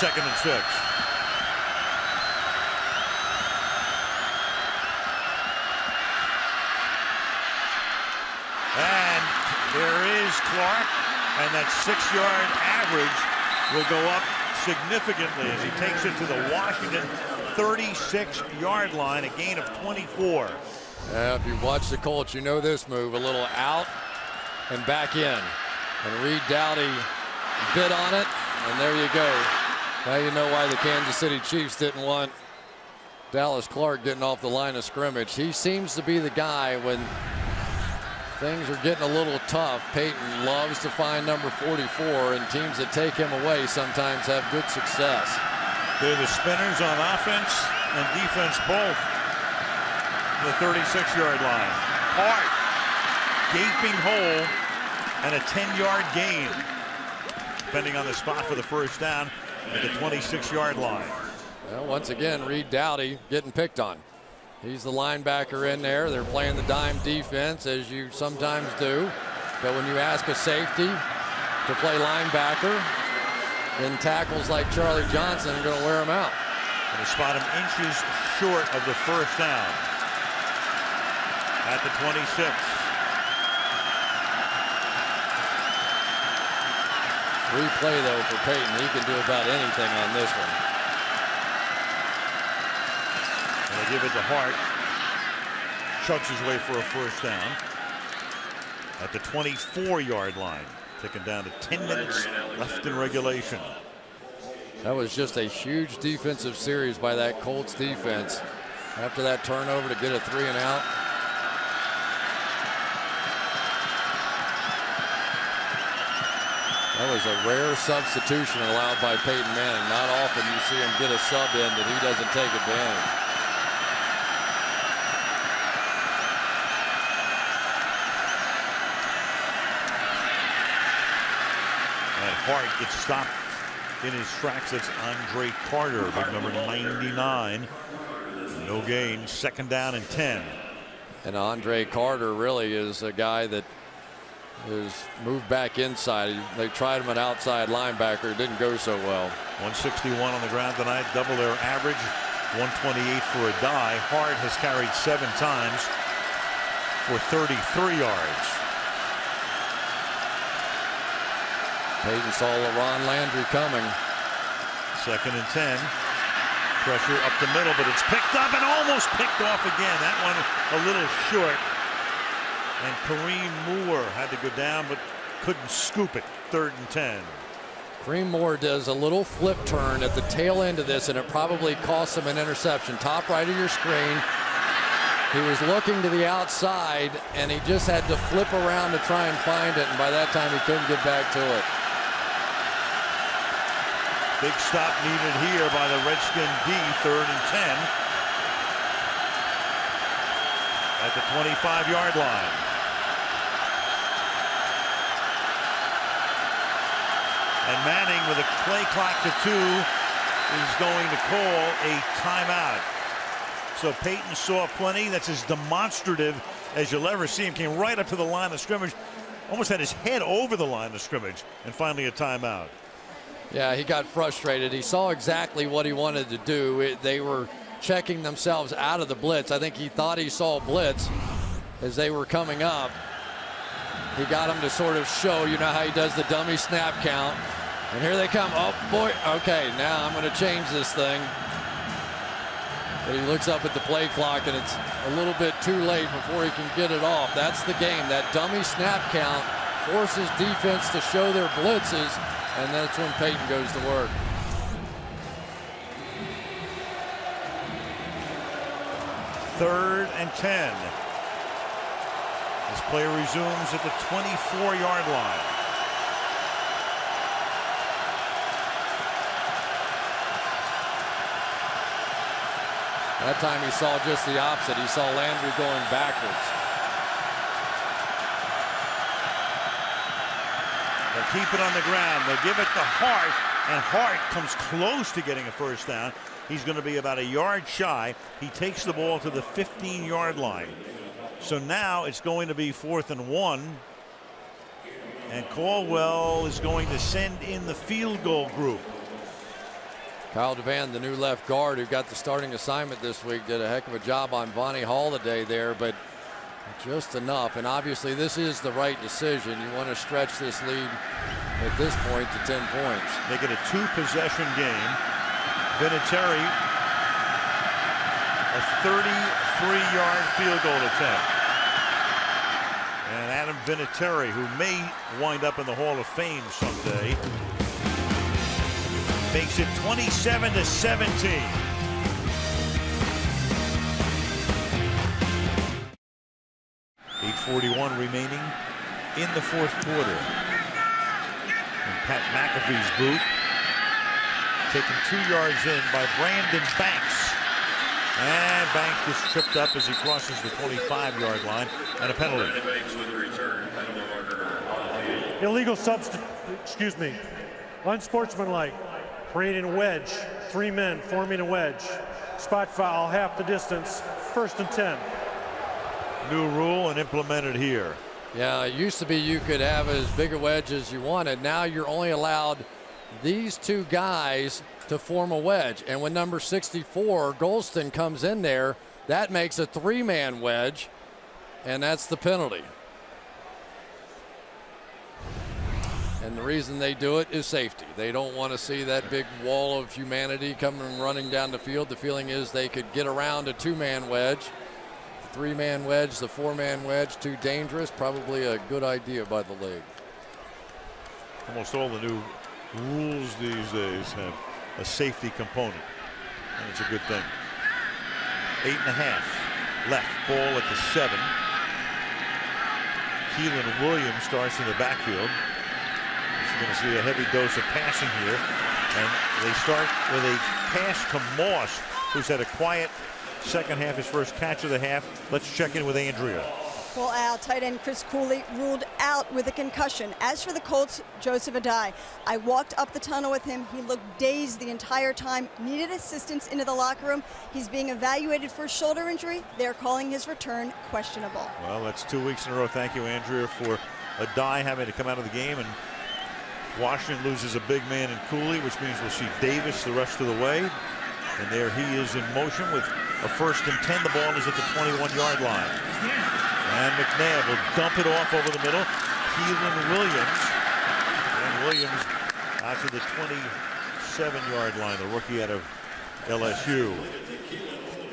2nd and 6. And there is Clark, and that 6-yard average will go up significantly as he takes it to the Washington 36-yard line, a gain of 24. Yeah, if you watch the Colts, you know this move, a little out and back in. And Reed Doughty bit on it, and there you go. Now you know why the Kansas City Chiefs didn't want Dallas Clark getting off the line of scrimmage. He seems to be the guy when things are getting a little tough. Peyton loves to find number 44, and teams that take him away sometimes have good success. They're the spinners on offense and defense both. The 36-yard line. Hart, gaping hole, and a 10-yard gain, depending on the spot for the first down at the 26-yard line. Well, once again, Reed Dowdy getting picked on. He's the linebacker in there. They're playing the dime defense, as you sometimes do. But when you ask a safety to play linebacker, then tackles like Charlie Johnson are going to wear him out. And to spot him inches short of the first down at the 26. Free play, though, for Peyton. He can do about anything on this one. And they give it to Hart. Chugs his way for a first down at the 24-yard line. Ticking down to 10 minutes left in regulation. That was just a huge defensive series by that Colts defense. After that turnover to get a 3 and out. That was a rare substitution allowed by Peyton Manning. Not often you see him get a sub in that he doesn't take advantage. And Hart gets stopped in his tracks. That's Andre Carter, big number 99. No gain, second down and 10. And Andre Carter really is a guy that is moved back inside. They tried him at outside linebacker. It didn't go so well. 161 on the ground tonight, double their average. 128 for a die. Hart has carried 7 times for 33 yards. Peyton saw LaRon Landry coming. Second and 10. Pressure up the middle, but it's picked up and almost picked off again. That one a little short. And Kareem Moore had to go down, but couldn't scoop it. Third and 10. Kareem Moore does a little flip turn at the tail end of this, and it probably cost him an interception. Top right of your screen. He was looking to the outside, and he just had to flip around to try and find it, and by that time he couldn't get back to it. Big stop needed here by the Redskin D. Third and 10 at the 25-yard line. And Manning, with a play clock to 2, is going to call a timeout. So Peyton saw plenty. That's as demonstrative as you'll ever see him. Came right up to the line of scrimmage, almost had his head over the line of scrimmage, and finally a timeout. Yeah, he got frustrated. He saw exactly what he wanted to do. They were checking themselves out of the blitz. I think he thought he saw blitz as they were coming up. He got him to sort of show, you know how he does the dummy snap count. And here they come. Oh, boy. Okay, now I'm going to change this thing. But he looks up at the play clock, and it's a little bit too late before he can get it off. That's the game. That dummy snap count forces defense to show their blitzes, and that's when Peyton goes to work. Third and 10. This play resumes at the 24-yard line. That time he saw just the opposite. He saw Landry going backwards. They'll keep it on the ground. They'll give it to Hart, and Hart comes close to getting a first down. He's going to be about a yard shy. He takes the ball to the 15-yard line. So now it's going to be 4th and 1. And Caldwell is going to send in the field goal group. Kyle Devan, the new left guard who got the starting assignment this week, did a heck of a job on Vonnie Holiday there, but just enough. And obviously this is the right decision. You want to stretch this lead at this point to 10 points. Make it a 2-possession game. Vinatieri, a 33-yard field goal attempt. And Adam Vinatieri, who may wind up in the Hall of Fame someday, makes it 27-17. .841 remaining in the fourth quarter. And Pat McAfee's boot taken 2 yards in by Brandon Banks. And Banks gets tripped up as he crosses the 25-yard line, and a penalty. Illegal unsportsmanlike, creating a wedge. 3 men forming a wedge. Spot foul, half the distance, 1st and 10. New rule and implemented here. Yeah, it used to be you could have as big a wedge as you wanted. Now you're only allowed these 2 guys to form a wedge. And when number 64, Golston, comes in there, that makes a 3-man wedge, and that's the penalty. And the reason they do it is safety. They don't want to see that big wall of humanity coming running down the field. The feeling is they could get around a 2-man wedge. The 3-man wedge, the 4-man wedge, too dangerous. Probably a good idea by the league. Almost all the new rules these days have a safety component, and it's a good thing. 8.5 left. Ball at the 7. Keelan Williams starts in the backfield. You're going to see a heavy dose of passing here, and they start with a pass to Moss, who's had a quiet second half, his first catch of the half. Let's check in with Andrea. Well, Al, tight end Chris Cooley ruled out with a concussion. As for the Colts, Joseph Adai, I walked up the tunnel with him. He looked dazed the entire time, needed assistance into the locker room. He's being evaluated for a shoulder injury. They're calling his return questionable. Well, that's 2 weeks in a row. Thank you, Andrea, for Adai having to come out of the game. And Washington loses a big man in Cooley, which means we'll see Davis the rest of the way. And there he is in motion with a 1st and 10. The ball is at the 21-yard line. And McNabb will dump it off over the middle. Keelan Williams. And Williams out to the 27-yard line, the rookie out of LSU.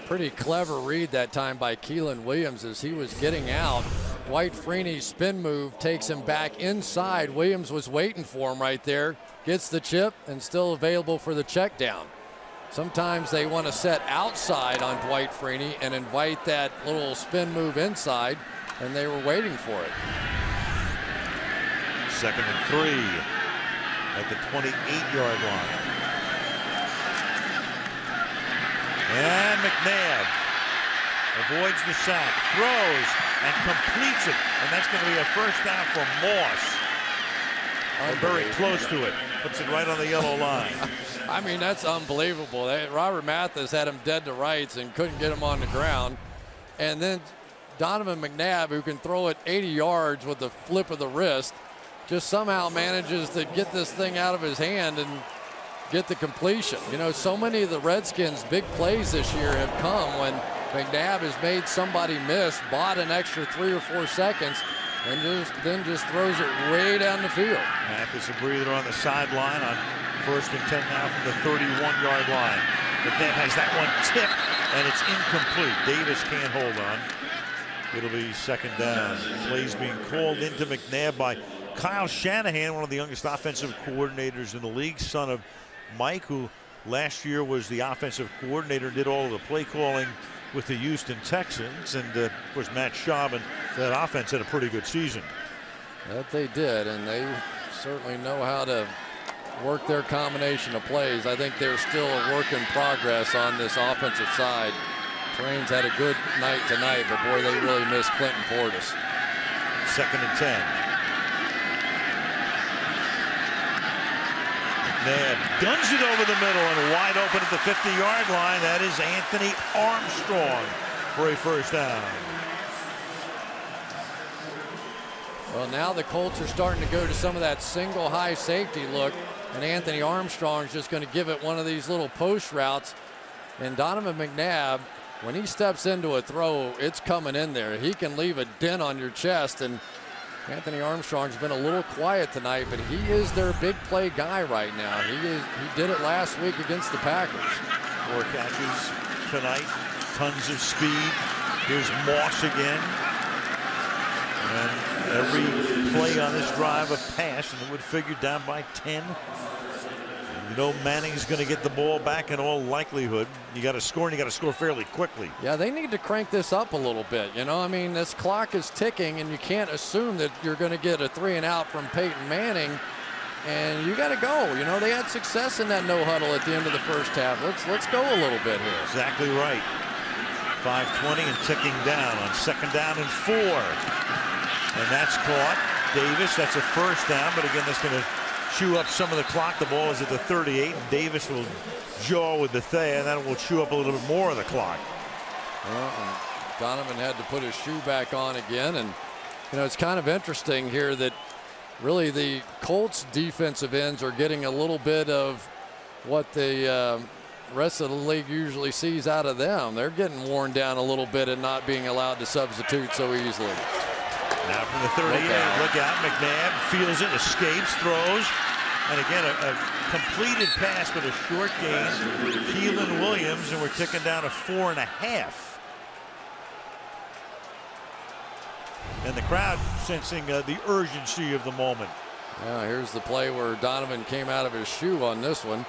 Pretty clever read that time by Keelan Williams as he was getting out. Dwight Freeney's spin move takes him back inside. Williams was waiting for him right there. Gets the chip and still available for the check down. Sometimes they want to set outside on Dwight Freeney and invite that little spin move inside, and they were waiting for it. 2nd and 3 at the 28-yard line. And McNabb avoids the sack, throws, and completes it. And that's going to be a 1st down for Moss. Or very close to it. Puts it right on the yellow line. I mean, that's unbelievable. Robert Mathis had him dead to rights and couldn't get him on the ground. And then Donovan McNabb, who can throw it 80 yards with the flip of the wrist, just somehow manages to get this thing out of his hand and get the completion. You know, so many of the Redskins' big plays this year have come when McNabb has made somebody miss, bought an extra 3 or 4 seconds, and then just throws it way down the field. Mathis a breather on the sideline on 1st and 10 now from the 31-yard line. McNabb has that one tipped, and it's incomplete. Davis can't hold on. It'll be 2nd down. Plays being called into McNabb by Kyle Shanahan, one of the youngest offensive coordinators in the league, son of Mike, who last year was the offensive coordinator, did all of the play calling with the Houston Texans, and of course Matt Schaub and that offense had a pretty good season. That they did, and they certainly know how to work their combination of plays. I think they're still a work in progress on this offensive side. Trains had a good night tonight, but boy, they really missed Clinton Portis. 2nd and 10. McNabb guns it over the middle and wide open at the 50-yard line. That is Anthony Armstrong for a 1st down. Well, now the Colts are starting to go to some of that single high safety look, and Anthony Armstrong's just going to give it one of these little post routes. And Donovan McNabb, when he steps into a throw, it's coming in there. He can leave a dent on your chest, and Anthony Armstrong's been a little quiet tonight, but he is their big play guy right now. He did it last week against the Packers. 4 catches tonight, tons of speed. Here's Moss again. And every play on this drive a pass, and it would figure down by 10. You know Manning's going to get the ball back in all likelihood. You got to score, and you got to score fairly quickly. Yeah, they need to crank this up a little bit. You know, I mean, this clock is ticking, and you can't assume that you're going to get a 3 and out from Peyton Manning and you got to go. You know, they had success in that no huddle at the end of the first half. Let's go a little bit here. Exactly right. 5:20 and ticking down on 2nd down and 4. And that's caught. Davis, that's a first down, but again, that's going to chew up some of the clock. The ball is at the 38, and Davis will jaw with Bethea, and that will chew up a little bit more of the clock. Well, and Donovan had to put his shoe back on again, and you know, it's kind of interesting here that really the Colts defensive ends are getting a little bit of what the rest of the league usually sees out of them. They're getting worn down a little bit and not being allowed to substitute so easily. Now from the 38, look out. McNabb feels it, escapes, throws, and again a completed pass but a short gain. Keelan Williams, and we're ticking down to 4.5. And the crowd sensing the urgency of the moment. Yeah, here's the play where Donovan came out of his shoe on this one.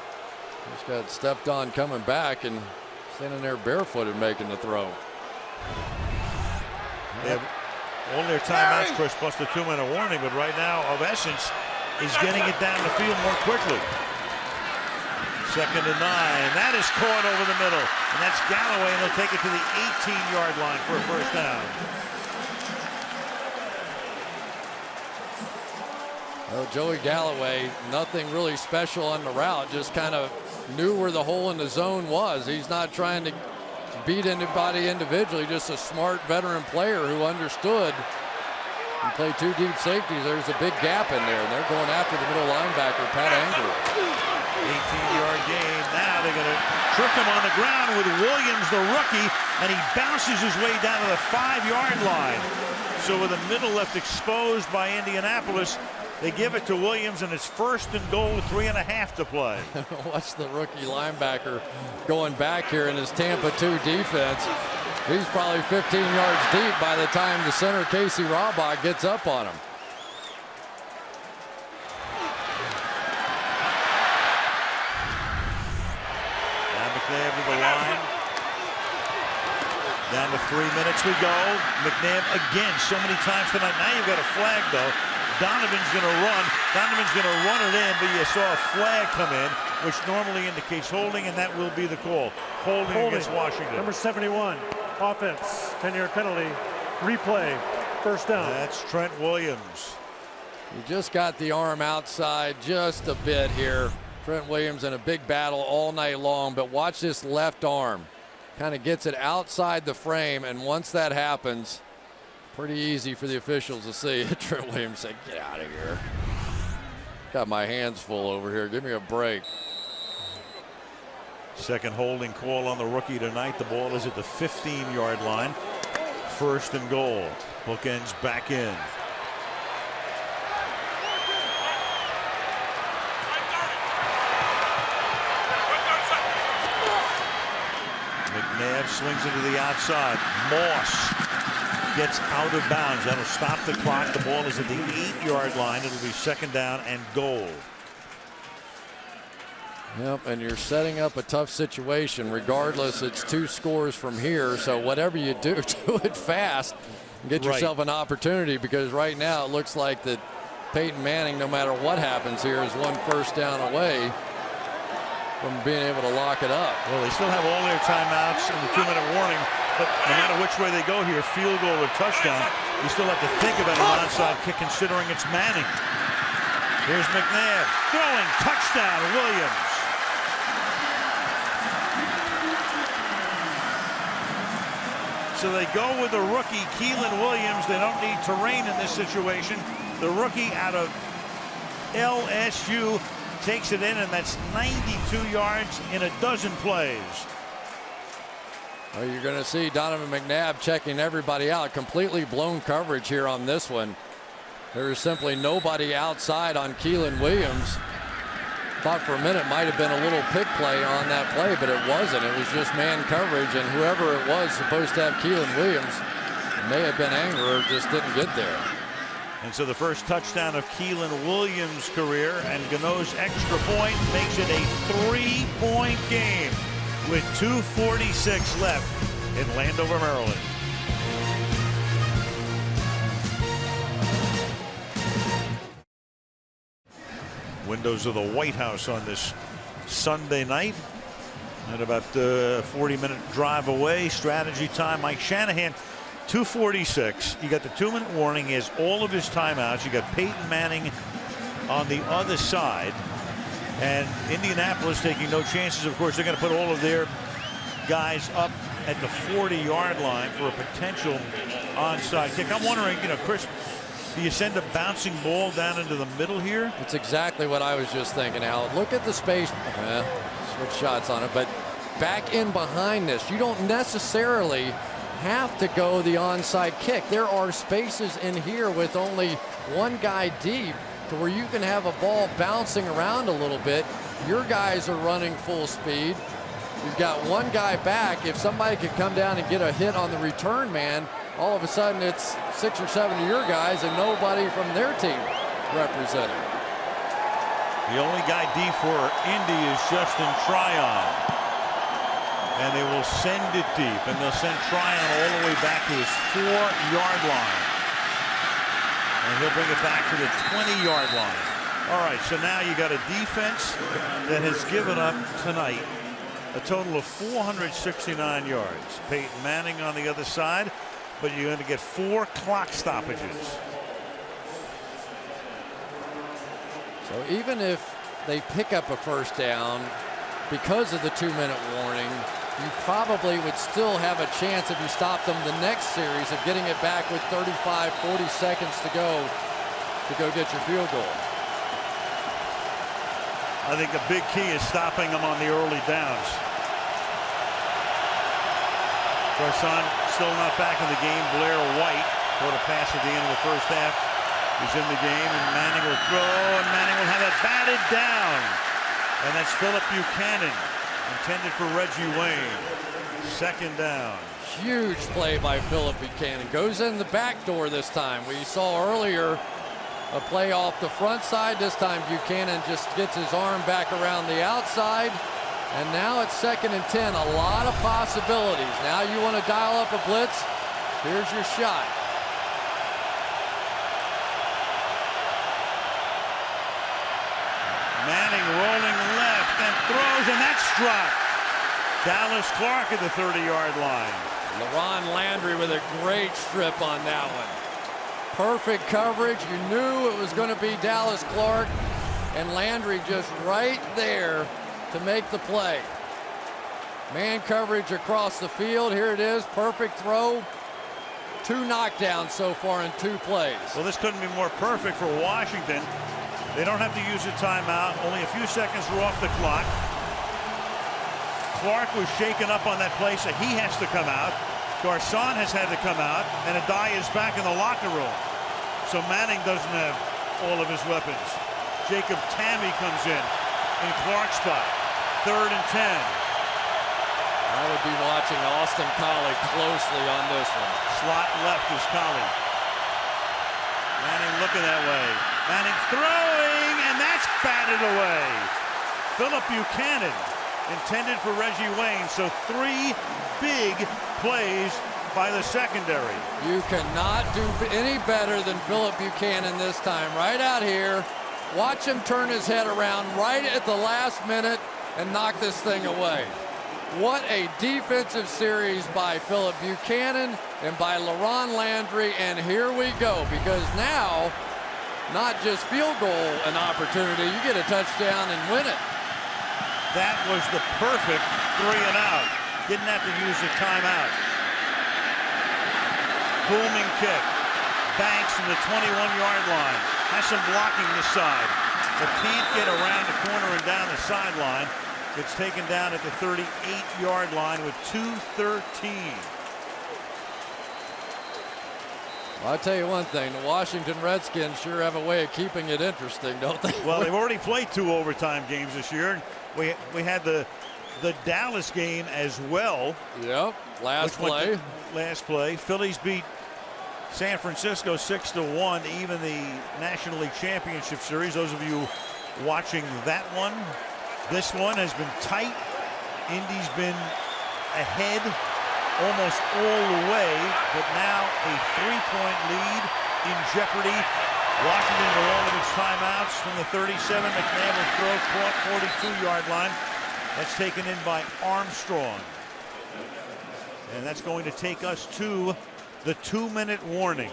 Just got stepped on coming back and standing there barefooted making the throw. They have all their timeouts, Chris, plus the 2-minute warning, but right now, of essence, is getting it down the field more quickly. 2nd and 9. That is caught over the middle, and that's Galloway, and they'll take it to the 18-yard line for a first down. Well, Joey Galloway, nothing really special on the route, just kind of knew where the hole in the zone was. He's not trying to beat anybody individually, just a smart veteran player who understood and played 2 deep safeties. There's a big gap in there, and they're going after the middle linebacker, Pat Angler. 18-yard gain. Now they're going to trick him on the ground with Williams, the rookie, and he bounces his way down to the 5-yard line. So with the middle left exposed by Indianapolis, they give it to Williams, and it's 1st and goal with 3.5 to play. Watch the rookie linebacker going back here in his Tampa 2 defense. He's probably 15 yards deep by the time the center, Casey Raubach, gets up on him. Now McNabb to the line. Down to 3 minutes we go. McNabb again so many times tonight. Now you've got a flag, though. Donovan's going to run. Donovan's going to run it in, but you saw a flag come in, which normally indicates holding, and that will be the call. Holding against Washington. Number 71, offense, 10-yard penalty, replay, first down. That's Trent Williams. You just got the arm outside just a bit here. Trent Williams in a big battle all night long, but watch this left arm. Kind of gets it outside the frame, and once that happens, pretty easy for the officials to see. Trent Williams said, "Get out of here. Got my hands full over here. Give me a break." Second holding call on the rookie tonight. The ball is at the 15-yard line. 1st and goal. Bookends back in. McNabb swings it to the outside. Moss gets out of bounds. That'll stop the clock. The ball is at the 8-yard line. It'll be 2nd down and goal. Yep, and you're setting up a tough situation. Regardless, it's 2 scores from here. So whatever you do, do it fast and get yourself an opportunity, because right now it looks like that Peyton Manning, no matter what happens here, is 1 first down away from being able to lock it up. Well, they still have all their timeouts and the 2-minute warning, but no matter which way they go here, field goal or touchdown, you still have to think about an onside kick considering it's Manning. Here's McNabb throwing, touchdown, Williams. So they go with the rookie, Keelan Williams. They don't need terrain in this situation. The rookie out of LSU takes it in, and that's 92 yards in a dozen plays. Well, you're going to see Donovan McNabb checking everybody out. Completely blown coverage here on this one. There is simply nobody outside on Keelan Williams. Thought for a minute might have been a little pick play on that play, but it wasn't. It was just man coverage, and whoever it was supposed to have Keelan Williams, it may have been Angler, just didn't get there. And so the first touchdown of Keelan Williams' career, and Gano's extra point makes it a 3-point game with 2:46 left in Landover, Maryland. windows of the White House on this Sunday night. At about 40-minute drive away. Strategy time. Mike Shanahan, 2:46. You got the 2-minute warning. He has all of his timeouts. You got Peyton Manning on the other side. And Indianapolis taking no chances. Of course, they're going to put all of their guys up at the 40-yard line for a potential onside kick. I'm wondering, Chris, do you send a bouncing ball down into the middle here? It's exactly what I was just thinking, Al. Look at the space. Switch shots on it, but back in behind this, you don't necessarily have to go the onside kick. There are spaces in here with only one guy deep to where you can have a ball bouncing around a little bit. Your guys are running full speed. You've got one guy back. If somebody could come down and get a hit on the return man, all of a sudden it's 6 or 7 of your guys and nobody from their team represented. The only guy deep for Indy is Justin Tryon. And they will send it deep, and they'll send Tryon all the way back to his 4-yard line. And he'll bring it back to the 20-yard line. All right, so now you got a defense that has given up tonight a total of 469 yards. Peyton Manning on the other side, but you're going to get 4 clock stoppages. So even if they pick up a first down because of the 2-minute warning, you probably would still have a chance if you stop them the next series of getting it back with 35, 40 seconds to go get your field goal. I think the big key is stopping them on the early downs. Garcon still not back in the game. Blair White caught a pass at the end of the first half. He's in the game, and Manning will throw, and Manning will have it batted down. And that's Philip Buchanan, intended for Reggie Wayne. 2nd down. Huge play by Philip Buchanan. Goes in the back door this time. We saw earlier a play off the front side. This time Buchanan just gets his arm back around the outside. And now it's 2nd and 10. A lot of possibilities. Now you want to dial up a blitz. Here's your shot. Manning rolling left and throws, and that's dropped. Dallas Clark at the 30-yard line. LaRon Landry with a great strip on that one. Perfect coverage. You knew it was going to be Dallas Clark, and Landry just right there to make the play. Man coverage across the field. Here it is. Perfect throw. 2 knockdowns so far in 2 plays. Well, this couldn't be more perfect for Washington. They don't have to use a timeout. Only a few seconds were off the clock. Clark was shaken up on that play, so he has to come out. Garcon has had to come out, and Adai is back in the locker room. So Manning doesn't have all of his weapons. Jacob Tamme comes in Clark's spot. 3rd and 10. I would be watching Austin Collie closely on this one. Slot left is Collie. Manning looking that way. Manning throwing, and that's batted away. Philip Buchanan, intended for Reggie Wayne. So 3 big plays by the secondary. You cannot do any better than Philip Buchanan this time. Right out here. Watch him turn his head around right at the last minute and knock this thing away. What a defensive series by Philip Buchanan and by LaRon Landry. And here we go, because now, not just field goal an opportunity, you get a touchdown and win it. That was the perfect 3 and out. Didn't have to use a timeout. Booming kick. Banks from the 21-yard line. Has some blocking this side, but can't get around the corner and down the sideline. It's taken down at the 38-yard line with 2:13. Well, I'll tell you one thing, the Washington Redskins sure have a way of keeping it interesting, don't they? Well, they've already played 2 overtime games this year. We had the Dallas game as well. Yep, last play. Last play. Phillies beat San Francisco 6-1 to even the National League Championship Series. Those of you watching that one, this one has been tight. Indy's been ahead almost all the way, but now a 3-point lead in jeopardy Washington with all of its timeouts from the 37. McNabb will throw caught 42-yard line. That's taken in by Armstrong. And that's going to take us to the 2-minute warning.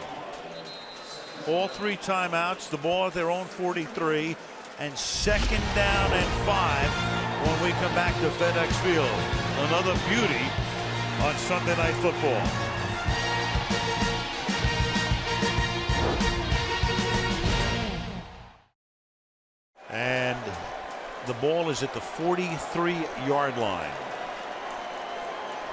All 3 timeouts, the ball at their own 43, and 2nd down and 5 when we come back to FedEx Field. Another beauty on Sunday Night Football. And the ball is at the 43-yard line.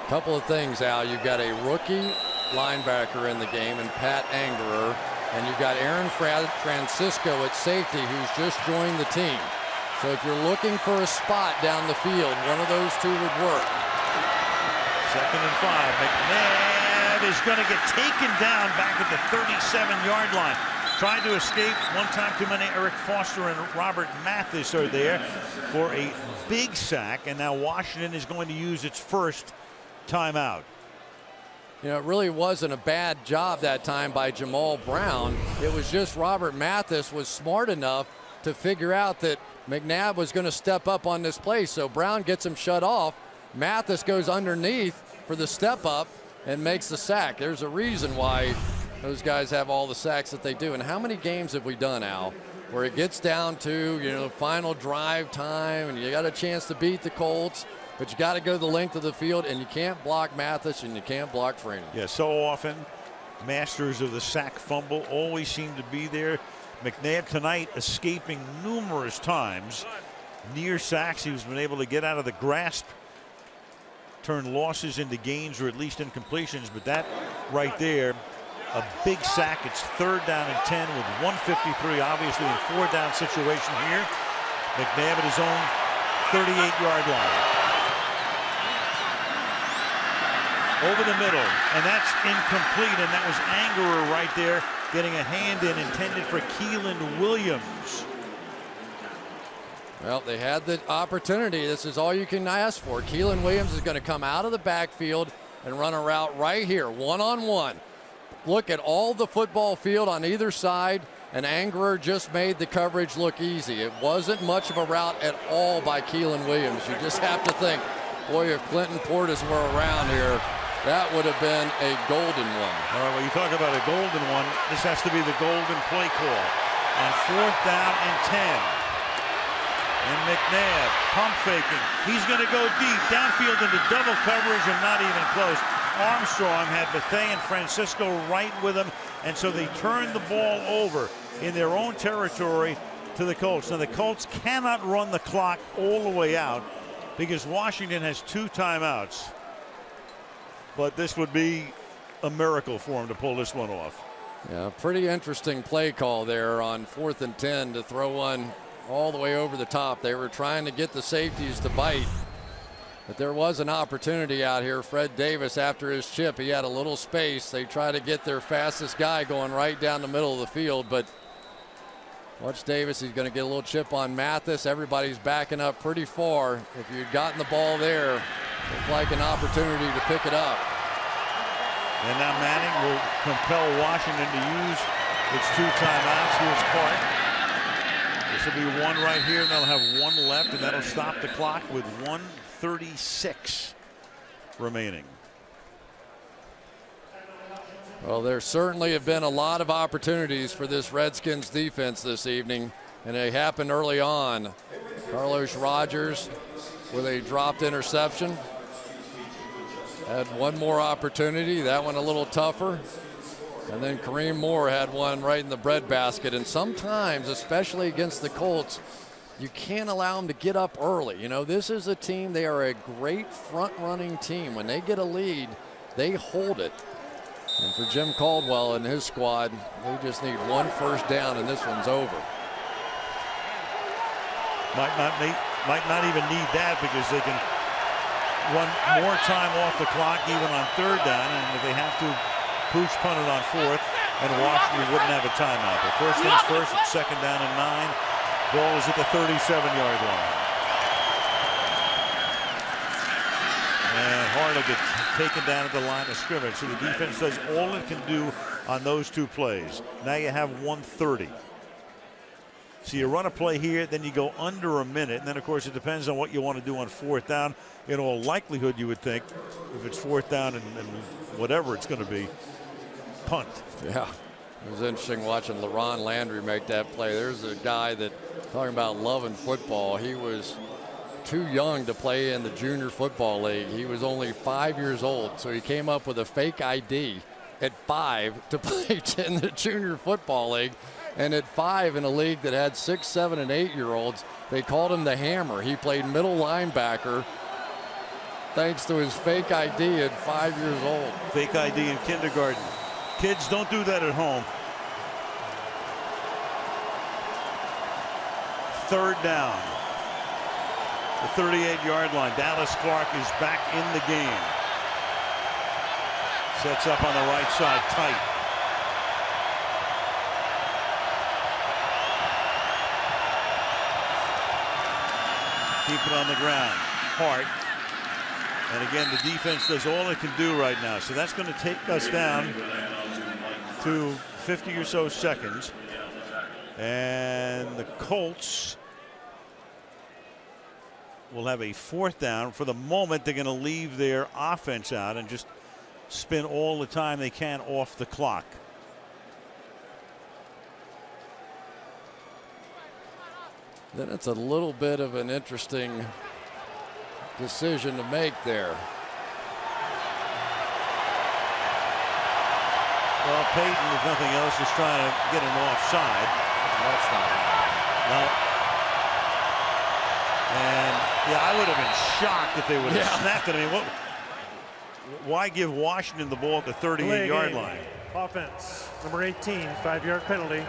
Couple of things, Al. You've got a rookie linebacker in the game and Pat Angerer, and you've got Aaron Francisco at safety who's just joined the team. So if you're looking for a spot down the field, one of those two would work. 2nd and 5. McNabb is going to get taken down back at the 37-yard line. Trying to escape. One time too many. Eric Foster and Robert Mathis are there for a big sack, and now Washington is going to use its first timeout. You know, it really wasn't a bad job that time by Jamal Brown. It was just Robert Mathis was smart enough to figure out that McNabb was going to step up on this play. So Brown gets him shut off. Mathis goes underneath for the step up and makes the sack. There's a reason why those guys have all the sacks that they do. And how many games have we done, Al, where it gets down to, you know, final drive time and you got a chance to beat the Colts, but you got to go the length of the field and you can't block Mathis and you can't block Freeney. Yeah, so often masters of the sack fumble always seem to be there. McNabb tonight escaping numerous times. Near sacks, he's been able to get out of the grasp, turn losses into gains or at least incompletions, but that right there, a big sack. It's 3rd down and 10 with 1:53, obviously in 4-down situation here. McNabb at his own 38-yard line. Over the middle, and that's incomplete, and that was Angerer right there getting a hand in intended for Keelan Williams. Well, they had the opportunity. This is all you can ask for. Keelan Williams is going to come out of the backfield and run a route right here, one-on-one. Look at all the football field on either side, and Angerer just made the coverage look easy. It wasn't much of a route at all by Keelan Williams. You just have to think, boy, if Clinton Portis were around here, that would have been a golden one. All right, well, you talk about a golden one. This has to be the golden play call. On 4th down and 10. And McNabb pump faking. He's going to go deep downfield into double coverage and not even close. Armstrong had Bethea and Francisco right with him, and so they turned the ball over in their own territory to the Colts. Now the Colts cannot run the clock all the way out because Washington has 2 timeouts. But this would be a miracle for him to pull this one off. Yeah, pretty interesting play call there on 4th and 10 to throw one all the way over the top. They were trying to get the safeties to bite, but there was an opportunity out here. Fred Davis, after his chip, he had a little space. They try to get their fastest guy going right down the middle of the field, but watch Davis. He's going to get a little chip on Mathis. Everybody's backing up pretty far. If you'd gotten the ball there, looked like an opportunity to pick it up. And now Manning will compel Washington to use its 2 timeouts. Here's Clark. This will be one right here, and they'll have 1 left, and that'll stop the clock with 1:36 remaining. Well, there certainly have been a lot of opportunities for this Redskins defense this evening, and they happened early on. Carlos Rogers with a dropped interception. Had one more opportunity, that one a little tougher. And then Kareem Moore had one right in the breadbasket. And sometimes, especially against the Colts, you can't allow them to get up early. You know, this is a team, they are a great front-running team. When they get a lead, they hold it. And for Jim Caldwell and his squad, they just need 1 first down, and this one's over. Might not even need that because they can run more time off the clock even on 3rd down, and if they have to pooch punt it on 4th, and Washington wouldn't have a timeout. But first things first, it's 2nd down and 9. Ball is at the 37-yard line. And Harlow gets taken down at the line of scrimmage. So the defense does all it can do on those 2 plays. Now you have 1:30. So you run a play here, then you go under a minute, and then of course it depends on what you want to do on 4th down. In all likelihood, you would think, if it's 4th down and whatever it's going to be, punt. Yeah, it was interesting watching LaRon Landry make that play. There's a guy that, talking about loving football, he was too young to play in the junior football league. He was only 5 years old, so he came up with a fake ID at 5 to play in the junior football league. And at 5 in a league that had 6, 7, and 8-year-olds, they called him the Hammer. He played middle linebacker thanks to his fake ID at 5 years old. Fake ID in kindergarten. Kids, don't do that at home. 3rd down. The 38-yard line. Dallas Clark is back in the game. Sets up on the right side, tight. Keep it on the ground. Hart. And again, the defense does all it can do right now. So that's going to take us down to 50 or so seconds. And the Colts will have a 4th down. For the moment, they're going to leave their offense out and just spin all the time they can off the clock. Then it's a little bit of an interesting decision to make there. Well, Payton, if nothing else, is trying to get an offside. That's not no. And yeah, I would have been shocked if they would have snapped it. I mean, why give Washington the ball at the 38-yard line? Offense, number 18, 5-yard penalty,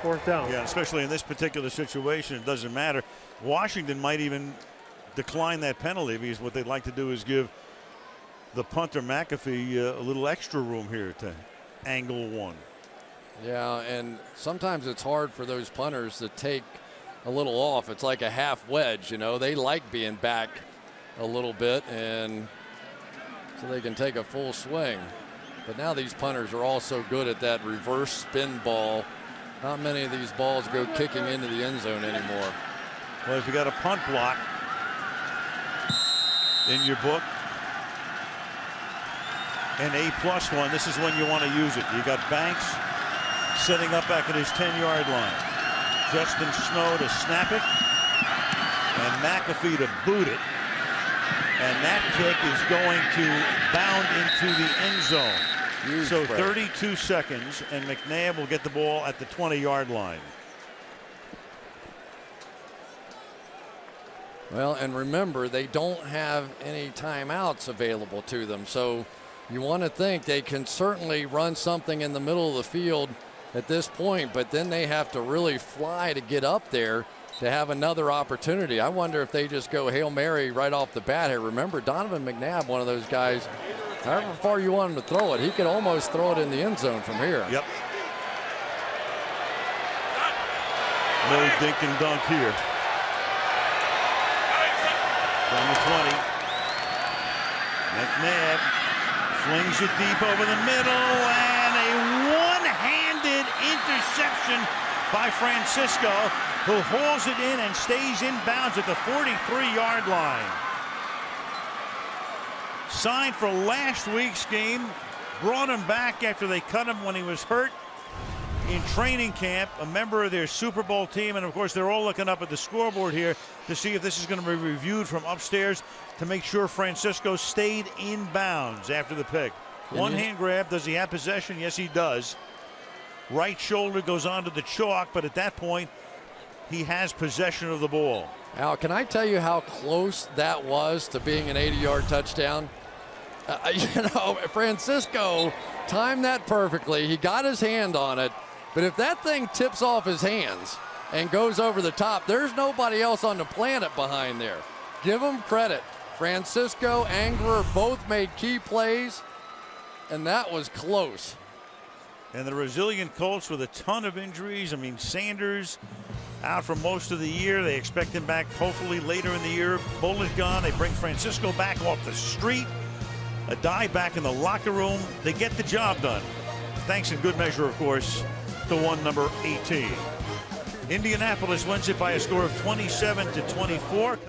4th down. Yeah, especially in this particular situation, it doesn't matter. Washington might even decline that penalty because what they'd like to do is give the punter McAfee a little extra room here to angle one. Yeah, and sometimes it's hard for those punters to take a little off. It's like a half wedge, you know. They like being back a little bit, and so they can take a full swing. But now these punters are all so good at that reverse spin ball. Not many of these balls go kicking into the end zone anymore. Well, if you got a punt block in your book, an A+ one, this is when you want to use it. You got Banks setting up back at his 10-yard line. Justin Snow to snap it, and McAfee to boot it. And that kick is going to bound into the end zone. Huge so play. 32 seconds, and McNabb will get the ball at the 20-yard line. Well, and remember, they don't have any timeouts available to them. So you want to think they can certainly run something in the middle of the field at this point, but then they have to really fly to get up there to have another opportunity. I wonder if they just go Hail Mary right off the bat here. Remember, Donovan McNabb, one of those guys, however far you want him to throw it, he could almost throw it in the end zone from here. Yep. No dink and dunk here. From the 20. McNabb flings it deep over the middle, and a one-handed interception by Francisco, who hauls it in and stays in bounds at the 43-yard line. Signed for last week's game, brought him back after they cut him when he was hurt in training camp, a member of their Super Bowl team, and of course they're all looking up at the scoreboard here to see if this is going to be reviewed from upstairs to make sure Francisco stayed in bounds after the pick. One hand grab. Does he have possession? Yes, he does. Right shoulder goes onto the chalk, but at that point he has possession of the ball. Al, can I tell you how close that was to being an 80-yard touchdown? You know, Francisco timed that perfectly. He got his hand on it. But if that thing tips off his hands and goes over the top, there's nobody else on the planet behind there. Give him credit. Francisco, Angler both made key plays, and that was close. And the resilient Colts with a ton of injuries. I mean, Sanders out for most of the year. They expect him back hopefully later in the year. Bullitt gone. They bring Francisco back off the street. A dive back in the locker room. They get the job done. Thanks in good measure, of course, to one number 18. Indianapolis wins it by a score of 27-24.